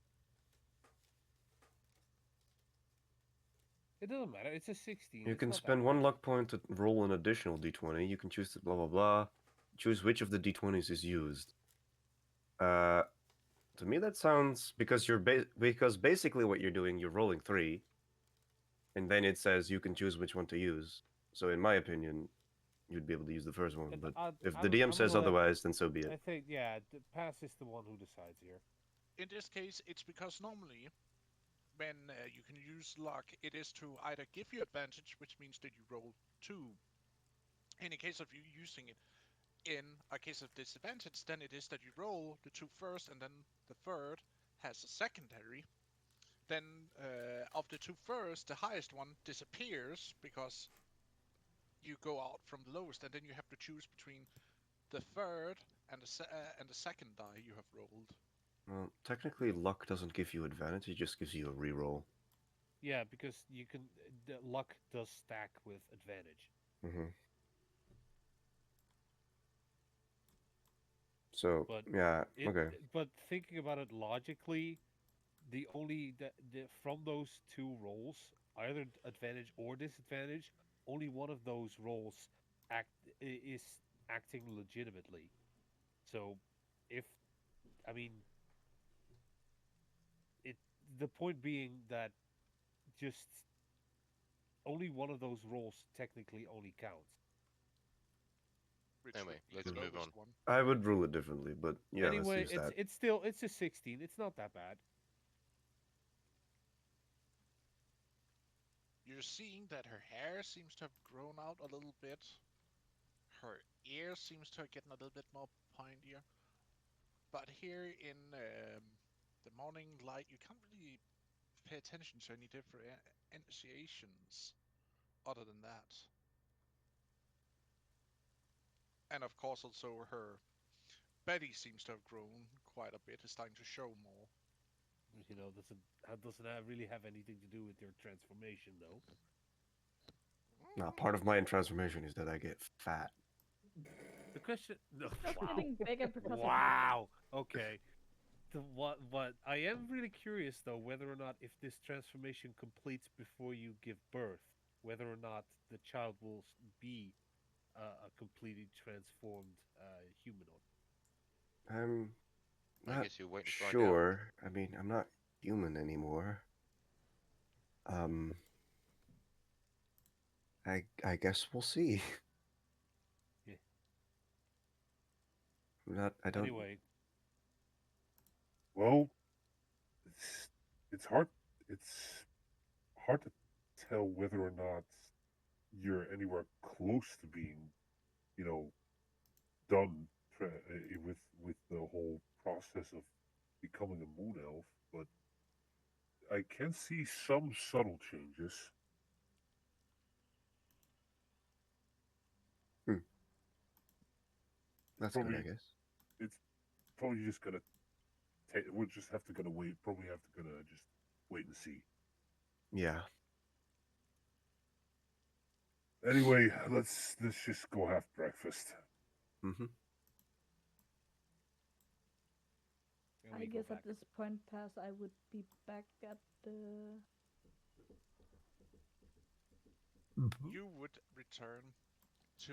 It doesn't matter. It's a 16. You it's can not that spend one bad. luck point to roll an additional d20. You can choose to blah blah blah. Choose which of the d20s is used. Uh, to me that sounds because because basically what you're doing, you're rolling 3, and then it says you can choose which one to use. So in my opinion, you'd be able to use the first one. But But I, if the I'm, DM I'm gonna says let. otherwise, then so be I it. think yeah, Pass is the one who decides here. In this case, it's because normally when you can use luck, it is to either give you advantage, which means that you roll 2. In a case of you using it in a case of disadvantage, then it is that you roll the 2 first, and then the third has a secondary. Then of the 2 first, the highest one disappears because you go out from the lowest, and then you have to choose between the third and the second die you have rolled. Well, technically, luck doesn't give you advantage; it just gives you a reroll. Yeah, because you can. The luck does stack with advantage. Mm-hmm. So But yeah, okay. but thinking about it logically, from those two rolls, either advantage or disadvantage, only one of those rolls act is acting legitimately. So, if I mean it, the point being that just only one of those rolls technically only counts. Which would Anyway, be let's the move lowest on. one. I would rule it differently, but yeah, let's Anyway, use that. it's still it's a 16. It's not that bad. You're seeing that her hair seems to have grown out a little bit. Her ear seems to have gotten a little bit more pointier. But here in the morning light, you can't really pay attention to any differentiations other than that. And of course, also her belly seems to have grown quite a bit. It's starting to show more. Doesn't really have anything to do with your transformation though. Now, part of my transformation is that I get fat. The question. No, It's just wow. getting bigger because of Wow. Okay. What I am really curious though whether or not if this transformation completes before you give birth, whether or not the child will be a completely transformed humanoid. I'm I not guess you'll wait and find out. sure. I mean, I'm not human anymore. Um, I guess we'll see. Yeah. I'm not. I don't. Anyway, Well, it's it's hard it's hard to tell whether or not you're anywhere close to being, you know, done with the whole process of becoming a moon elf, but I can see some subtle changes. Hmm, that's good, I Probably guess. it's probably just gonna take. We'll just have to gonna wait. Probably have to gonna just wait and see. Yeah. Anyway, let's just go have breakfast. Mm-hmm. and I we go guess back. at this point, pass, I would be back at the. You would return to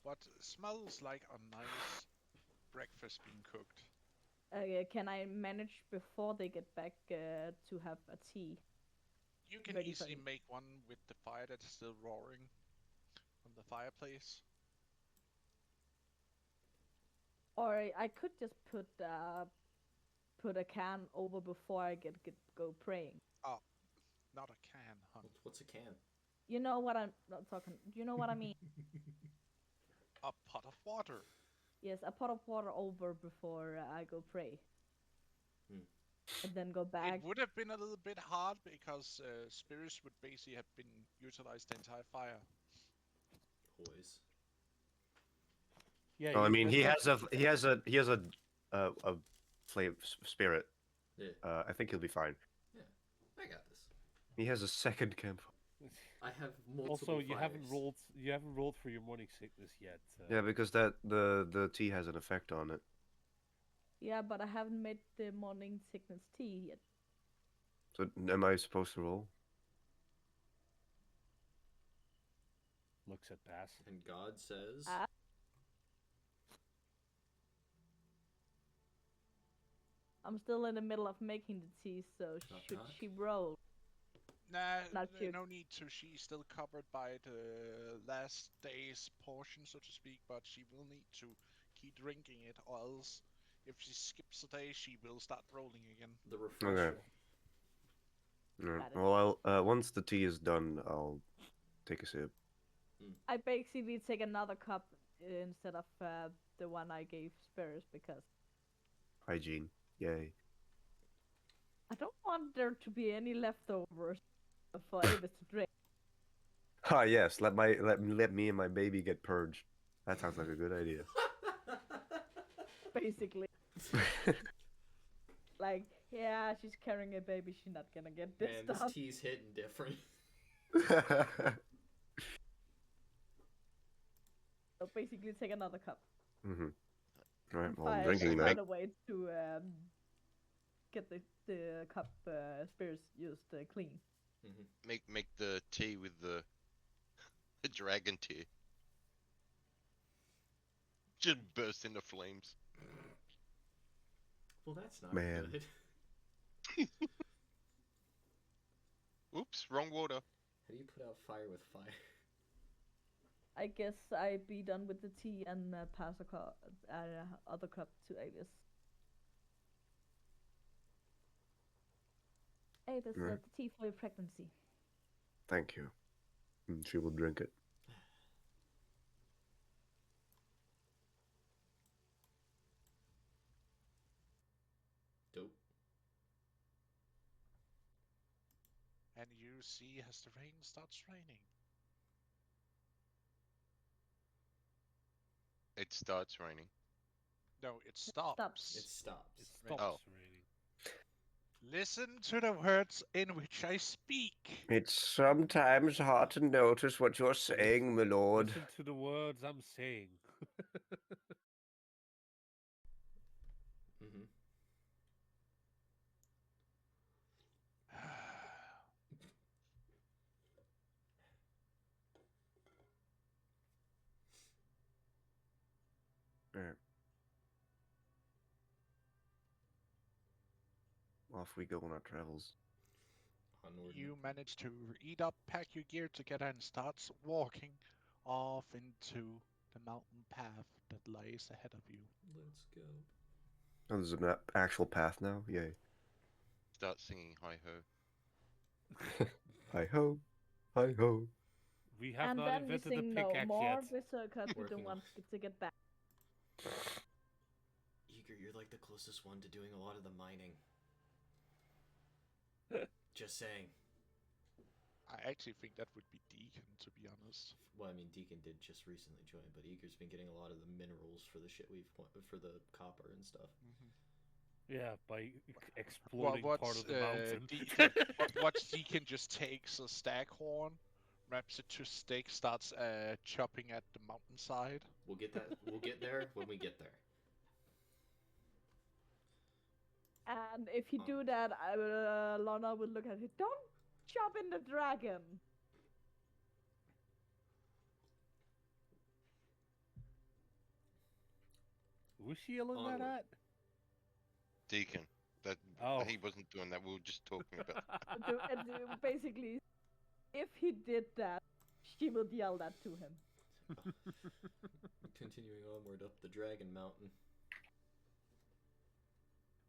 what smells like a nice breakfast being cooked. Can I manage before they get back to have a tea You can ready for easily them? make one with the fire that's still roaring from the fireplace. Or I could just put a can over before I get go praying. Oh, not a can, hun. What's a can? You know what I'm not talking. You know what I mean? A pot of water. Yes, a pot of water over before I go pray, Hmm. and then go back. It would have been a little bit hard because spirits would basically have been utilized the entire fire. Always. Yeah, Well, I mean, that's he not. has a flame spirit. Yeah. I think he'll be fine. Yeah. I got this. He has a second camp. I have multiple Also, you haven't fires. rolled. You haven't rolled for your morning sickness yet. Yeah, because that the tea has an effect on it. Yeah, but I haven't made the morning sickness tea yet. So am I supposed to roll? looks at Bass. And God says, Ah. I'm still in the middle of making the tea, so Knock, should knock. she roll? Nah, Not cute. no need to. She's still covered by the last day's portion, so to speak, but she will need to keep drinking it, or else if she skips a day, she will start rolling again. The refresher. Alright. Got it. Well, once the tea is done, I'll take a sip. I basically take another cup instead of the one I gave Spurs because Hygiene. Yay. I don't want there to be any leftovers for Avis to drink. Ah, yes. Let me and my baby get purged. That sounds like a good idea. Basically, like, yeah, she's carrying a baby. She's not gonna get this Man, stuff. this tea's hitting different. So basically, take another cup. Mm-hmm. Right. And Well, I'm find drinking that. another way to get the cup Spurs used clean. Make the tea with the dragon tea. Just burst into flames. Well, that's not Man. good. Oops, wrong water. How do you put out fire with fire? I guess I'd be done with the tea and pass a other cup to Avis. Avis, Right. the tea for your pregnancy. Thank you. And she will drink it. Dope. And you see as the rain starts raining. It starts raining. No, it stops. It stops. It Right. stops Oh. raining. Listen to the words in which I speak. It's sometimes hard to notice what you're saying, my lord. Listen to the words I'm saying. Mm-hmm. Right. Off we go on our travels. Onward. You manage to eat up, pack your gear together, and starts walking off into the mountain path that lies ahead of you. Let's go. Oh, there's an actual path now? Yay. Start singing hi ho. Hi ho. Hi ho. We have And not then we invented the sing no pickaxe more yet. because we Working don't on- want to get back. Eager, you're like the closest one to doing a lot of the mining. Just saying. I actually think that would be Deacon, to be honest. Well, I mean, Deacon did just recently join, but Eager's been getting a lot of the minerals for the shit for the copper and stuff. Yeah, by exploding part of the mountain. What's Deacon just takes a staghorn, wraps it to stick, starts chopping at the mountainside. We'll get that. We'll get there when we get there. And if you do that, Lana will look at it. Don't chop in the dragon. Who's she yelling that Onward. at? Deacon. That Oh. he wasn't doing that. We were just talking about. Basically, if he did that, she will yell that to him. Continuing onward up the Dragon Mountain.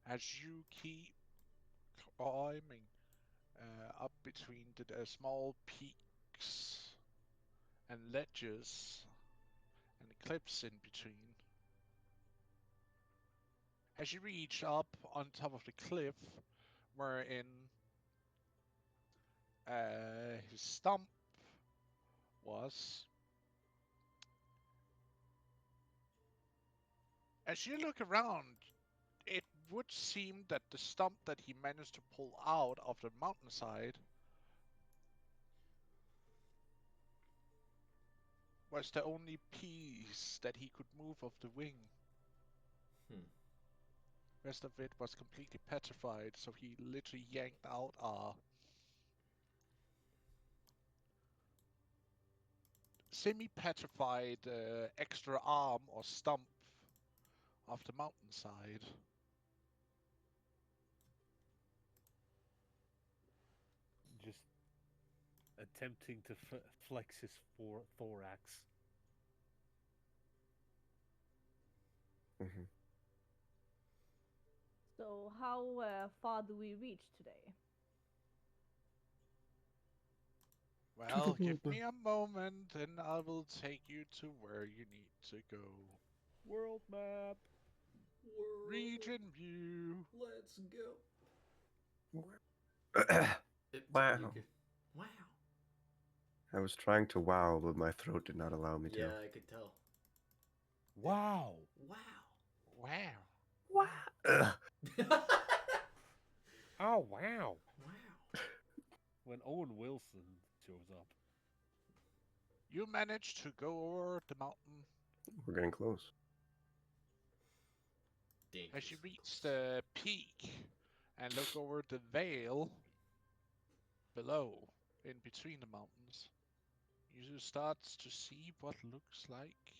As you keep climbing up between the small peaks and ledges and cliffs in between. As you reach up on top of the cliff, wherein his stump was, as you look around, it would seem that the stump that he managed to pull out of the mountainside was the only piece that he could move of the wing. Rest of it was completely petrified, so he literally yanked out a semi-petrified extra arm or stump of the mountainside. Just attempting to flex his thorax. Hmm. So how far do we reach today? Well, give me a moment and I will take you to where you need to go. World map. World. Region view. Let's go. Wow. Wow. I was trying to wow, but my throat did not allow me to. Yeah, I could tell. Wow. Wow. Wow. Wow. Oh wow. Wow. When Owen Wilson shows up. You managed to go over the mountain. We're getting close. As you Dangerously reach close. the peak and look over the vale below, in between the mountains, you start to see what looks like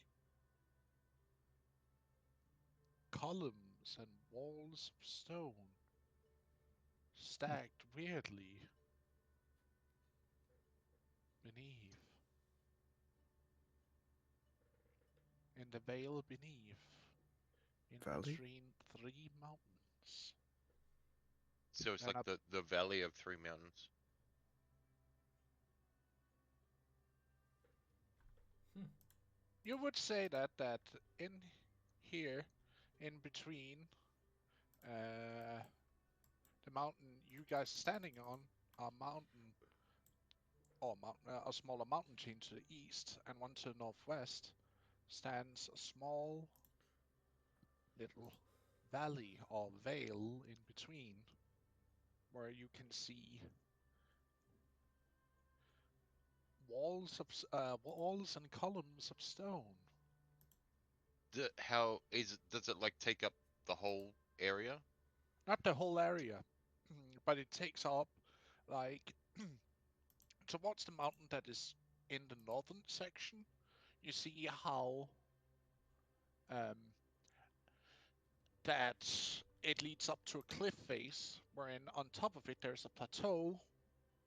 columns and walls of stone stacked weirdly beneath. In the vale beneath, in Valley? between three mountains. So it's And like the valley of three mountains. you would say that in here, in between uh, the mountain you guys are standing on, a mountain or a smaller mountain chain to the east and one to the northwest, stands a small little valley or vale in between, where you can see walls and columns of stone. How is it? Does it like take up the whole area? Not the whole area, but it takes up like towards the mountain that is in the northern section. You see how um, that it leads up to a cliff face, wherein on top of it there's a plateau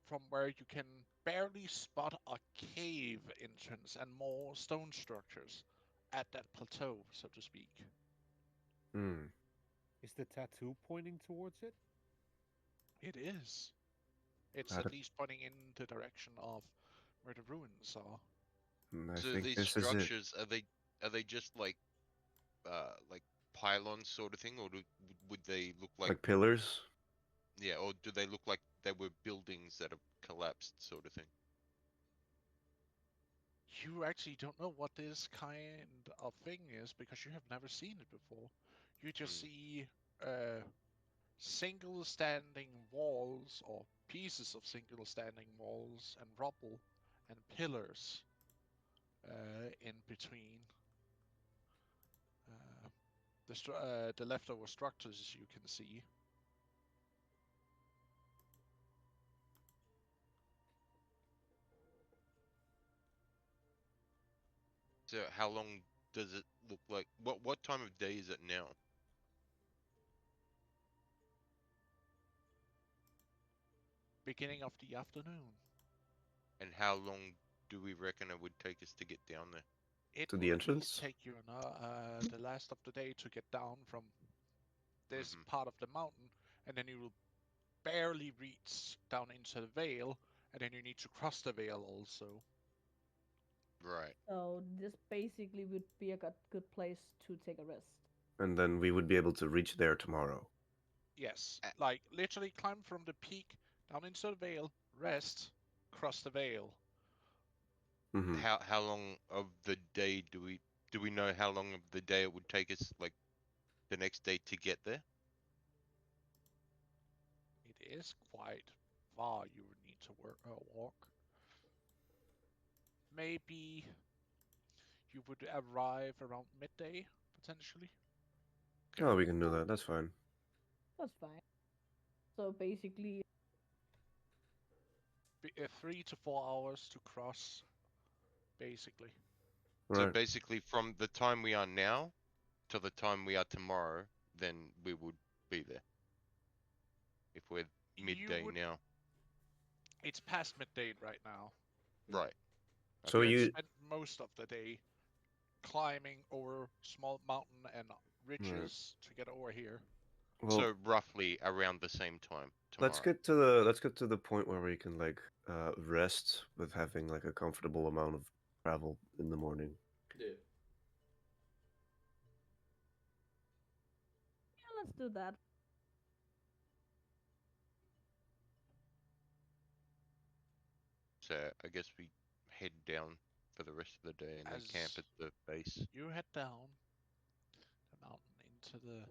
from where you can barely spot a cave entrance and more stone structures at that plateau, so to speak. Hmm. Is the tattoo pointing towards it? It is. It's I, at d- least pointing in the direction of where the ruins are. I So think these this is it. structures are they just like pylons sort of thing, or would they look like Like pillars? yeah, or do they look like they were buildings that have collapsed sort of thing? You actually don't know what this kind of thing is because you have never seen it before. You just Hmm. see uh, single standing walls or pieces of single standing walls and rubble and pillars in between the leftover structures you can see. So how long does it look like? What time of day is it now? Beginning of the afternoon. And how long do we reckon it would take us to get down there? It To will the at least entrance? take you the last of the day to get down from this Hmm. part of the mountain, and then you will barely reach down into the vale, and then you need to cross the vale also. Right. So this basically would be a good place to take a rest. And then we would be able to reach there tomorrow. Yes, Uh, like literally climb from the peak down into the vale, rest, cross the vale. Hmm. how long of the day do we know how long of the day it would take us like the next day to get there? It is quite far you would need to walk. Maybe you would arrive around midday, potentially. Oh, we can do that. That's fine. That's fine. So basically, 3 to 4 hours to cross basically. So Right. basically, from the time we are now to the time we are tomorrow, then we would be there. If we're You midday would. now, It's past midday right now. right? So You Okay. had you spent most of the day climbing over small mountain and right. ridges to get over here. Well, So roughly around the same time let's tomorrow. get to the point where we can like rest with having like a comfortable amount of travel in the morning. Yeah. Yeah, let's do that. So I guess we head down for the rest of the day and then camp As at the base. you head down the mountain into the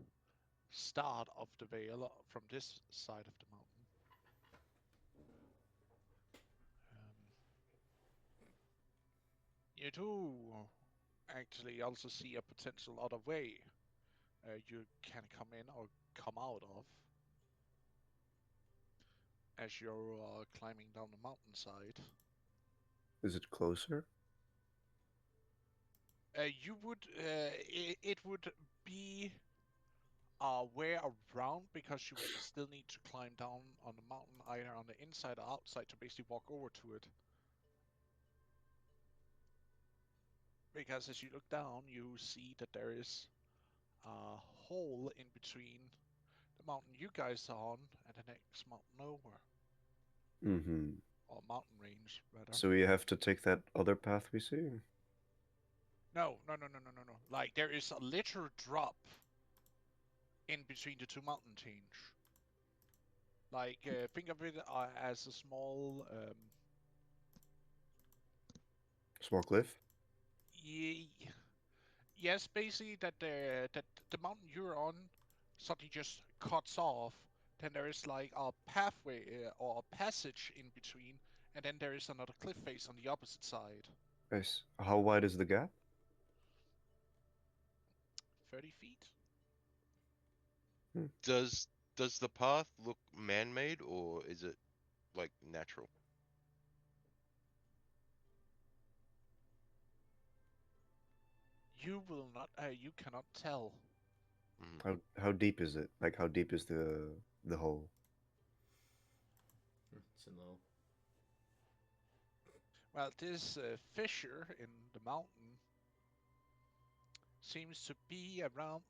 start of the vale from this side of the mountain, um, you do actually also see a potential other way you can come in or come out of as you're climbing down the mountainside. Is it closer? You would it would be way around because you would still need to climb down on the mountain either on the inside or outside to basically walk over to it. Because as you look down, you see that there is a hole in between the mountain you guys are on and the next mountain over, Mm-hmm. or mountain range rather. So we have to take that other path we see? No, no, no, no, no, no, no. Like there is a literal drop in between the two mountain change. Like think of it as a small Small cliff? yes, basically that the mountain you're on suddenly just cuts off. Then there is like a pathway or a passage in between, and then there is another cliff face on the opposite side. Nice. How wide is the gap? 30 feet. Hmm. Does the path look man-made or is it like natural? You will not. You cannot tell. Mm. How deep is it? Like how deep is the hole? It's in low. Well, this fissure in the mountain seems to be around.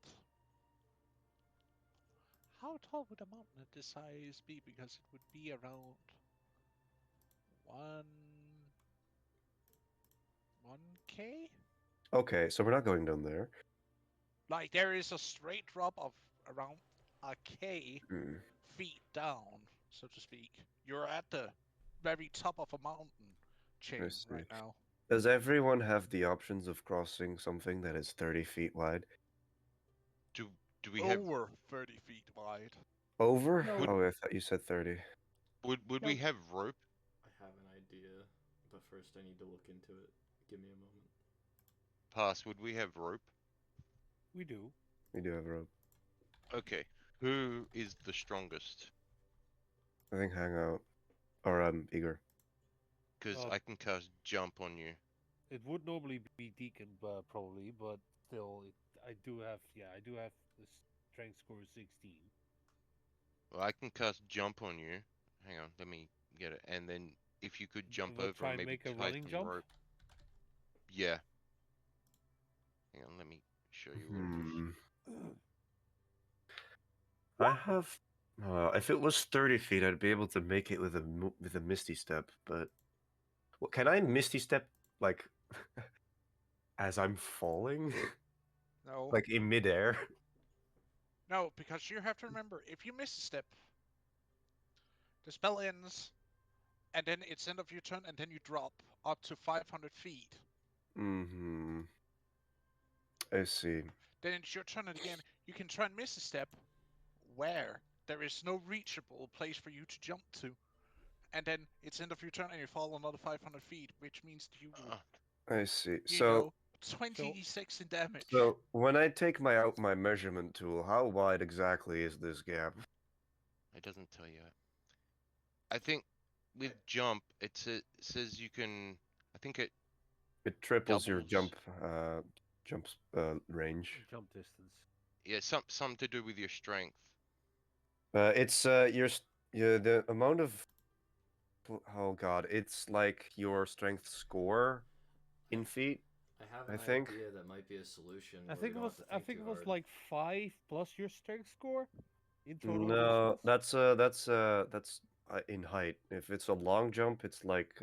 How tall would a mountain at this size be? Because it would be around 1k. Okay, so we're not going down there. Like there is a straight drop of around a k Hmm. feet down, so to speak. You're at the very top of a mountain I chain see. right now. Does everyone have the options of crossing something that is 30 feet wide? Do do we have Over 30 feet wide. Over? would No. Oh, I thought you said 30. would we No. have rope? I have an idea, but first I need to look into it. Give me a moment. Pass, would we have rope? We do. We do have rope. Okay. Who is the strongest? I think Hangout. Or Eager. Because Uh, I can cast jump on you. it would normally be Deacon, probably, but still, I do have. Yeah, I do have the strength score of 16. Well, I can cast jump on you. Hang on, let me get it. And then if you could jump But over try and and maybe make a tie running some jump. rope. Yeah. Hang on, let me show you what it is. Hmm. I have. If it was 30 feet, I'd be able to make it with a Misty Step, but. Well, can I Misty Step, like, as I'm falling? No. Like in midair? No, because you have to remember, if you miss a step, the spell ends, and then it's end of your turn, and then you drop up to 500 feet. Mm-hmm. I see. Then it's your turn again. You can try and miss a step where there is no reachable place for you to jump to. And then it's end of your turn and you fall another 500 feet, which means you will, I see. you know, 26 in damage. So when I take my measurement tool, how wide exactly is this gap? It doesn't tell you. I think with jump, says you can. I think it It triples your doubles. jump range. Jump distance. Yeah, some to do with your strength. It's the amount of oh god, it's like your strength score in feet. I have I an think. idea that might be a solution I where we think it don't have was. to I think think too it was hard. like 5 plus your strength score in total No, distance. that's in height. If it's a long jump, it's like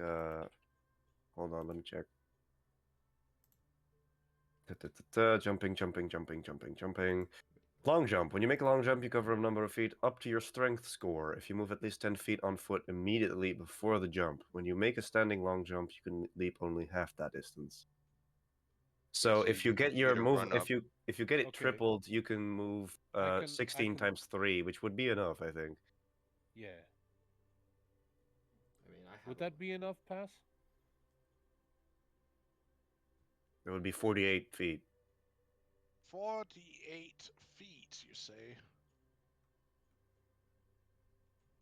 hold on, let me check. Jumping, jumping, jumping, jumping, jumping. Long jump. When you make a long jump, you cover a number of feet up to your strength score. If you move at least 10 feet on foot immediately before the jump. When you make a standing long jump, you can leap only half that distance. Yeah, So so if you get you your get a move, run up. if you get it Okay. tripled, you can move I 16 can. times 3, which would be enough, I think. Yeah. I mean, I have Would that be enough, pass? It would be 48 feet. 48 feet, you say?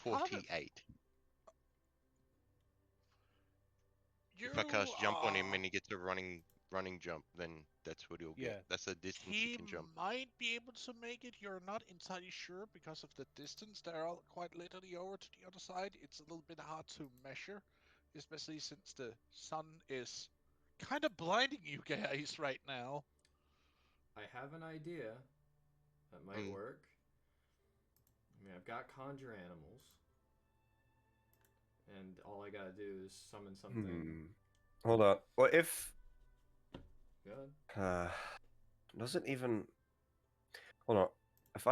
How did 48. you If I cast jump on him and he gets a running jump, then that's what he'll get. Yeah. That's the distance he he can jump. might be able to make it. You're not entirely sure because of the distance. They're all quite literally over to the other side. It's a little bit hard to measure, especially since the sun is kind of blinding you guys right now. I have an idea that might Mm. work. I mean, I've got conjure animals, and all I gotta do is summon something Hold on. Well, if good. doesn't even hold on. If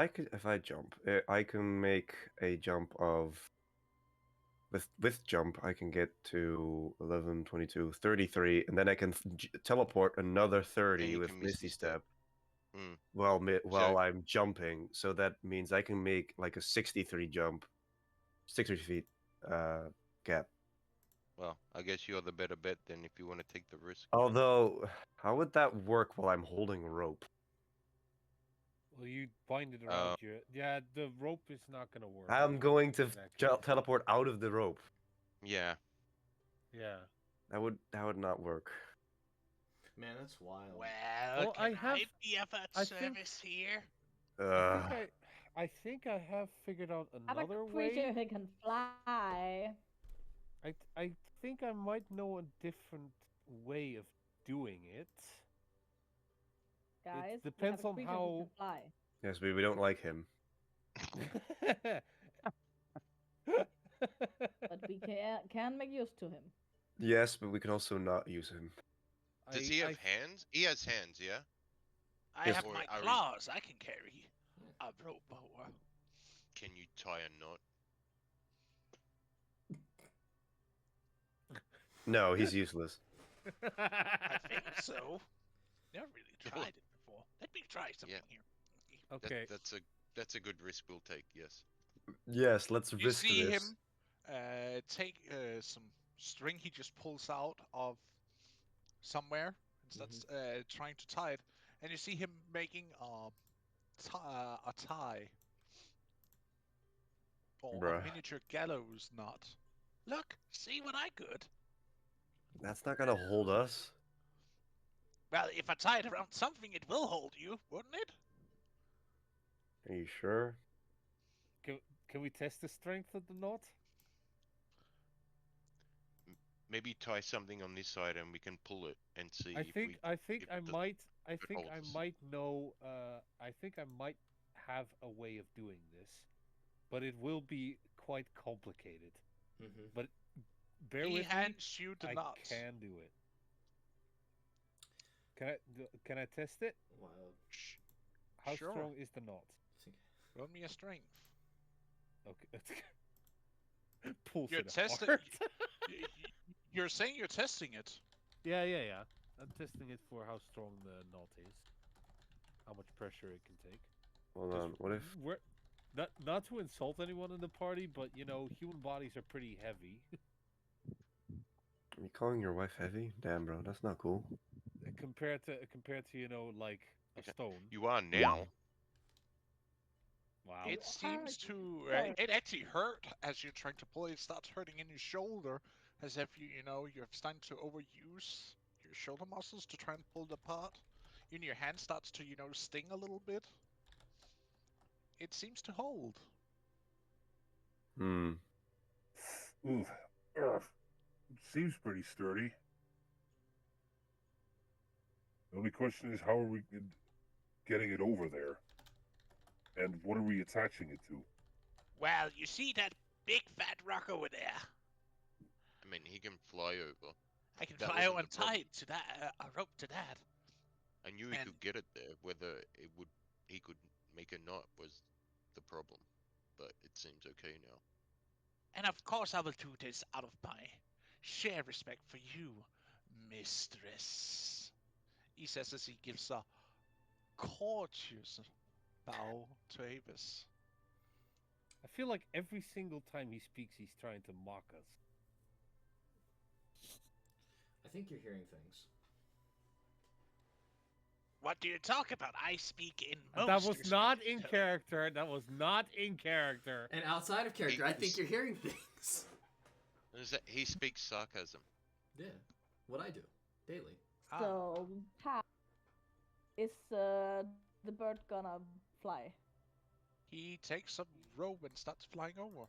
I jump, I can make a jump of with jump I can get to 11, 22, 33, and then I can teleport another And 30 you with can Misty misty step. Step Mm. while So, I'm jumping. So that means I can make like a 63 jump, 63 feet gap. well, I guess you're the better bet then if you want to take the risk. Although, how would that work while I'm holding rope? Well, you bind it Uh, around your. Yeah, the rope is not gonna work. I'm going to in that case. teleport out of the rope. yeah. Yeah. That would not work. Man, that's wild. Well, Well, can I have. be of I think. service here? Uh, I think I have figured out I'm a another creature way. who can fly. I think I might know a different way of doing it. Guys, It we have depends a on creature who can how. fly. yes, we don't like him. But we can make use to him. Yes, but we can also not use him. Does I he have I hands? He has hands, yeah? I Yes. have Or my are claws. I can carry a rope. can you tie a knot? No, he's useless. I think so. Never really tried it before. Let me try something Yeah. here. Okay. That's a good risk we'll take, yes. Yes, let's You risk see this. him take some string he just pulls out of somewhere and starts trying to tie it, and you see him making a tie or a Bruh. miniature gallows knot. Look, see what I could. That's not gonna hold us. Well, if I tie it around something, it will hold you, wouldn't it? Are you sure? Can can we test the strength of the knot? Maybe tie something on this side and we can pull it and see if we I think if it does I if it think holds I us. might know I think I might have a way of doing this, but it will be quite complicated. Mm-hmm. But bear He with me, hands you the I knot. can do it. Can I test it? Wild. How Sure. strong is the knot? Roll me a strength. Okay. Pulls You're it testing. apart. You're saying you're testing it. Yeah. I'm testing it for how strong the knot is, how much pressure it can take. Hold 'Cause on. What if we're not to insult anyone in the party, but you know, human bodies are pretty heavy are you calling your wife heavy? Damn, bro, that's not cool. compared to you know like a stone. You are now. Wow. It You seems are to. sir. It actually hurt as you're trying to pull it. It starts hurting in your shoulder, as if you know you're starting to overuse your shoulder muscles to try and pull it apart. Even your hand starts to, sting a little bit. It seems to hold. Hmm. Ooh, seems pretty sturdy. The only question is, how are we getting it over there? And what are we attaching it to? Well, you see that big fat rock over there? I mean, he can fly over. I can That fly wasn't over the and problem. tie it to that, a rope to that. I knew he And- could get it there. Whether he could make a knot was the problem. But it seems okay now. And of course I will do this out of my sheer respect for you, mistress. He says as he gives a courteous bow to Avis. I feel like every single time he speaks, he's trying to mock us. I think you're hearing things. What do you talk about? I speak in most That was not in respect. character. That was not in character. And outside of character, I think you're hearing things. He speaks sarcasm. Yeah, what I do daily. So, how is the bird gonna fly? He takes a rope and starts flying over.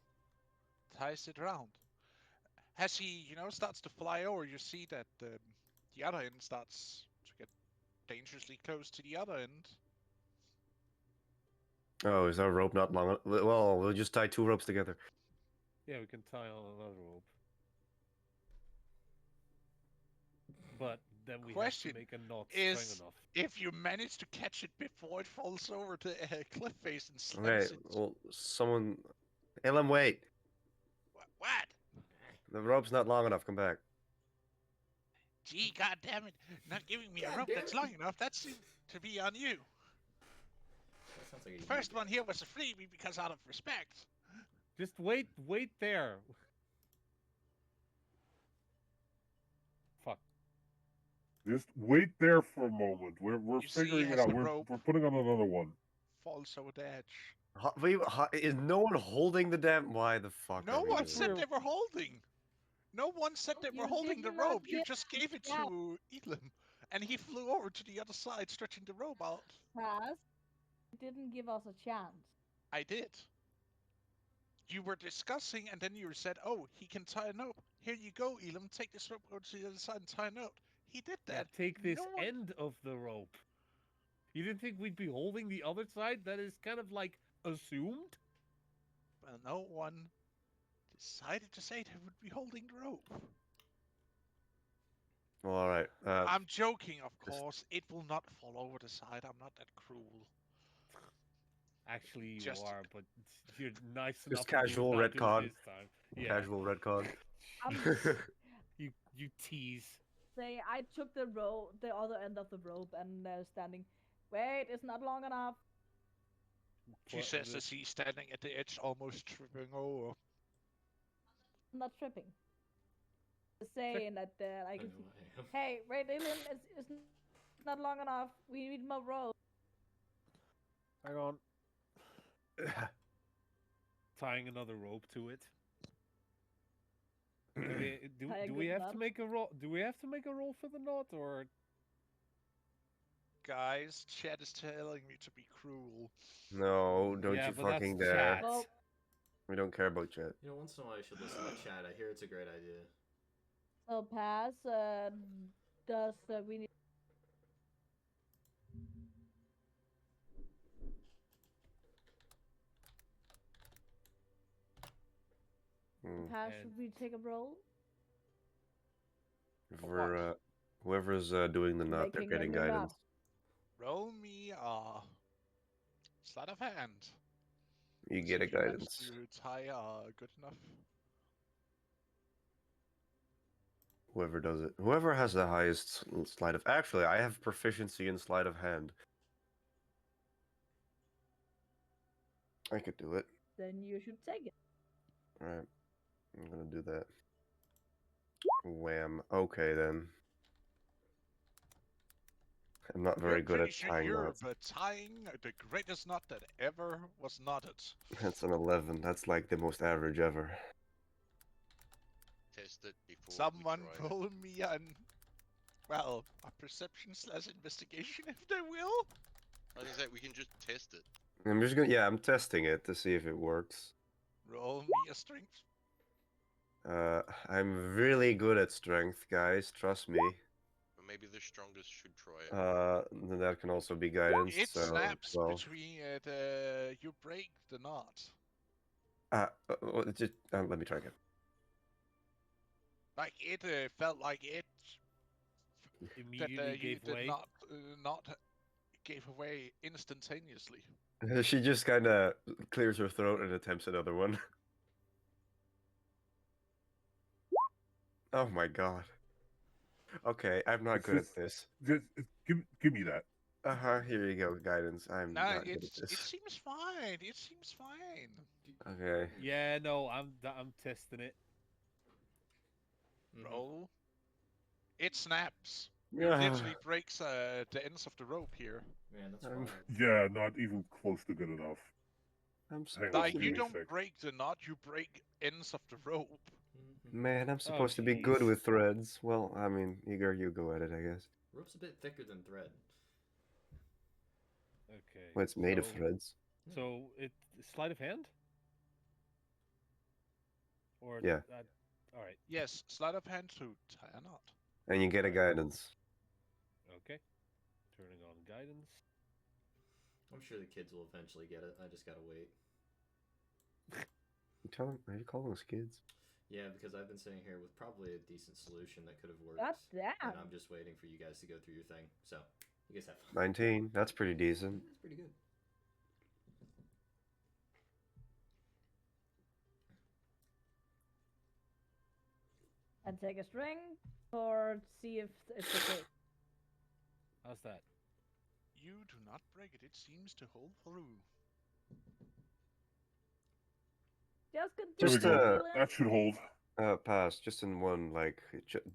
Ties it around. As he, starts to fly over, you see that the other end starts to get dangerously close to the other end. Oh, is our rope not long enough? Well, we'll just tie 2 ropes together. Yeah, we can tie on another rope. But then we Question have to make a knot is- strong enough. If you manage to catch it before it falls over the cliff face and Okay, slams it. well, someone... Elam, wait! What? The rope's not long enough, come back. Gee, goddammit. Not giving me a God rope damn that's it. long enough. That seems to be on you. That sounds like a First you one guy. here was a freebie because out of respect. Just wait there. Fuck. Just wait there for a moment. We're You see, figuring it has out. a We're rope. putting on another one. Falls over the edge. Is no one holding the damn... Why the fuck No are we one doing said this? they were holding. No one said they were You holding the did not rope. You give just gave it yeah. to Elam. And he flew over to the other side, stretching the rope out. Pass. You didn't give us a chance. I did. You were discussing, and then you said, oh, he can tie a note. Here you go, Elam. Take this rope over to the other side and tie a note. He did Yeah, that. take this No one- end of the rope. You didn't think we'd be holding the other side? That is kind of like assumed? Well, no one decided to say they would be holding the rope. Well, alright. I'm joking, of just- course. It will not fall over the side. I'm not that cruel. Actually, you Just- are, but you're nice enough to casual not do it retcon. this time. Yeah, Casual retcon. you tease. Say I took the other end of the rope, and standing. Wait, it's not long enough. She What says is as it? he's standing at the edge, almost tripping over. I'm not tripping. Just saying that I I know can see. I am. Hey, wait, Dylan, it's not long enough. We need more rope. Hang on. Tying another rope to it. Do Tie a do we good have knot. to make a roll? Do we have to make a roll for the knot, or Guys, Chad is telling me to be cruel. No, don't Yeah, you but that's fucking dare. chat. Well, We don't care about chat. You know, once in a while you should listen to chat. I hear it's a great idea. so pass. Does we need pass? And- Should we take a roll? If For we're, what? whoever's doing the knot, they're Making getting the knot. guidance. Roll me a sleight of hand. You See get a if you manage guidance. to tie good enough. Whoever does it. Whoever has the highest sleight of... Actually, I have proficiency in sleight of hand. I could do it. Then you should take it. Alright. I'm gonna do that. Wham. Okay, then. I'm not very You're good pretty at sure tying you're knots. tying the greatest knot that ever was knotted. That's an 11. That's like the most average ever. Test it before Someone we try it. roll me an Well, a perception/investigation, if they will. I was gonna say we can just test it. I'm just gonna. Yeah, I'm testing it to see if it works. Roll me a strength. I'm really good at strength, guys. Trust me. But maybe the strongest should try it. Then that can also be guidance. It So snaps 12. between you break the knot. Let me try again. Like it felt like it Immediately gave way. not gave away instantaneously. She just kind of clears her throat and attempts another one. Oh my god. Okay, I'm not It's good at just- this. Give me that. Here you go, guidance. I'm Nah, not good at it this. seems fine. It seems fine. Okay. Yeah, no, I'm testing it. Mhm. Roll. It snaps. It Yeah. literally breaks the ends of the rope here. Man, that's I'm- wild. Yeah, not even close to good enough. I'm Hang on, Like give you me a don't sec. break the knot, you break ends of the rope. Mhm. Man, I'm supposed to be good jeez. with threads. Well, I mean, Igor, you go at it, I guess. Rope's a bit thicker than thread. Okay. Well, it's made of so- threads. So it sleight of hand? Or Yeah. all right. Yes, sleight of hand to tie a knot. And you get a guidance. Okay. Turning on guidance. I'm sure the kids will eventually get it. I just gotta wait. Are you calling us kids? Yeah, because I've been sitting here with probably a decent solution that could have worked. God damn. And I'm just waiting for you guys to go through your thing. So, you guys have fun. 19. That's pretty decent. That's pretty good. And take a string or see if it's okay. How's that? You do not break it. It seems to hold through. Just There we Just, continue go. healing. That should hold. Pass. Just in one, like,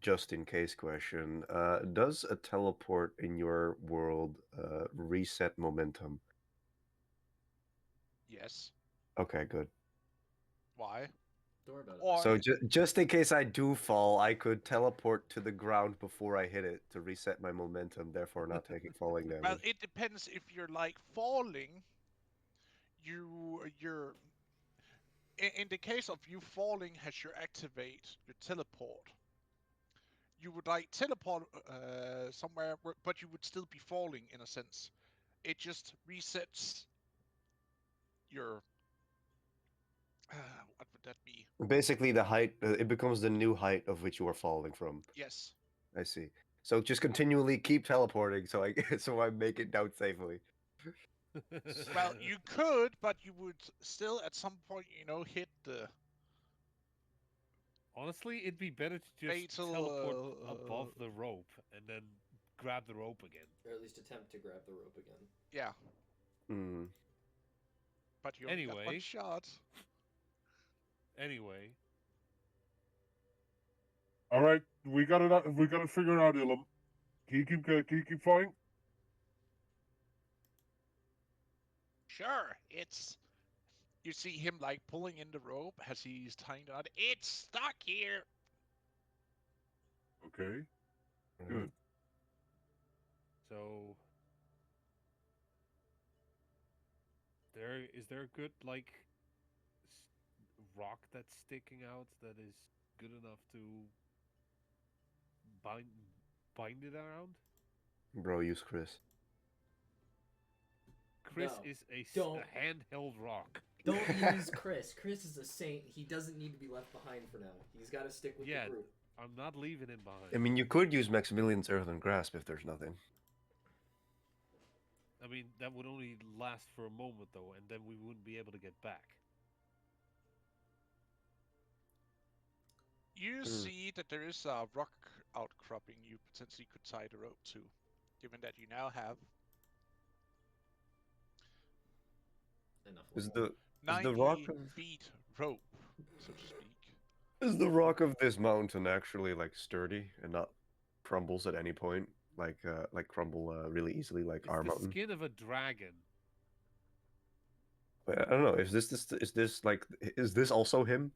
just in case question. Does a teleport in your world reset momentum? Yes. Okay, good. Why? Don't worry about it. Or So just in case I do fall, I could teleport to the ground before I hit it to reset my momentum, therefore not taking falling damage. well, it depends if you're like falling. You're in the case of you falling, has you activate your teleport. You would like teleport somewhere, but you would still be falling in a sense. It just resets your. What would that be? Basically, the height, it becomes the new height of which you are falling from. Yes. I see. So just continually keep teleporting, so I so I make it down safely. Well, you could, but you would still at some point, hit the Honestly, it'd be better to just fatal. teleport above the rope and then grab the rope again. Or at least attempt to grab the rope again. Yeah, Hmm. but you only got one Anyway. shot. Anyway, All right, we got it. We got to figure it out, Ilum. Can you keep flying? Sure, it's. You see him like pulling in the rope as he's tying the knot. It's stuck here. Okay. Mhm. Good. so is there a good like rock that's sticking out that is good enough to bind it around? Bro, use Chris. Chris No, is a don't. handheld rock. Don't use Chris. Chris is a saint. He doesn't need to be left behind for now. He's got to stick with Yeah. the group. I'm not leaving him behind. I mean, you could use Maximilian's Earthen Grasp if there's nothing. I mean, that would only last for a moment though, and then we wouldn't be able to get back. You see that there is a rock outcropping you potentially could tie the rope to, given that you now have Enough. Is level. the 90 rock of feet rope, so to speak. is the rock of this mountain actually like sturdy and not crumbles at any point? Like crumble really easily like It's our the mountain. skin of a dragon. I don't know. Is this like is this also him?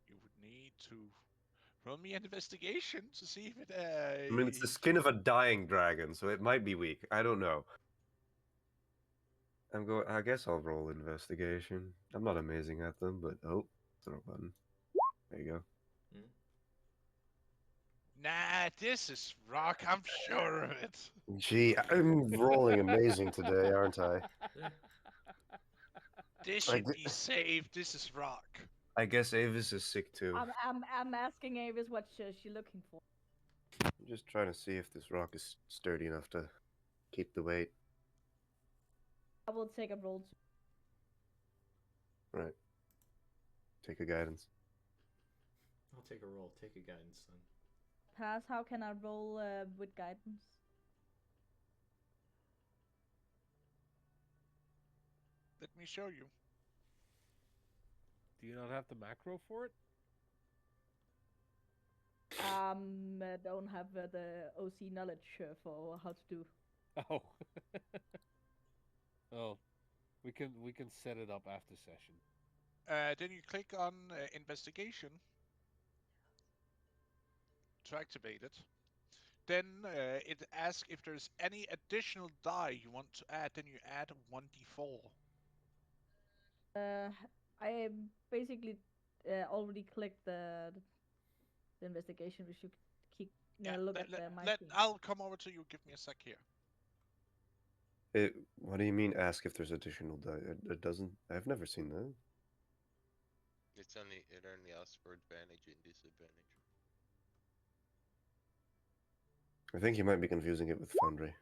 You would need to. Roll me an investigation to see if it. I mean, it's the skin of a dying dragon, so it might be weak. I don't know. I guess I'll roll investigation. I'm not amazing at them, but throw button. There you go. Nah, this is rock. I'm sure of it. Gee, I'm rolling amazing today, aren't I? This I should gu- be safe. This is rock. I guess Avis is sick too. I'm asking Avis what she's looking for. I'm just trying to see if this rock is sturdy enough to keep the weight. I will take a roll. Right. Take a guidance. I'll take a roll. Take a guidance then. Pass. How can I roll with guidance? Let me show you. Do you not have the macro for it? I don't have the OC knowledge for how to do. Oh. Oh, we can set it up after session. Then you click on investigation to activate it. Then it asks if there's any additional die you want to add. Then you add 1d4. I basically already clicked the investigation. We should keep look at my screen. I'll come over to you. Give me a sec here. What do you mean? Ask if there's additional die? It doesn't. I've never seen that. It only asks for advantage and disadvantage. I think you might be confusing it with Foundry.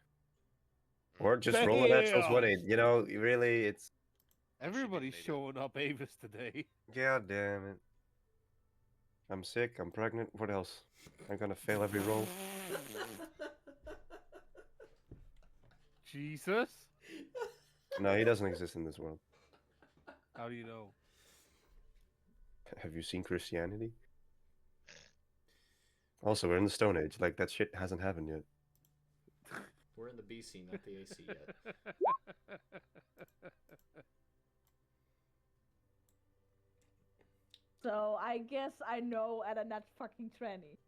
Or just roll a natural 20. You know, really, it's... Everybody's showing up Avis today. God damn it. I'm sick, I'm pregnant, what else? I'm gonna fail every roll. Jesus? No, he doesn't exist in this world. How do you know? Have you seen Christianity? Also, we're in the Stone Age. Like, that shit hasn't happened yet. We're in the BC, not the AC yet. So I guess I know at a nat fucking 20.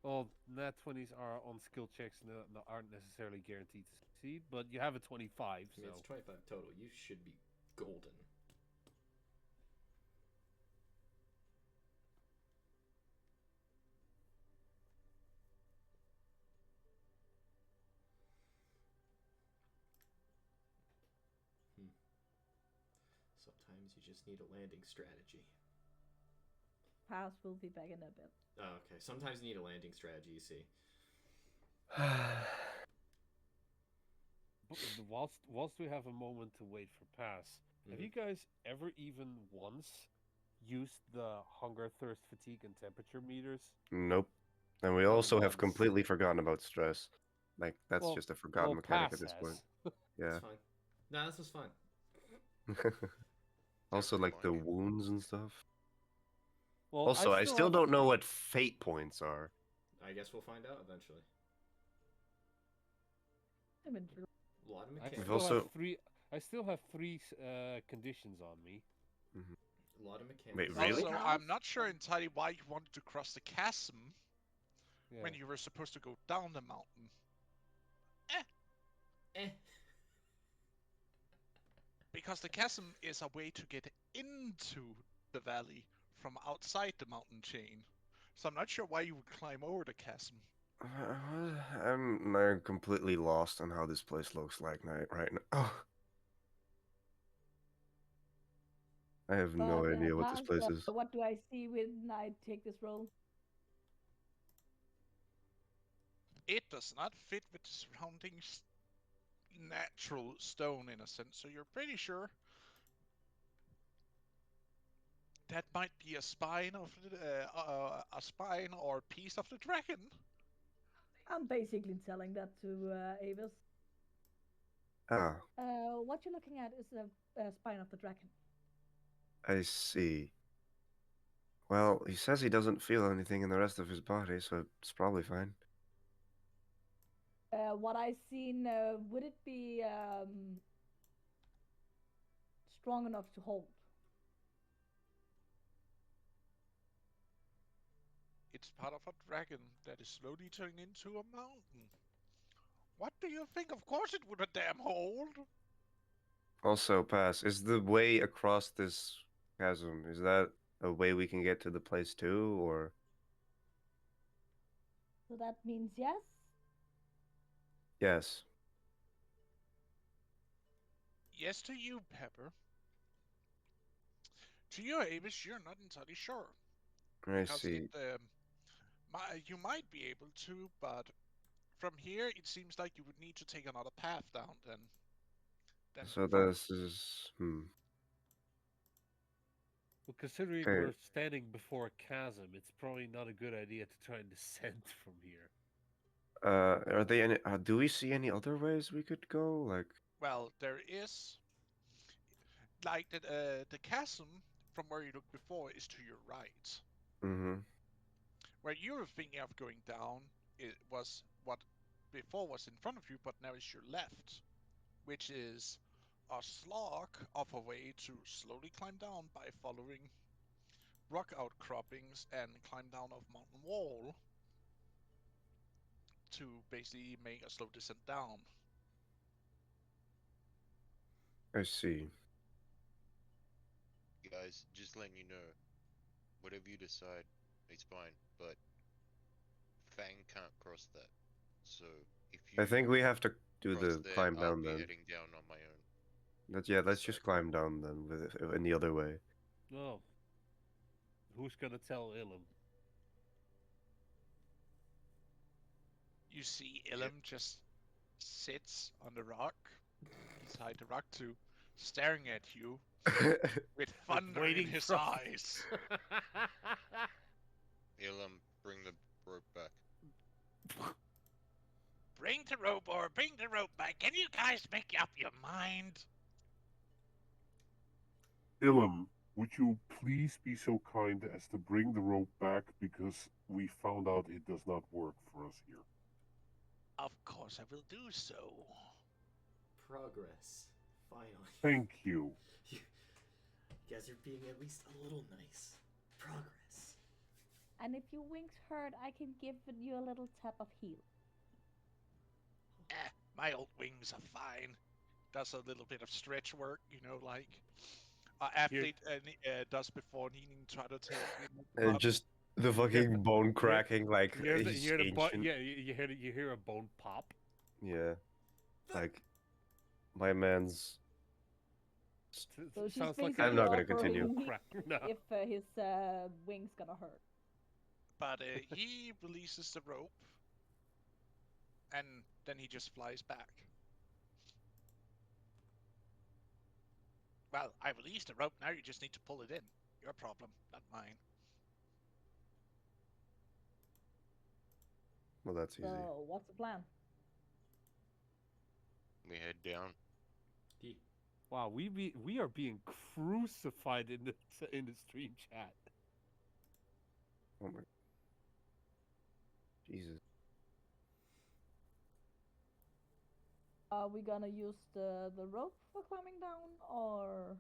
Well, nat 20s are on skill checks and aren't necessarily guaranteed to succeed, but you have a 25, so... I mean, it's 25 total. You should be golden. Sometimes you just need a landing strategy. Pass will be back in a bit. Oh, okay. Sometimes you need a landing strategy, you see. Whilst we have a moment to wait for pass, have you guys ever even once used the hunger, thirst, fatigue, and temperature meters? Nope. And we also have completely forgotten about stress. Like, that's just a forgotten mechanic at this point. Yeah. That's fine. No, this is fine. Also, like, the wounds and stuff. Well, also, I still don't know what fate points are. I guess we'll find out eventually. A lot of mechanics. I still have three conditions on me. A lot of mechanics. Wait, really? Also, I'm not sure entirely why you wanted to cross the chasm when you were supposed to go down the mountain. Because the chasm is a way to get into the valley from outside the mountain chain. So I'm not sure why you would climb over the chasm. I'm completely lost on how this place looks like right now. Oh. I have no idea what this place is. What do I see when I take this roll? It does not fit with the surrounding natural stone in a sense, so you're pretty sure that might be a spine of a spine or piece of the dragon. I'm basically telling that to Avis. Ah. What you're looking at is the spine of the dragon. I see. Well, he says he doesn't feel anything in the rest of his body, so it's probably fine. What I've seen, would it be strong enough to hold? It's part of a dragon that is slowly turning into a mountain. What do you think? Of course it would a damn hold. Also, pass. Is the way across this chasm, is that a way we can get to the place too, or? So that means yes. Yes. Yes to you, Pepper. To you, Avis, you're not entirely sure. I Because see. you might be able to, but from here it seems like you would need to take another path down than So from. this is Well, considering okay. we're standing before a chasm, it's probably not a good idea to try and descend from here. Are they any? Do we see any other ways we could go? Like, Well, there is like the chasm from where you looked before is to your right. mm-hmm. Where you were thinking of going down, it was what before was in front of you, but now is your left, which is a slog of a way to slowly climb down by following rock outcroppings and climb down a mountain wall to basically make a slow descent down. I see. Guys, just letting you know, whatever you decide, it's fine. But Fang can't cross that. So if you I think we have to do cross the there, climb I'll down be then. heading down on my own. Let's So just climb down then with in the other way. Oh, who's gonna tell Ilum? You see Yep. Ilum just sits on the rock, beside the rock too, staring at you with thunder in Waiting his for us. eyes. Ilum, bring the rope back. Bring the rope back. Can you guys make up your mind? Ilum, would you please be so kind as to bring the rope back because we found out it does not work for us here. Of course I will do so. Progress. Finally. Thank you. You guys are being at least a little nice. Progress. And if your wings hurt, I can give you a little tap of heal. My old wings are fine. Does a little bit of stretch work, like athlete does before needing to try to take. And just the fucking bone cracking, like You he's hear the ancient. yeah, you hear a bone pop. Yeah, like my man's. So she's Sounds like basically I'm not gonna offering continue. me Crack. No. if his wings gonna hurt. But he releases the rope, and then he just flies back. Well, I released the rope. Now you just need to pull it in. Your problem, not mine. Well, that's easy. So what's the plan? We head down. Wow, we are being crucified in the stream chat. Oh my. Jesus. Are we gonna use the rope for climbing down, or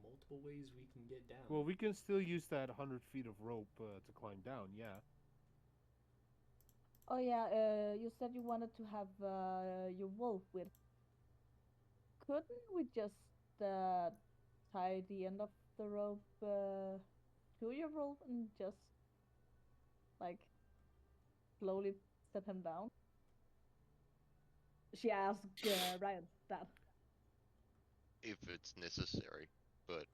Multiple ways we can get down. Well, we can still use that 100 feet of rope to climb down. Yeah. oh yeah, you said you wanted to have your wolf with. Couldn't we just tie the end of the rope to your wolf and just like slowly set him down? She asked Ryan that. If it's necessary, but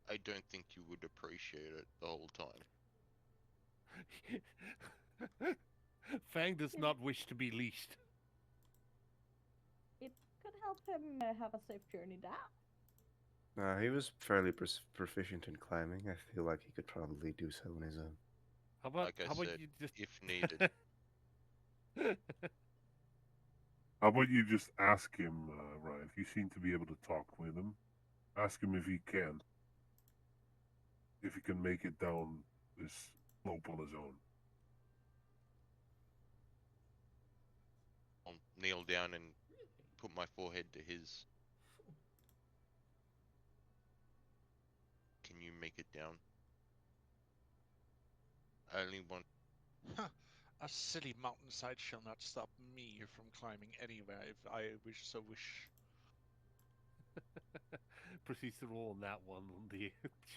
I don't think you would appreciate it the whole time. Fang does not wish to be leashed. It could help him have a safe journey down. He was fairly proficient in climbing. I feel like he could probably do so on his own. How about Like I how about said, you just if needed. How about you just ask him, Ryan? You seem to be able to talk with him. Ask him if he can. If he can make it down this slope on his own. I'll kneel down and put my forehead to his. Can you make it down. I only want. A silly mountainside shall not stop me from climbing anywhere if I wish. Proceeds to roll on that one on the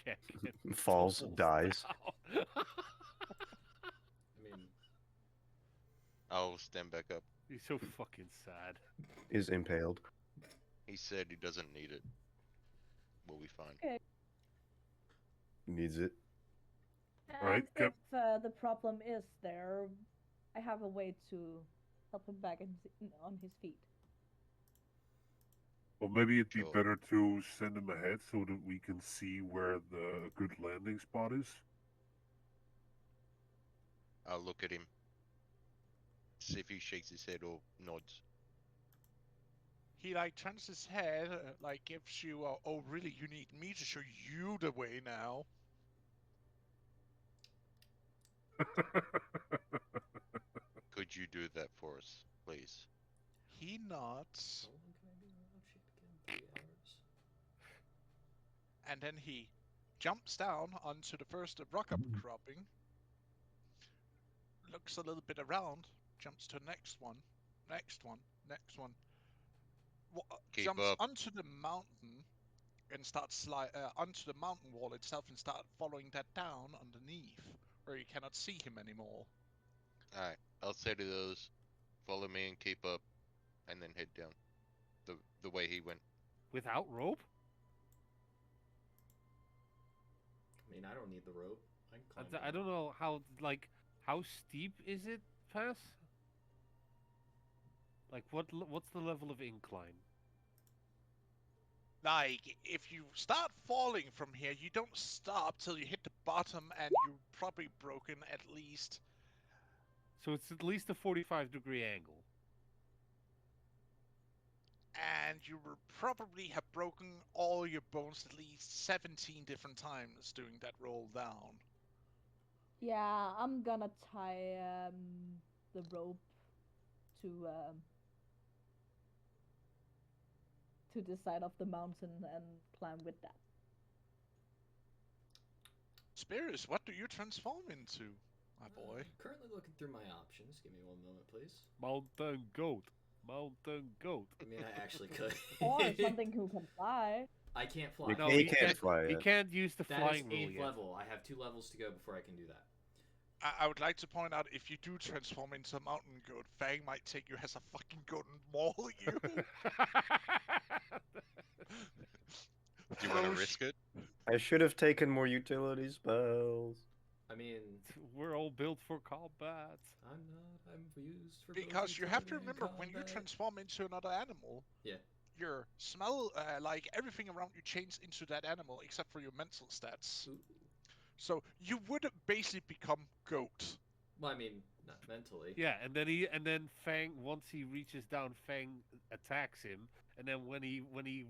check and Falls, tumbles dies. down. I mean, I'll stand back up. He's so fucking sad. Is impaled. He said he doesn't need it. We'll be fine. Needs it. Alright, And if the problem is there, I have a way to help him back on his feet. Well, maybe it'd be Sure. better to send him ahead so that we can see where the good landing spot is. I'll look at him. See if he shakes his head or nods. He like turns his head, like gives you a, oh really, you need me to show you the way now. Could you do that for us, please? He nods, how long can I be around ship again? 3 hours. and then he jumps down onto the first rock upcropping, looks a little bit around, jumps to the next one, next one, next one, Keep jumps up. onto the mountain and starts onto the mountain wall itself and start following that down underneath, where you cannot see him anymore. Alright, I'll say to those, follow me and keep up, and then head down. The way he went. Without rope? I mean, I don't need the rope. I can climb. I don't know how steep is it, Pass? Like what's the level of incline? Like, if you start falling from here, you don't stop till you hit the bottom, and you're probably broken at least. So it's at least a 45-degree angle. And you will probably have broken all your bones at least 17 different times doing that roll down. Yeah, I'm gonna tie the rope to the side of the mountain and climb with that. Spears, what do you transform into, my boy? Currently looking through my options. Give me 1 moment, please. Mountain goat. Mountain goat. I mean, I actually could. Or something who can fly. I can't fly. No, he can't fly He yet. can't use the That is flying rule 8th yet. level. I have 2 levels to go before I can do that. I would like to point out, if you do transform into a mountain goat, Fang might take you as a fucking goat and maul you. Do you want to Throws- risk it? I should have taken more utility spells. I mean, We're all built for combat. I'm not. I'm used for both Because you have to utility and remember, when you combat. transform into another animal, Yeah. your smell, like everything around you, changes into that animal except for your mental stats. Ooh. So you would basically become goat. Well, I mean, not mentally. Yeah, and then Fang, once he reaches down, Fang attacks him, and then when he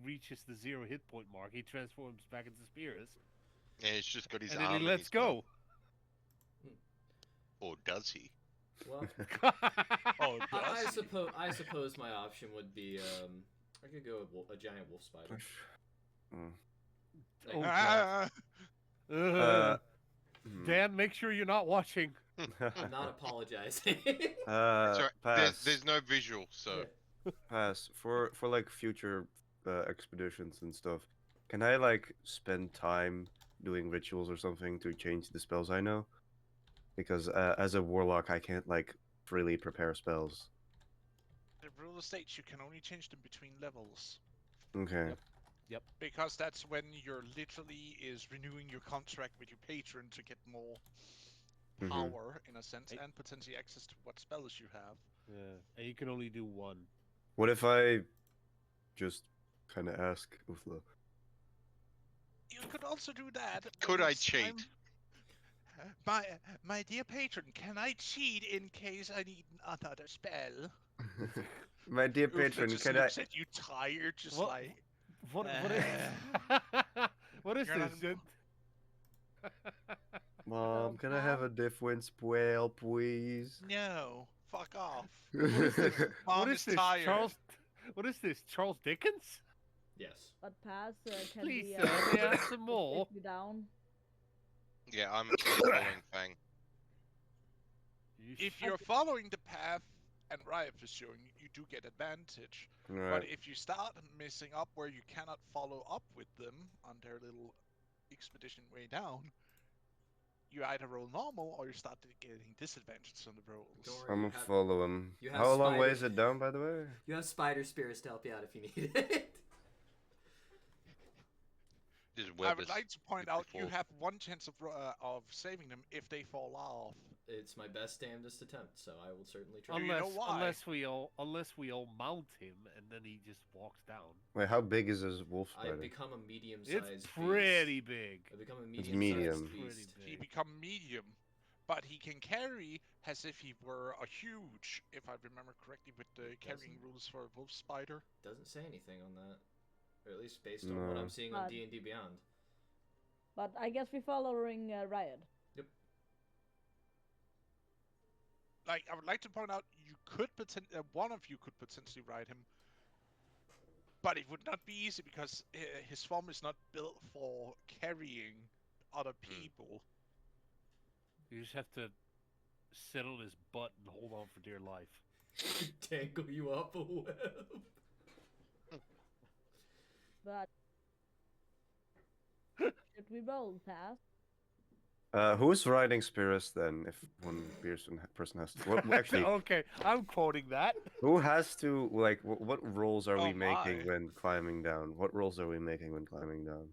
reaches the 0 hit point mark, he transforms back into Spears, And it's just got his and arm then he in lets his mouth. go. Or does he? Well, Oh, I suppose my option would be I could go with a giant wolf spider. Like, Oh, Ah! Dan, make sure you're not watching. I'm not apologizing. That's right. Pass. There's no visual, so Yeah. Pass. For like future expeditions and stuff, can I like spend time doing rituals or something to change the spells I know? Because as a warlock, I can't like freely prepare spells. The rule states you can only change them between levels. Okay. Yep. Because that's when you're literally is renewing your contract with your patron to get more Mhm. power, in a sense, Hey. and potentially access to what spells you have. Yeah, and you can only do one. What if I just kind of ask Uthla? You could also do that. but Could I it's time- cheat? My dear patron, can I cheat in case I need another spell? My dear Uthla patron, just can I? looks at you tired, just What- like... What is what is You're this? not- Jen? Mom, can I have a different spell, please? No, fuck off. What is this? Mom What is is this? tired. Charles? What is this? Charles Dickens? Yes. But pass can Please, be sir, may I have some more? take me down. Yeah, I'm following Fang. You If sh- you're following the path and Riot is showing, you do get advantage. But Right. if you start messing up where you cannot follow up with them on their little expedition way down, you either roll normal or you start getting disadvantage on the rolls. Don't worry, I'm you gonna have follow him. you have How long way spider- is it down, by the way? you have spider spirits to help you out if you need it. This I web would is like to point if they out you fall. have one chance of saving them if they fall off. It's my best damnedest attempt, so I will certainly try. Do you know why? unless we all mount him and then he just walks down. Wait, how big is this wolf I spider? become a medium-sized It's pretty beast. big. I become a It's medium-sized medium. Pretty beast. He big. become medium, but he can carry as if he were a huge, if I remember correctly, with the carrying Doesn't. rules for a wolf spider. Doesn't say anything on that, or at least based on what No. I'm seeing on But- D&D Beyond. But I guess we're following Riot. Like, I would like to point out, you could one of you could potentially ride him, but it would not be easy because his form is not built for carrying other people. You just have to sit on his butt and hold on for dear life. Tangle you up a web. But should we roll pass? Who's riding Spirus then? If one person has to. What, actually, Okay, I'm quoting that. who has to like? What rolls are we Oh making my. when climbing down? What rolls are we making when climbing down?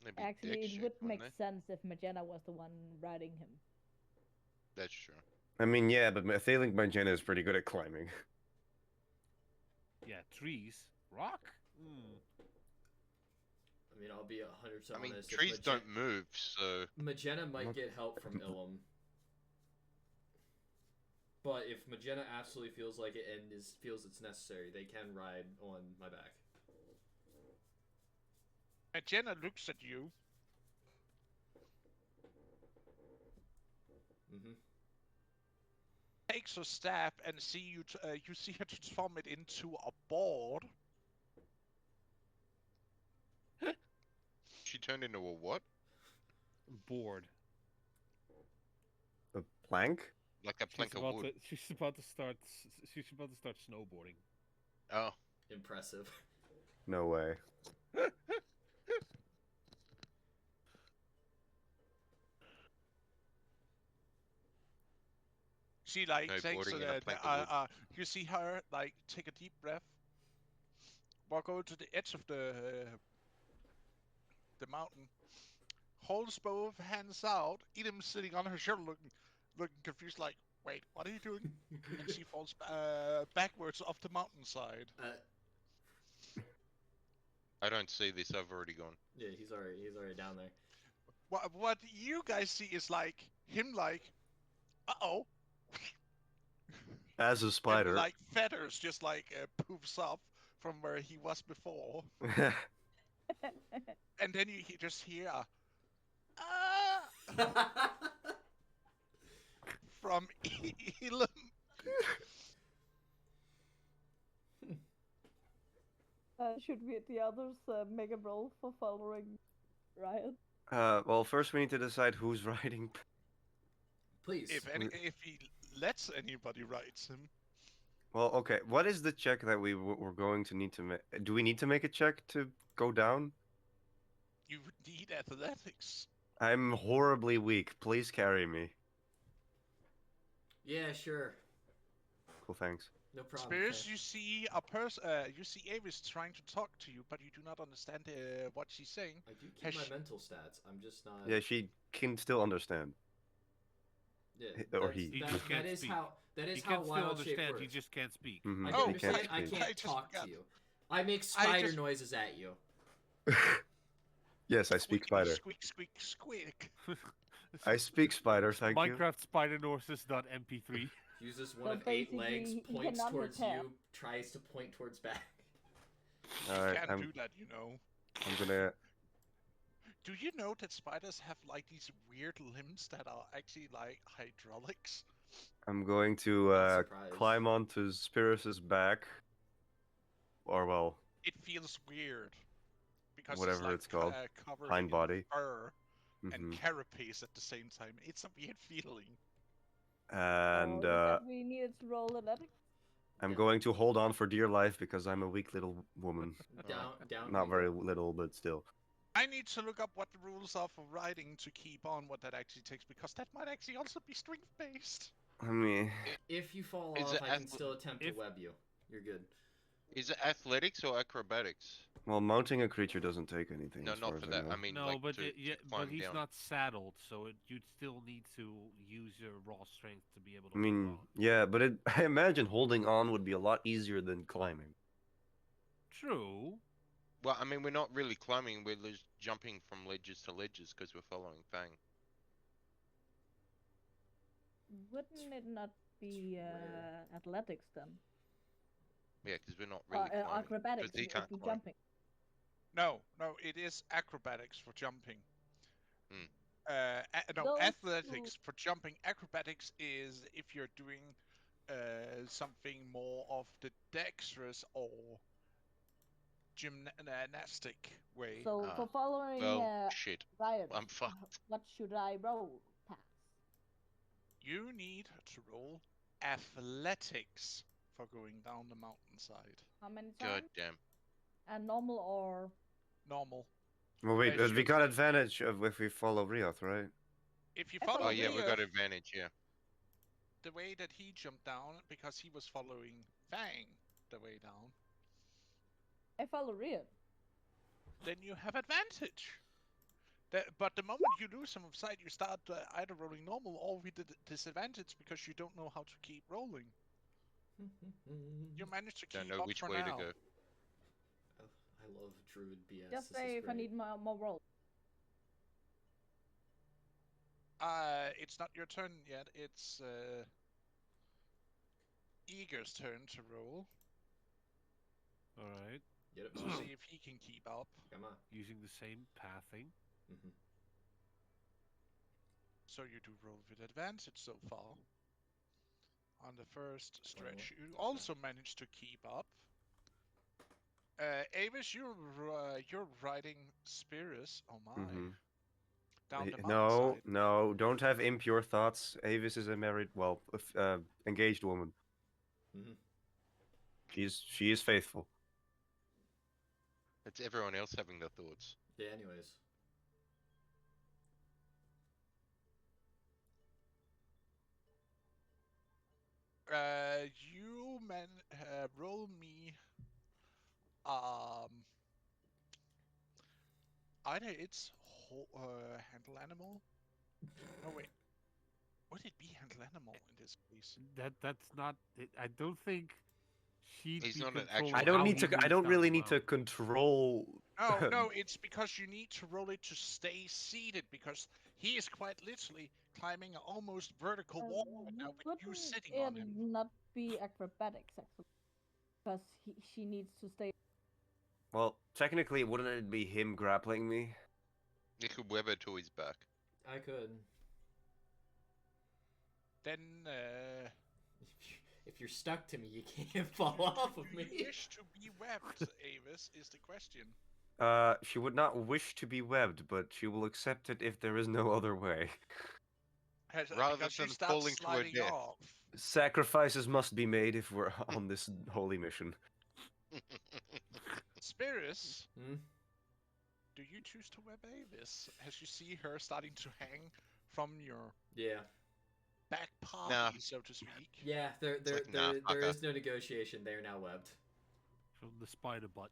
Maybe Actually, deck it check, would wouldn't make it? sense if Magenta was the one riding him. That's true. I mean, yeah, but I think my Jenna is pretty good at climbing. Yeah, trees, rock. I mean, I'll be 100% I mean, honest. if trees don't move, so Magenta might What? get help from Ilum. But if Magenta absolutely feels like it and feels it's necessary, they can ride on my back. And Jenna looks at you. Mm-hmm. Takes her staff and you see her transform it into a board. she turned into a what? Bored. A plank? Like a plank of wood. She's about to start. She's about to start snowboarding. Oh, Impressive. No way. She like No takes boarding so in a that plank of wood. you see her like take a deep breath, walk over to the edge of the mountain, holds both hands out, Edom sitting on her shoulder looking confused like, wait, what are you doing? And she falls backwards off the mountainside. I don't see this. I've already gone. Yeah, he's already down there. What you guys see is like him like, uh-oh. As a spider. And, like feathers just like poofs up from where he was before. And then you just hear from Elam. Should we the others make a roll for following Riot? Well, first we need to decide who's riding. Please. If he lets anybody ride him. Well, okay. What is the check that we're going to need to make? Do we need to make a check to go down? You would need athletics. I'm horribly weak. Please carry me. Yeah, sure. Cool, thanks. No problem. Spears, Fair. you see a person. You see Avis trying to talk to you, but you do not understand what she's saying. I do keep Has my she- mental stats. I'm just not. Yeah, she can still understand. Yeah, or that's- he. He That, just can't that is speak. how. That is He how can still wild shape understand. works. He just can't speak. Mhm, I Oh, can he can't understand. I speak. I can't just talk forgot. to you. I make spider just- noises at you. Yes, I speak spider. Squeak, squeak, squeak. I speak spider, thank you. Minecraft spidernorsis.mp3. Uses So one of 8 legs, basically, he points cannot towards attack. you, tries to point towards back. Alright, Can't I'm do that, you know. gonna. Do you know that spiders have like these weird limbs that are actually like hydraulics? I'm going to Not surprised. climb onto Spirus's back, or well, It feels weird because it's Whatever like it's called, covered hind in body. fur and Hmm. carapace at the same time. It's a weird feeling. And You said we needed to roll athletics. I'm Down- going to hold on for dear life because I'm a weak little woman. down Not we very go. little, but still. I need to look up what the rules are for riding to keep on what that actually takes, because that might actually also be strength based. I mean, If you fall Is off, it I can still attempt to if- web you. You're good. Is it athletics or acrobatics? well, mounting a creature doesn't take anything, No, as far not as for I that. know. I mean, No, like but to yeah, but climb he's down. not saddled, so you'd still need to use your raw strength to be able to I mean, hold on. yeah, but I imagine holding on would be a lot easier than climbing. True. Well, I mean, we're not really climbing. We're just jumping from ledges to ledges because we're following Fang. Wouldn't it not be Where? athletics then? Yeah, because we're not really climbing. Acrobatics Because he if can't you're climb. jumping. No, it is acrobatics for jumping. Hmm. No, Those athletics for jumping. Acrobatics is if you're doing something more of the dexterous or gymnastic way. So for following Well, shit. Riot, I'm fucked. what should I roll past? You need to roll athletics for going down the mountainside. How many God times? damn. And normal or Normal. Well, wait, It's we just- got advantage of if we follow Rioth, right? If you I follow Oh yeah, we got Rhea, advantage. Yeah. the way that he jumped down, because he was following Fang the way down, I follow Riot. then you have advantage. But the moment you lose some of sight, you start either rolling normal or with disadvantage because you don't know how to keep rolling. You managed to Don't keep know up which for way now. to go. I love Druid BS. Just This say is if I great. need more rolls. It's not your turn yet. It's Eager's turn to roll All right. Get it, to Mo. see if he can keep up. Come on. Using the same pathing. Mhm. So you do roll with advantage so far. On the first stretch, you Okay. also managed to keep up. Avis, you're riding Spirus. Oh my! Mm-hmm. Down the No, mountainside. no, don't have impure thoughts. Avis is a married, well, engaged woman. Mhm. She is faithful. It's everyone else having the thoughts. Yeah. Anyways. You roll me. Um, Either it's handle animal. No wait, would it be handle animal in this case? That's not. I don't think she'd He's be not an controlling actual I don't how need he to. I moves don't down really the need to mountain. control. No, it's because you need to roll it to stay seated because he is quite literally climbing an almost vertical wall right now with you Wouldn't sitting it on him. not be acrobatics actually? Because she needs to stay. Well, technically, wouldn't it be him grappling me? You could web it to his back. I could. Then If you're stuck to me, you can't fall off of do me. you wish to be webbed, Avis? Is the question. She would not wish to be webbed, but she will accept it if there is no other way. Rather Because you than start falling to her sliding death. off. Sacrifices must be made if we're on this holy mission. Spirus, Hmm? do you choose to web Avis as you see her starting to hang from your Yeah. back party, Nah. so to speak? Yeah. There like, nah, fuck there her. is no negotiation. They are now webbed. From the spider butt.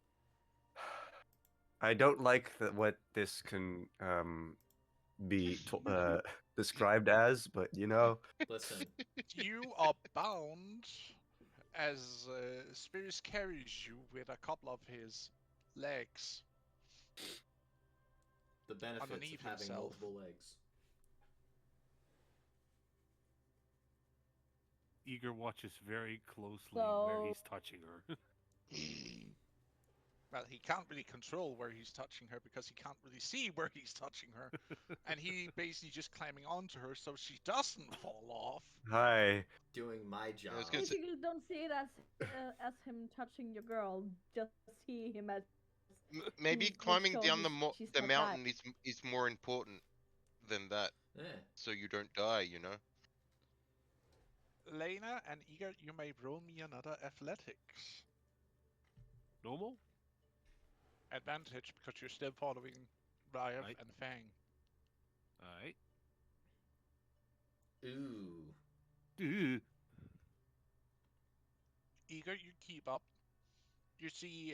I don't like what this can be described as, but you know. Listen. You are bound as Spirus carries you with a couple of his legs. The benefits of Underneath having himself. multiple legs. Eager watches very closely where he's touching her. Well, he can't really control where he's touching her because he can't really see where he's touching her. And he basically just climbing onto her so she doesn't fall off. Hi. Doing my Yeah, I was job. gonna say, Basically, don't see it as him touching your girl. Just see him as maybe he makes climbing sure down she's the not dying. mountain is more important than that, Yeah. so you don't die. You know. Lena and Igor, you may roll me another athletics. Normal? Advantage because you're still following Ryev Right. and Fang. Alright. Ooh. Igor, you keep up. You see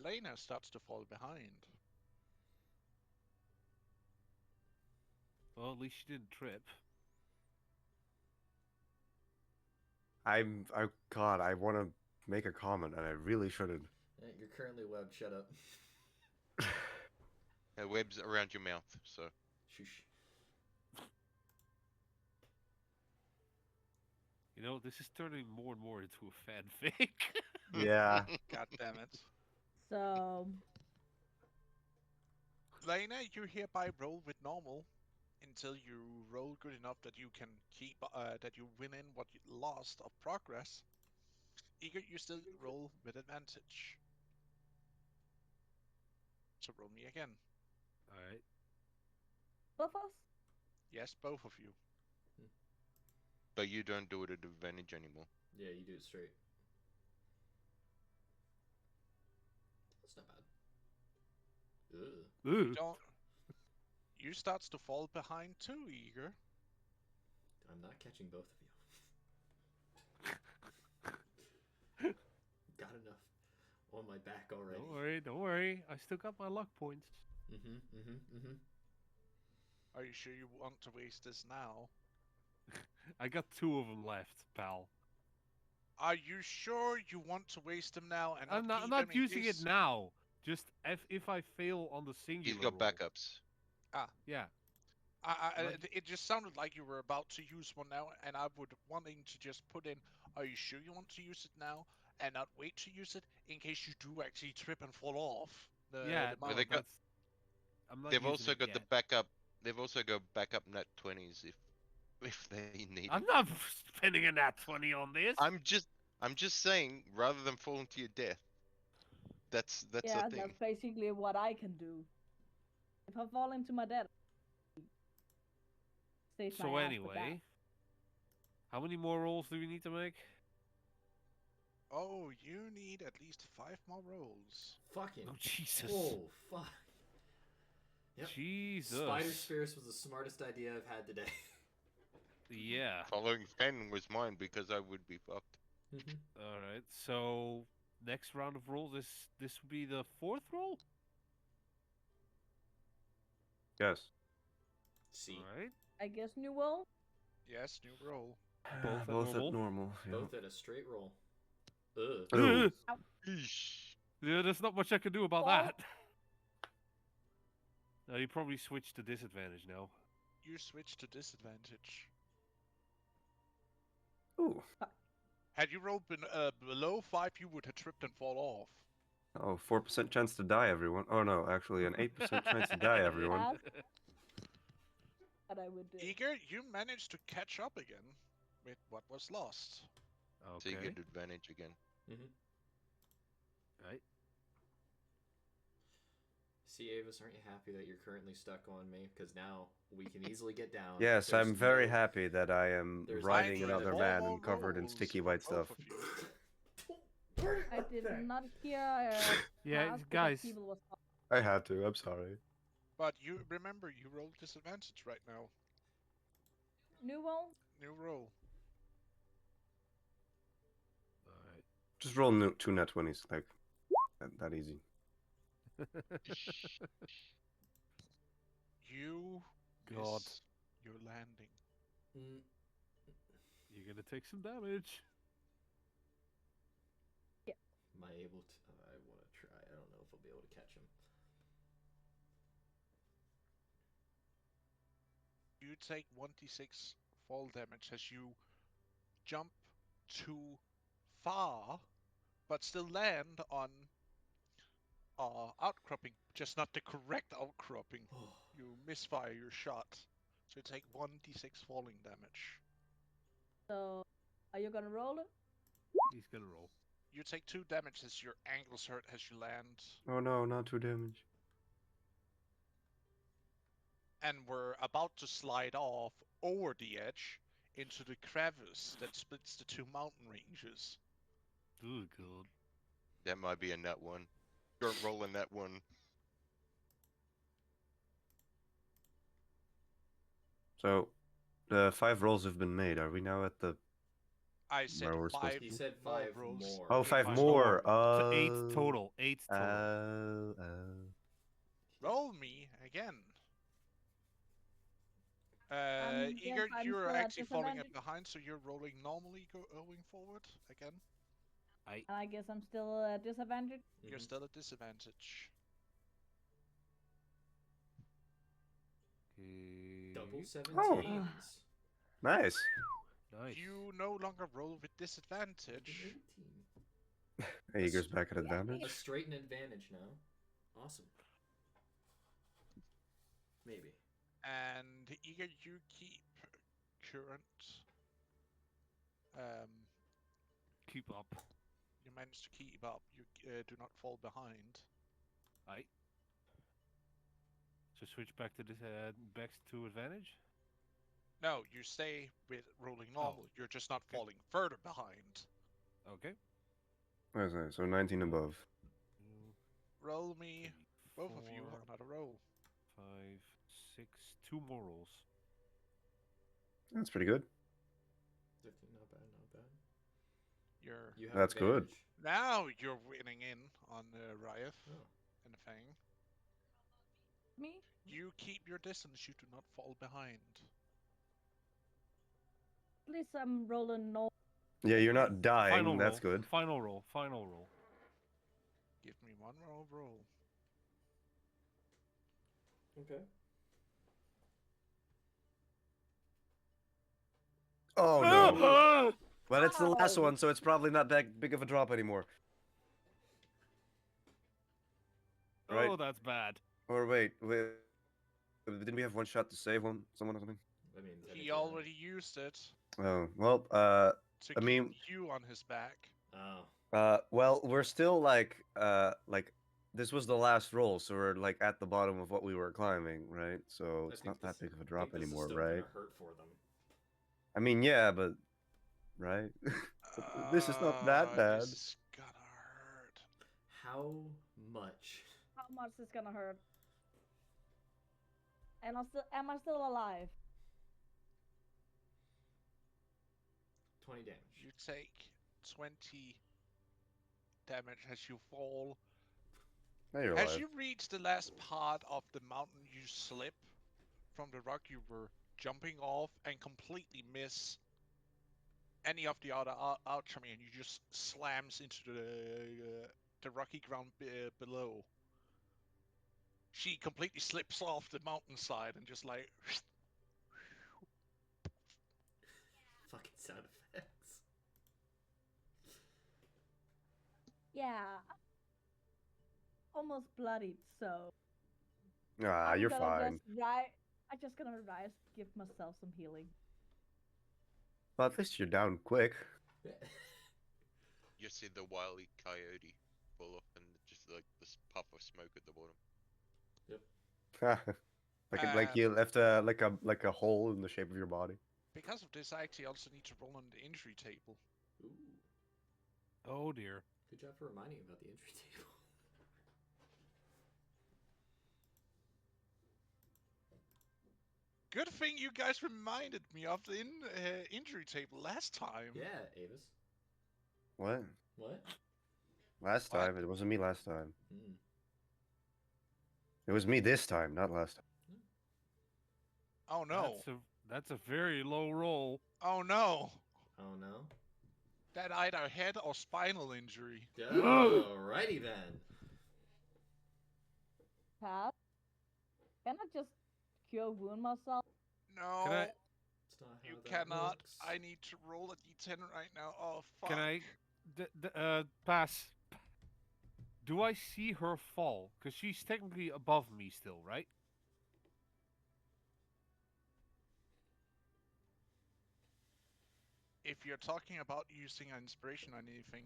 Lena starts to fall behind. Well, at least she didn't trip. God, I want to make a comment, and I really shouldn't. You're currently webbed. Shut up. Webs around your mouth. So Shush. You know, this is turning more and more into a fanfic. Yeah. God damn it. So Lena, you hereby roll with normal until you roll good enough that you can keep that you win in what you lost of progress. Igor, you still roll with advantage. So roll me again. Alright. both of us. Yes, both of you. but you don't do it at advantage anymore. Yeah, you do it straight. That's not bad. Ugh. You Ooh. don't. You starts to fall behind too, Igor. I'm not catching both of you. Got enough on my back already. Don't worry. I still got my luck points. Are you sure you want to waste this now? I got 2 of them left, pal. Are you sure you want to waste them now and I'm not not keep them in using case... it now. Just if I fail on the singular He's got roll. backups. Yeah. It just sounded like you were about to use one now, and I would wanting to just put in, are you sure you want to use it now, and not wait to use it in case you do actually trip and fall off the But mountain. they got. I'm not They've using also it got yet. the backup. They've also got backup nat 20s if they need I'm it. not spending a nat 20 on this. I'm just saying, rather than falling to your death. That's Yeah, a thing. that's basically what I can do. If I fall into my death, save my So ass with that. anyway, how many more rolls do we need to make? Oh, you need at least 5 more rolls. Fucking. Oh Jesus. Oh fuck. Yep. Jesus. Spider Spears was the smartest idea I've had today. Yeah. Following Fen was mine because I would be fucked. All right. So next round of rolls, this would be the 4th roll. Yes. See. All right. I guess new roll. Yes, new roll. Both at Both at normal. Yeah. Both at a straight roll. Ugh. Oh. Eesh. Yeah, there's not much I can do about Well- that. You probably switched to disadvantage now. You switch to disadvantage. Ooh. Had you rolled below 5, you would have tripped and fall off. Oh, 4% chance to die, everyone. Oh no, actually an 8% chance to die, everyone. As what I would do. Igor, you managed to catch up again with what was lost. So you Okay. get advantage again. Right. See, Avis, aren't you happy that you're currently stuck on me? Because now we can easily get down. Yes, There's I'm very no- happy that I am there's riding no another threat. man Four and covered in rolls sticky for white both stuff. of you. I did not hear. Yeah, ask because guys. people was I had to, I'm sorry. But you remember, you rolled disadvantage right now. new roll. New roll. All right. Just roll 2 nat 20s, like, that easy. You God. miss your landing. Mm, You're gonna take some damage. am I able to? I want to try. I don't know if I'll be able to catch him. You take 1d6 fall damage as you jump too far, but still land on outcropping, just not the correct outcropping. You misfire your shot, so you take 1d6 falling damage. So, are you gonna roll it? He's gonna roll. You take 2 damage as your ankles hurt as you land, Oh no, not 2 damage. and we're about to slide off over the edge into the crevice that splits the 2 mountain ranges. Oh god. That might be a nut one. Don't roll a nut one. So, the 5 rolls have been made. Are we now at the... I said Where we're supposed 5 He to- said more 5 rolls. more. Oh, 5 Five more! So 8 total. 8 total. Roll me again. Yes, Igor, I'm you're still at actually falling disadvantage. behind, so you're rolling normally going forward again. I guess I'm still at disadvantage. You're Mhm. still at disadvantage. Double Okay. 17s. Nice. Nice. You no longer roll with Make it disadvantage. 18. Eager's back at Yeah. advantage. A straight and advantage now. Awesome. Maybe. And Igor, you keep current. Keep up. You manage to keep up. You do not fall behind. Aye. So switch back to this back to advantage. No, you stay with rolling normal. You're just not okay. falling further behind. Okay. Okay, so 19 above. 2, Roll me, 3, both of you, 4, another roll. 5, 6. 2 more rolls. That's pretty good. 15, not bad, not bad. You're You have That's good. advantage. now you're winning in on Ryef Oh. and Fang. Me? You keep your distance. You do not fall behind. At least I'm rolling no. Yeah, you're not dying. Final That's roll. good. Final roll. Final roll. Give me one more roll. Okay. Oh no. Well, it's the last Ow. one, so it's probably not that big of a drop anymore. Right? Oh, that's bad. Or wait, didn't we have one shot to save someone or something? I mean, He technically, already used it Oh, well, to I keep mean, you on his back. Oh. well, we're still like, this was the last roll, so we're like at the bottom of what we were climbing, right? So I it's think not that this- big of a I drop think this anymore, is still right? gonna hurt for them. I mean, yeah, but right? This is not that bad. This is gonna hurt. How much? How much is gonna hurt? And am I still alive? 20 damage. You take 20 damage as you fall. Now you're As alive. you reach the last part of the mountain, you slip from the rock you were jumping off and completely miss any of the other archery, and you just slams into the rocky ground below. She completely slips off the mountainside and just like Fucking sound effects. Yeah. Almost bloodied, so Ah, I'm you're gonna fine. I'm just gonna rise, give myself some healing. Well, at least you're down quick. You see the wily coyote fall off and just like this puff of smoke at the bottom. like you left like a hole in the shape of your body. because of this, I actually also need to roll on the injury table. Ooh. Oh dear. Good job for reminding me about the injury table. Good thing you guys reminded me of the injury table last time. Yeah, Avis. What? What? Last What? time? It wasn't me last time. Mm. It was me this time, not last time. Oh no. That's a very low roll. Oh no. Oh no. That either head or spinal injury. Alrighty then. Pat, can I just cure wound myself? No. Can I? It's not how You that cannot. works. I need to roll a d10 right now. Oh fuck. Can I? Pass. Do I see her fall? Because she's technically above me still, right? If you're talking about using an inspiration on anything,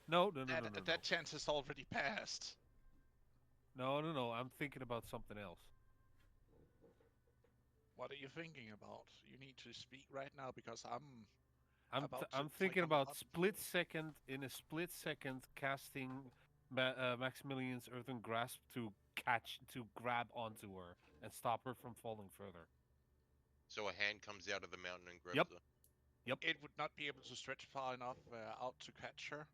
No. that chance has already passed. No. I'm thinking about something else. What are you thinking about? You need to speak right now because I'm I'm about to I'm click thinking on the about button. in a split second casting Maximilian's Earthen Grasp to grab onto her and stop her from falling further. So a hand comes out of the mountain and grabs Yep. her. Yep. It would not be able to stretch far enough out to catch her.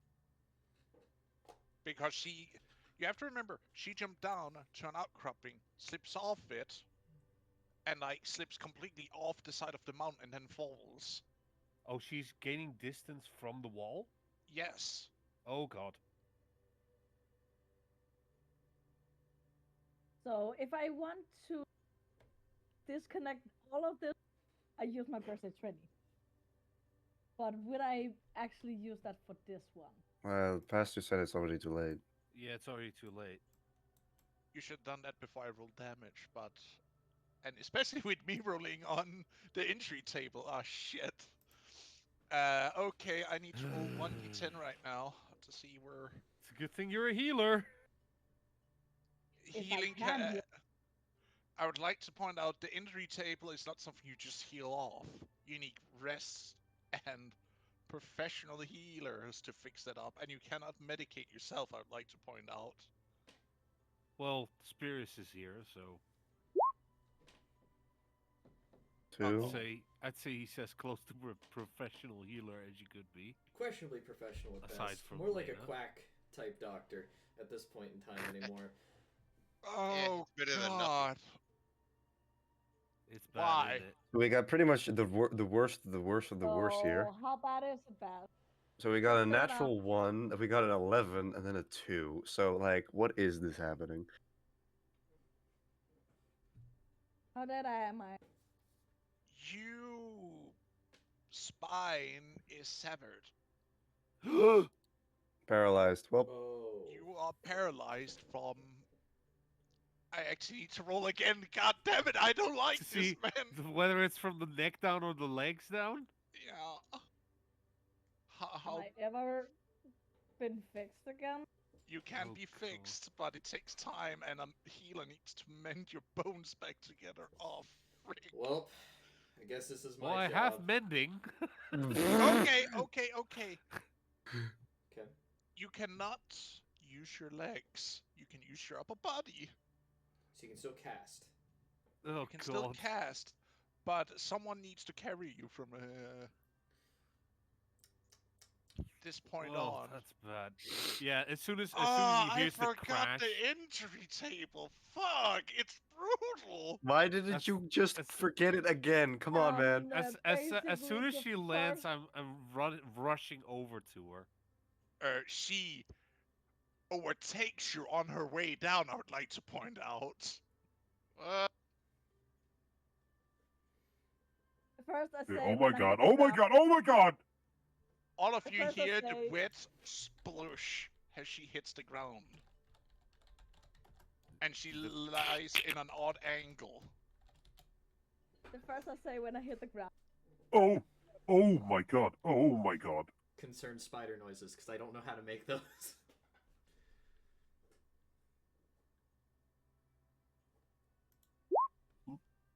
Because you have to remember, she jumped down to an outcropping, slips off it, and like slips completely off the side of the mountain and then falls. Oh, she's gaining distance from the wall? Yes. Oh god. So if I want to disconnect all of this, I use my burst at 20. But would I actually use that for this one? Well, Pastor said it's already too late. Yeah, it's already too late. You should have done that before I rolled damage, but... And especially with me rolling on the injury table. Ah, shit. Okay, I need to roll 1d10 right now to see where It's a good thing you're a healer. If I healing can heal. I would like to point out the injury table is not something you just heal off. You need rest and professional healers to fix that up, and you cannot medicate yourself, I would like to point out. Well, Spirus is here, so Two. I'd say he's as close to a professional healer as you could be. Questionably professional at Aside best. from More like a Lena. quack type doctor at this point in time anymore. Oh, it's better than nothing. God. It's bad, Why? isn't it? So we got pretty much the worst of the worst of the worst here. So how bad is it bad? So we got a Let's go down. natural 1, we got an 11, and then a 2. So, like, what is this happening? How dead am I? You spine is severed. Paralyzed. Well, Oh. You are paralyzed from... I actually need to roll again. God damn it, I don't like To this, see man. whether it's from the neck down or the legs down. Yeah. Have How I ever been fixed again? you can Oh, be God. fixed, but it takes time, and a healer needs to mend your bones back together. Oh, frick. Well, I guess this is my Well, I job. have mending. Okay. Okay. You cannot use your legs. You can use your upper body. So you can still cast. Oh You can still god. cast, but someone needs to carry you from this point Oh, on. that's bad. Yeah, as soon as you I hear the forgot crash, the injury table. Fuck, it's brutal. why didn't That's- you just that's- forget it again? Come on, man. as soon as basically she the lands, first- I'm rushing over to her. She overtakes you on her way down, I would like to point out. First I say. Oh my when I god! hit the Oh my ground- god! Oh my god! All of you First I hear the say- wet splush as she hits the ground. And she lies in an odd angle. The first I say when I hit the ground. Oh! Oh my god! Oh my god! Concerned spider noises, because I don't know how to make those.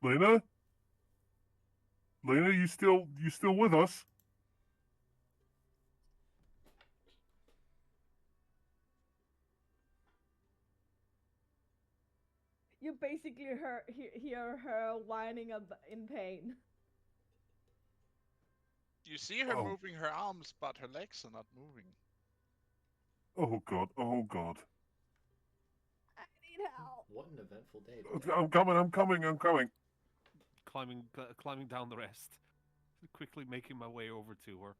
Lena? Lena, you still with us? You basically hear her whining in pain. You see her Oh. moving her arms, but her legs are not moving. Oh god! Oh god! I need help. What an eventful day today. I'm coming! I'm coming! I'm coming! Climbing down the rest, quickly making my way over to her.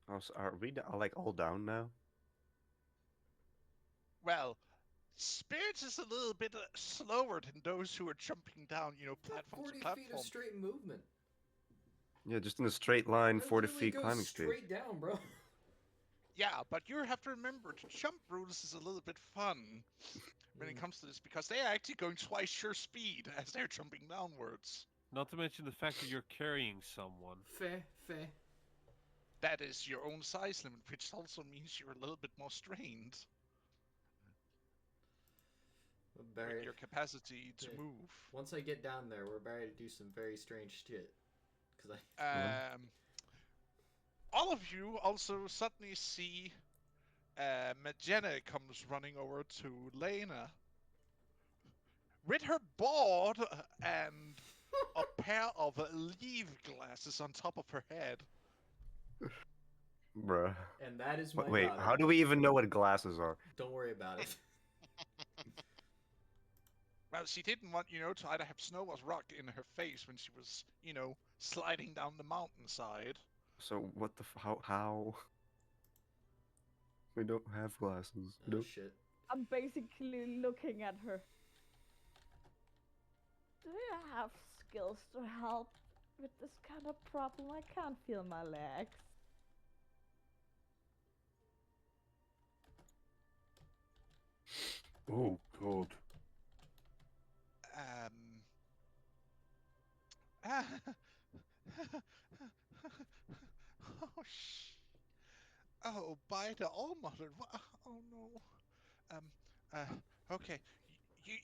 Oh, so are we like all down now? Well, Spirits is a little bit slower than those who are jumping down, platform 40 to feet of platform. straight movement. Yeah, just in a straight line, I 40 literally feet go climbing speed. straight down, bro. Yeah, but you have to remember the jump rules is a little bit fun when it comes to this because they are actually going twice your speed as they're jumping downwards. Not to mention the fact that you're carrying someone. Fair, fair. That is your own size limit, which also means you're a little bit more strained with Barry, your capacity to yeah. move. Once I get down there, we're about to do some very strange shit. Cause All of you also suddenly see Magena comes running over to Lena with her board and a pair of leaf glasses on top of her head. Bruh. and that is my Wait, daughter. how do we even know what glasses are? Don't worry about it. Well, she didn't want, to either have snow or rock in her face when she was, sliding down the mountainside. So what the how? We don't have glasses. We Oh don't. shit. I'm basically looking at her. Do you have skills to help with this kind of problem? I can't feel my legs. Oh God. Oh, oh, by the All-Mother. Oh, no. Um, okay.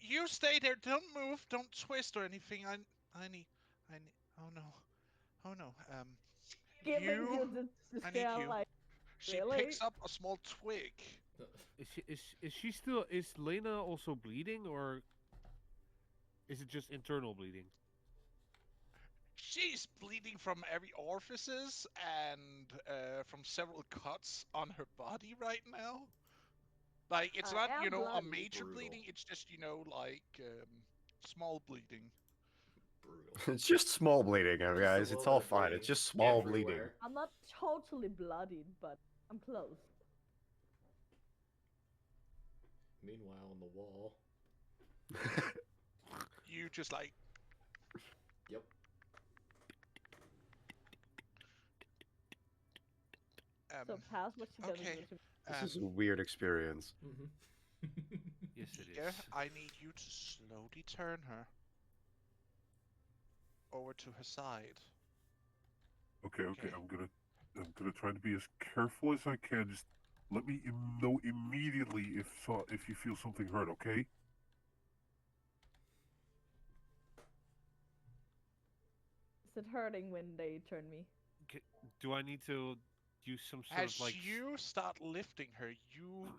You stay there. Don't move. Don't twist or anything. I need, oh, no. Oh, no. Giving You, you the I need stare you. like, She really? picks up a small twig. Is Lena also bleeding, or is it just internal bleeding? She's bleeding from every orifices and from several cuts on her body right now. Like, it's not, am a bloody. major Brutal. bleeding. It's just, like, small bleeding. Brutal. It's just small bleeding, Just a guys. little It's all bit of fine. bleeding It's just small bleeding. everywhere. I'm not totally bloodied, but I'm close. Meanwhile, on the wall. You just, like... Yep. So pass what she doesn't okay. do to me. This is a weird experience. Yes, it Here, is. I need you to slowly turn her over to her side. Okay. I'm gonna try to be as careful as I can. Just let me know immediately if you feel something hurt. Okay. Is it hurting when they turn me? Do I need to use some sort As of like? you start lifting her, you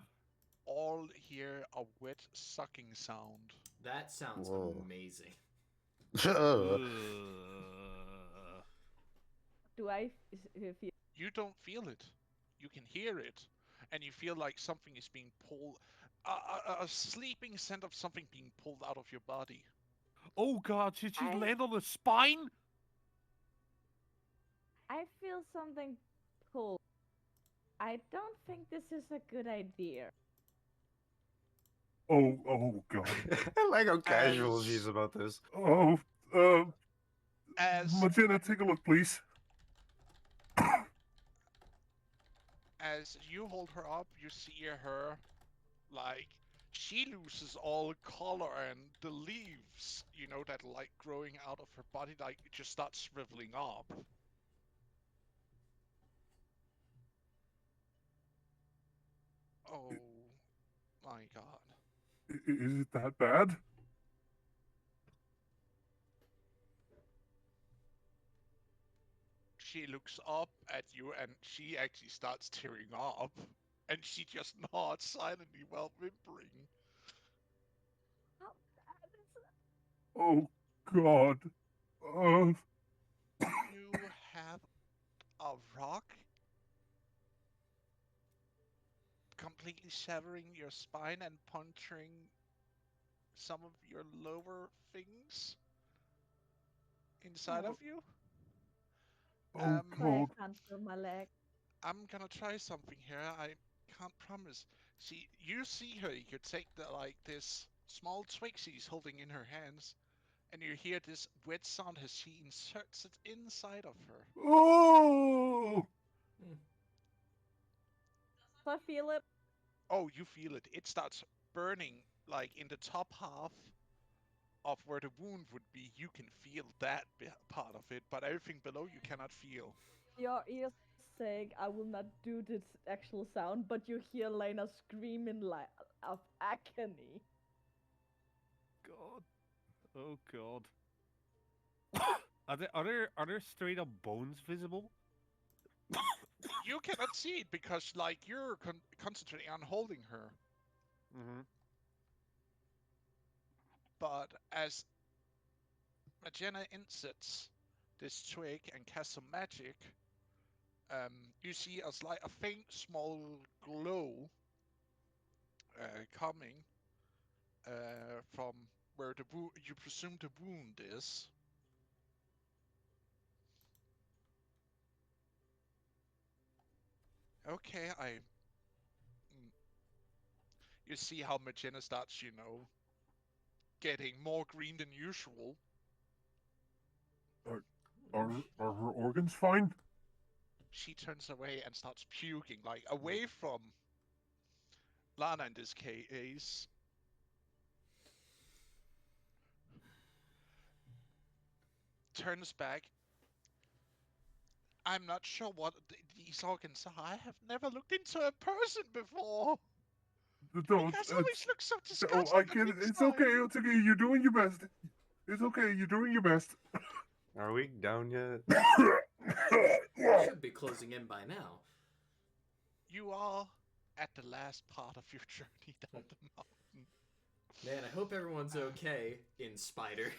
all hear a wet sucking sound. That sounds Whoa. amazing. Do I feel? You don't feel it. You can hear it. And you feel like something is being pulled. A sleeping scent of something being pulled out of your body. Oh God! Should she I- land on the spine? I feel something pull. I don't think this is a good idea. Oh God. I like how casual As- she is about this. Oh. As Magena, take a look, please. as you hold her up, you see her, like, she loses all color and the leaves, that like growing out of her body, like, just start shriveling up. Oh my god. Is it that bad? She looks up at you and she actually starts tearing up. And she just nods silently while whimpering. How bad is it? Oh God. You have a rock completely severing your spine and puncturing some of your lower things inside of Oh, you. Oh so I God. can't feel my leg. I'm gonna try something here. I can't promise. See, you see her. You take this small twig she's holding in her hands, and you hear this wet sound as she inserts it inside of her. Oh. I feel it? Oh, you feel it. It starts burning, like in the top half of where the wound would be. You can feel that part of it, but everything below you cannot feel. You're saying I will not do this actual sound, but you hear Lena screaming like of agony. God. Oh God. Are there straight up bones visible? You cannot see it because, like, you're concentrating on holding her. Mm-hmm. But as Magena inserts this twig and casts some magic, you see a faint, small glow coming from where you presume the wound is. Okay, you see how Magena starts, getting more green than usual. Are her organs fine? She turns away and starts puking, like away from Lana in this case. Turns back. I'm not sure what these organs are. I have never looked into a person before. Don't. You guys always look so Oh, I disgusted can. next It's okay. time. It's okay. You're doing your best. It's okay. You're doing your best. Are we down yet? Should be closing in by now. You are at the last part of your journey down the mountain. Man, I hope everyone's okay in Spider.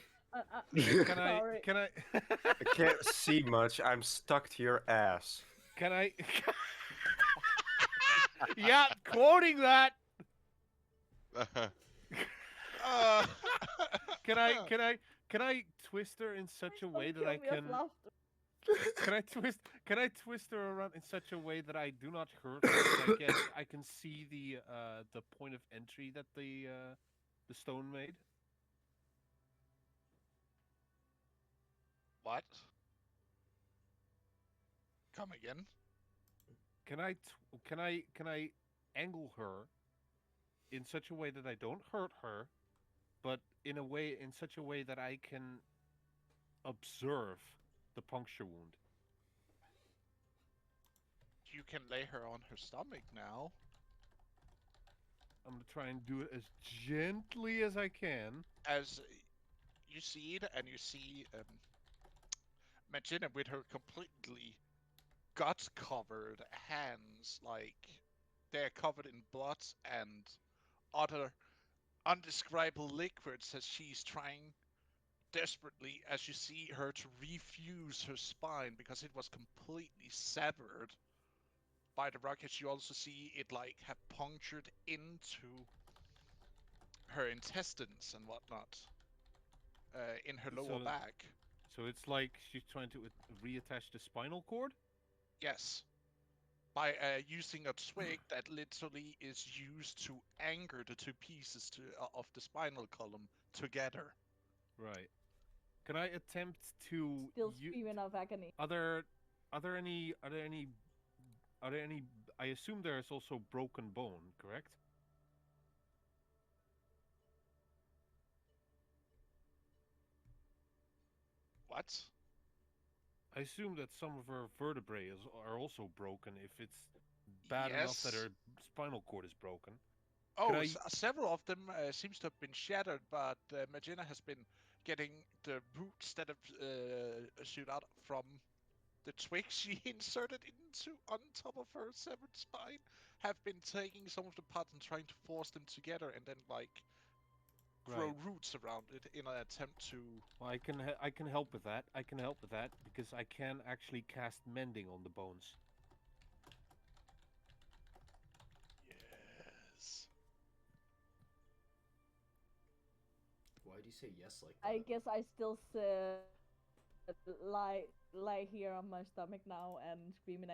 Can I? Sorry. Can I? I can't see much. I'm stuck to your ass. Can I? Yeah, quoting that. Uh, Can I twist her in such a way that I Kill me of can? laughter. Can I twist her around in such a way that I do not hurt her? But I can see the point of entry that the stone made. What? Come again? Can I angle her in such a way that I don't hurt her, but in such a way that I can observe the puncture wound? You can lay her on her stomach now. I'm gonna try and do it as gently as I can. As you see it, and you see Magena with her completely gut-covered hands, like they're covered in blood and other undescribable liquids, as she's trying desperately, as you see her, to refuse her spine because it was completely severed by the rockets. You also see it like have punctured into her intestines and whatnot in her lower back. So it's like she's trying to reattach the spinal cord? Yes. By using a twig that literally is used to anchor the two pieces of the spinal column together. Right. Can I attempt to Still screaming of agony. Are there any I assume there's also broken bone, correct? What? I assume that some of her vertebrae are also broken if it's bad enough that Yes. her spinal cord is broken. Oh, several of them seems to have been shattered, but Magena has been getting the roots that have shoot out from the twigs she inserted into on top of her severed spine, have been taking some of the parts and trying to force them together, and then like grow roots around it in an attempt to. Well, I can help with that. I can help with that because I can actually cast mending on the bones. Yes. Why do you say yes like that? I guess I still lie here on my stomach now and screaming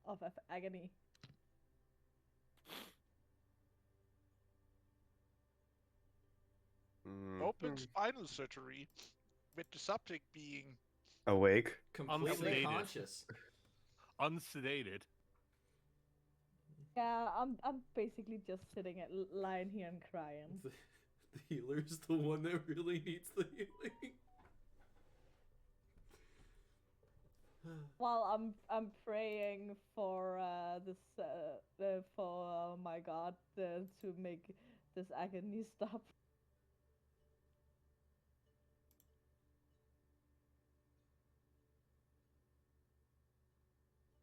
of agony. Open spinal surgery, with the subject being awake, completely unsedated. conscious. Unsedated. Yeah, I'm basically just sitting at lying here and crying. The healer's the one that really needs the healing. While I'm praying for for my God to make this agony stop.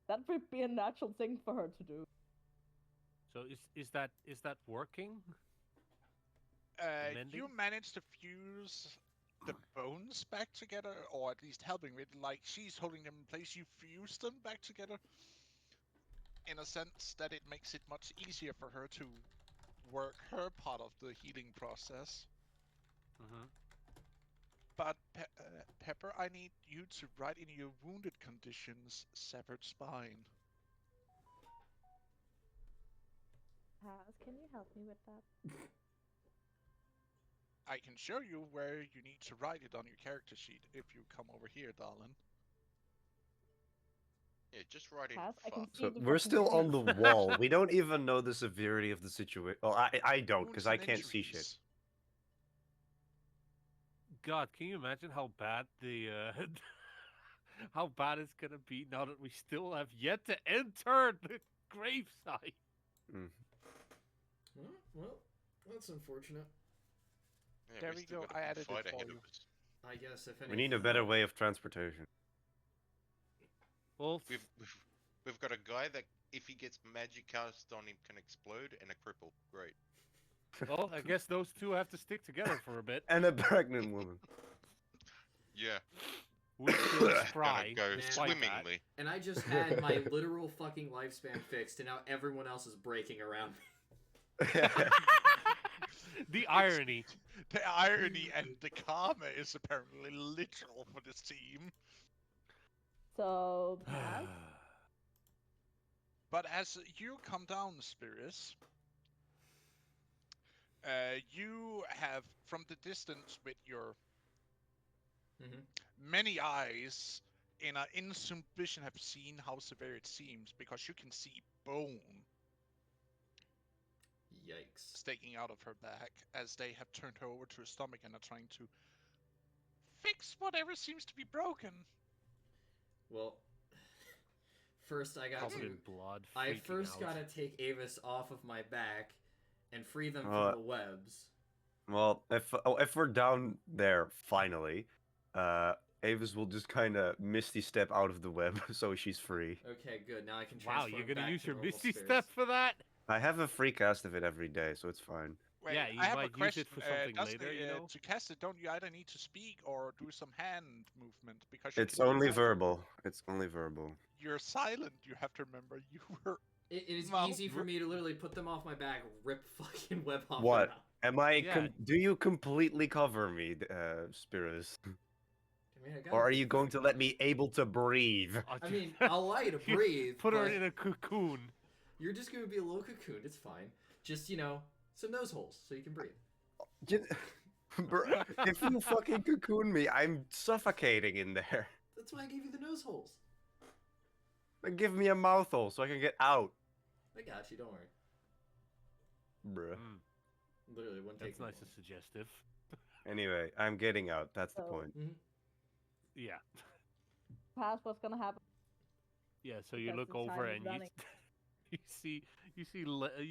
That would be a natural thing for her to do. So is that working? Mending? You managed to fuse the bones back together, or at least helping with. Like she's holding them in place, you fuse them back together. In a sense that it makes it much easier for her to work her part of the healing process. Mm-hmm. But Pepper, I need you to write in your wounded conditions severed spine. Can you help me with that? I can show you where you need to write it on your character sheet if you come over here, darling. Yeah, just write in Pass. I can fuck. see So the we're fucking still on the wounds. wall. We don't even know the severity of the situation. Well, I don't because Wounds I and can't see shit. injuries. God, can you imagine how bad the how bad it's gonna be now that we still have yet to enter the gravesite? Mm. Well, that's unfortunate. Yeah, There we we still go. got I a good added fight it for ahead you. of us. I guess if anything. We need a better way of transportation. Well, We've got a guy that if he gets magic cast on him can explode, and a cripple. Great. well, I guess those two have to stick together for a bit. And a pregnant woman. Yeah. Who's still Gonna spry, go despite that. swimmingly. And I just had my literal fucking lifespan fixed, and now everyone else is breaking around me. The irony. The irony and the karma is apparently literal for this team. So pass. But as you come down, Spirits, you have, from the distance with your Mhm. many eyes, in an instant vision have seen how severe it seems, because you can see bone Yikes. sticking out of her back as they have turned her over to her stomach and are trying to fix whatever seems to be broken. Well, first I got Covered to. in blood, I freaking first out. gotta take Avis off of my back and free them Uh, from the webs. Well, if we're down there finally, Avis will just kind of misty step out of the web so she's free. Okay, good. Now I can Wow, transform you're gonna back use to your normal Misty spirits. Step for that? I have a free cast of it every day, so it's fine. Wait, Yeah, you I have a might use question. it for something does later, the, you know? To cast it, don't you either need to speak or do some hand movement? Because you It's can do only that. verbal. It's only verbal. You're silent. You have to remember you were. It is Well, easy for me to literally put them off my back, rip fucking web off What? their mouth. Am I? Yeah. Do you completely cover me, Spiros? I mean, I Or gotta are you going to let me able to breathe? I mean, I'll allow you to You breathe, Put her but in a cocoon. you're just gonna be a little cocoon. It's fine. Just, some nose holes so you can breathe. If you fucking cocoon me, I'm suffocating in there. That's why I gave you the nose holes. Give me a mouth hole so I can get out. I got you. Don't worry. Bruh. Literally, one take. That's nice and suggestive. Anyway, I'm getting out. That's the So- point. Yeah. Pass. What's gonna happen? Yeah, so you Because look the time over is and running. you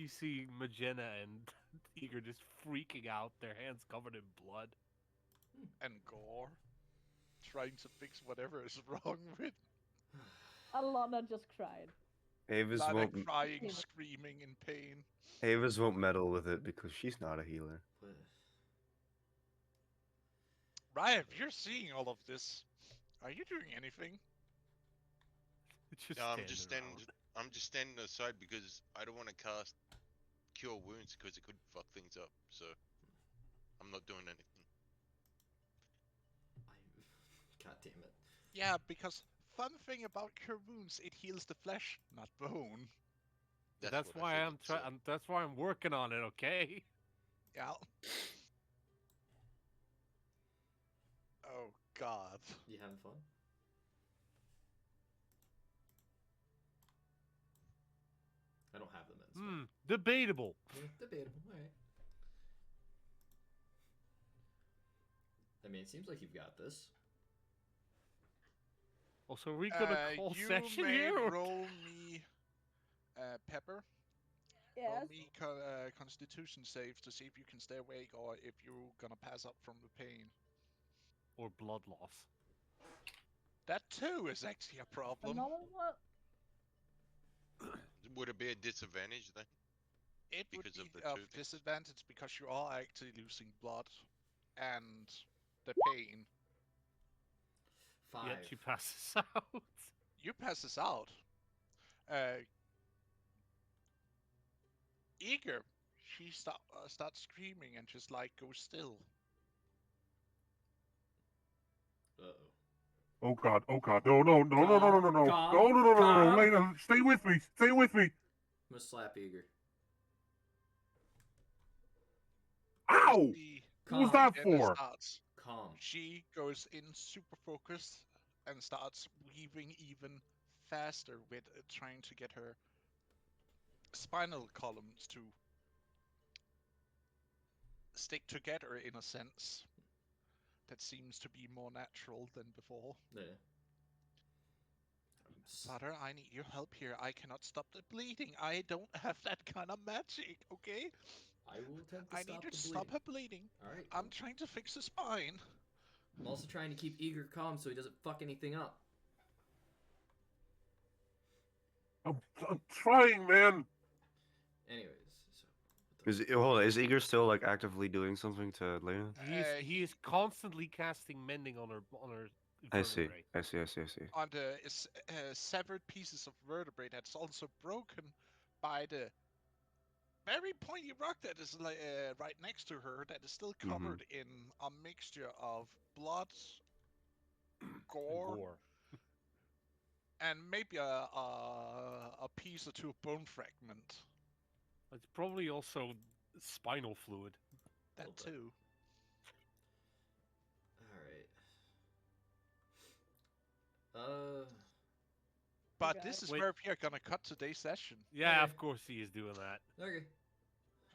see Magenta and Eager just freaking out, their hands covered in blood. And gore. Trying to fix whatever is wrong with Alana just cried. Avis Lana won't. crying, Yeah. screaming in pain. Avis won't meddle with it because she's not a healer. Ryan, you're seeing all of this. Are you doing anything? Just No, standing around. I'm just standing aside because I don't want to cast Cure Wounds because it could fuck things up. So I'm not doing anything. God damn it. Yeah, because fun thing about Cure Wounds, it heals the flesh, not bone. That's what I why figured, I'm trying. That's why I'm working on it. Okay. Yeah. Oh God. You having fun? I don't have them in, Debatable. Debatable. All right. I mean, it seems like you've got this. Also, are we gonna call You session may here? Or... roll me, Pepper. Roll Yes. me Constitution saves to see if you can stay awake or if you're gonna pass up from the pain. Or blood loss. That too is actually a problem. Another one. Would it be a disadvantage then? It would Because be of the of two things? disadvantage because you are actually losing blood and the pain. 5. Yet she passes out. You pass this out. Eager, she starts screaming and just like goes still. Uh-oh. Oh God! Oh God! No! No! No! No! No! No! No! No! Calm, No! No! No! No! No! calm. Lena, stay with me! Stay with me! I'm gonna slap Eager. Ow! See, What was Calm. that and it for? starts. Calm. She goes in super focused and starts weaving even faster with trying to get her spinal columns to stick together in a sense that seems to be more natural than before. Yeah. Father, I need your help here. I cannot stop the bleeding. I don't have that kind of magic, okay? I will attempt to I stop need you the to bleeding. stop her bleeding. All right. I'm trying to fix the spine. I'm also trying to keep Eager calm so he doesn't fuck anything up. I'm trying, man. Anyways, so Hold on, is Eager still like actively doing something to Lena? He is constantly casting mending on her I see. vertebrae. I see. I see. I see. On the severed pieces of vertebrae that's also broken by the very pointy rock that is right next to her that is still covered in a mixture of blood, gore, and maybe a piece or two of bone fragment. It's probably also spinal fluid. That too. Alright. But Okay. this is Wait. where we are gonna cut today's session. Yeah, Okay. of course he is doing that. Okay.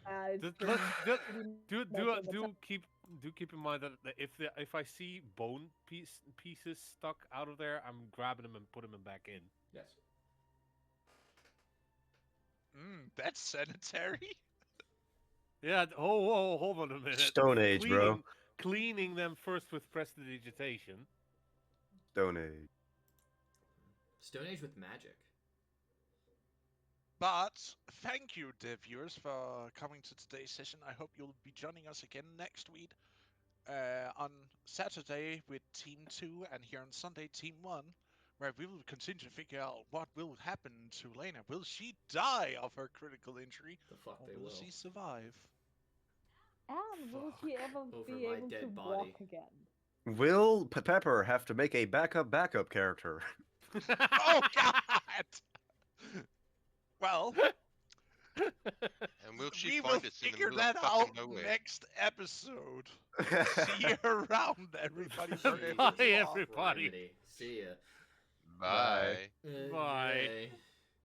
It's Let's pretty do much all the keep in mind that if I see bone pieces stuck out of there, I'm grabbing them and putting them back in. Yes. That's sanitary. Yeah. Oh, hold on a minute. Stone Age, bro. Cleaning them first with prestidigitation. Stone Age. Stone Age with magic. But thank you, dear viewers, for coming to today's session. I hope you'll be joining us again next week on Saturday with Team 2 and here on Sunday, Team 1, where we will continue to figure out what will happen to Lena. Will she die of her critical injury? The fuck Or they will will. she survive? And will she ever Over be my able to dead walk body. again? Will Pepper have to make a backup character? Oh, God! Well, And will she we find will us in the figure middle of that fucking out nowhere? next episode. See you around, everybody. Jesus Bye, everybody. Remedy. See ya. Bye. Bye. Bye.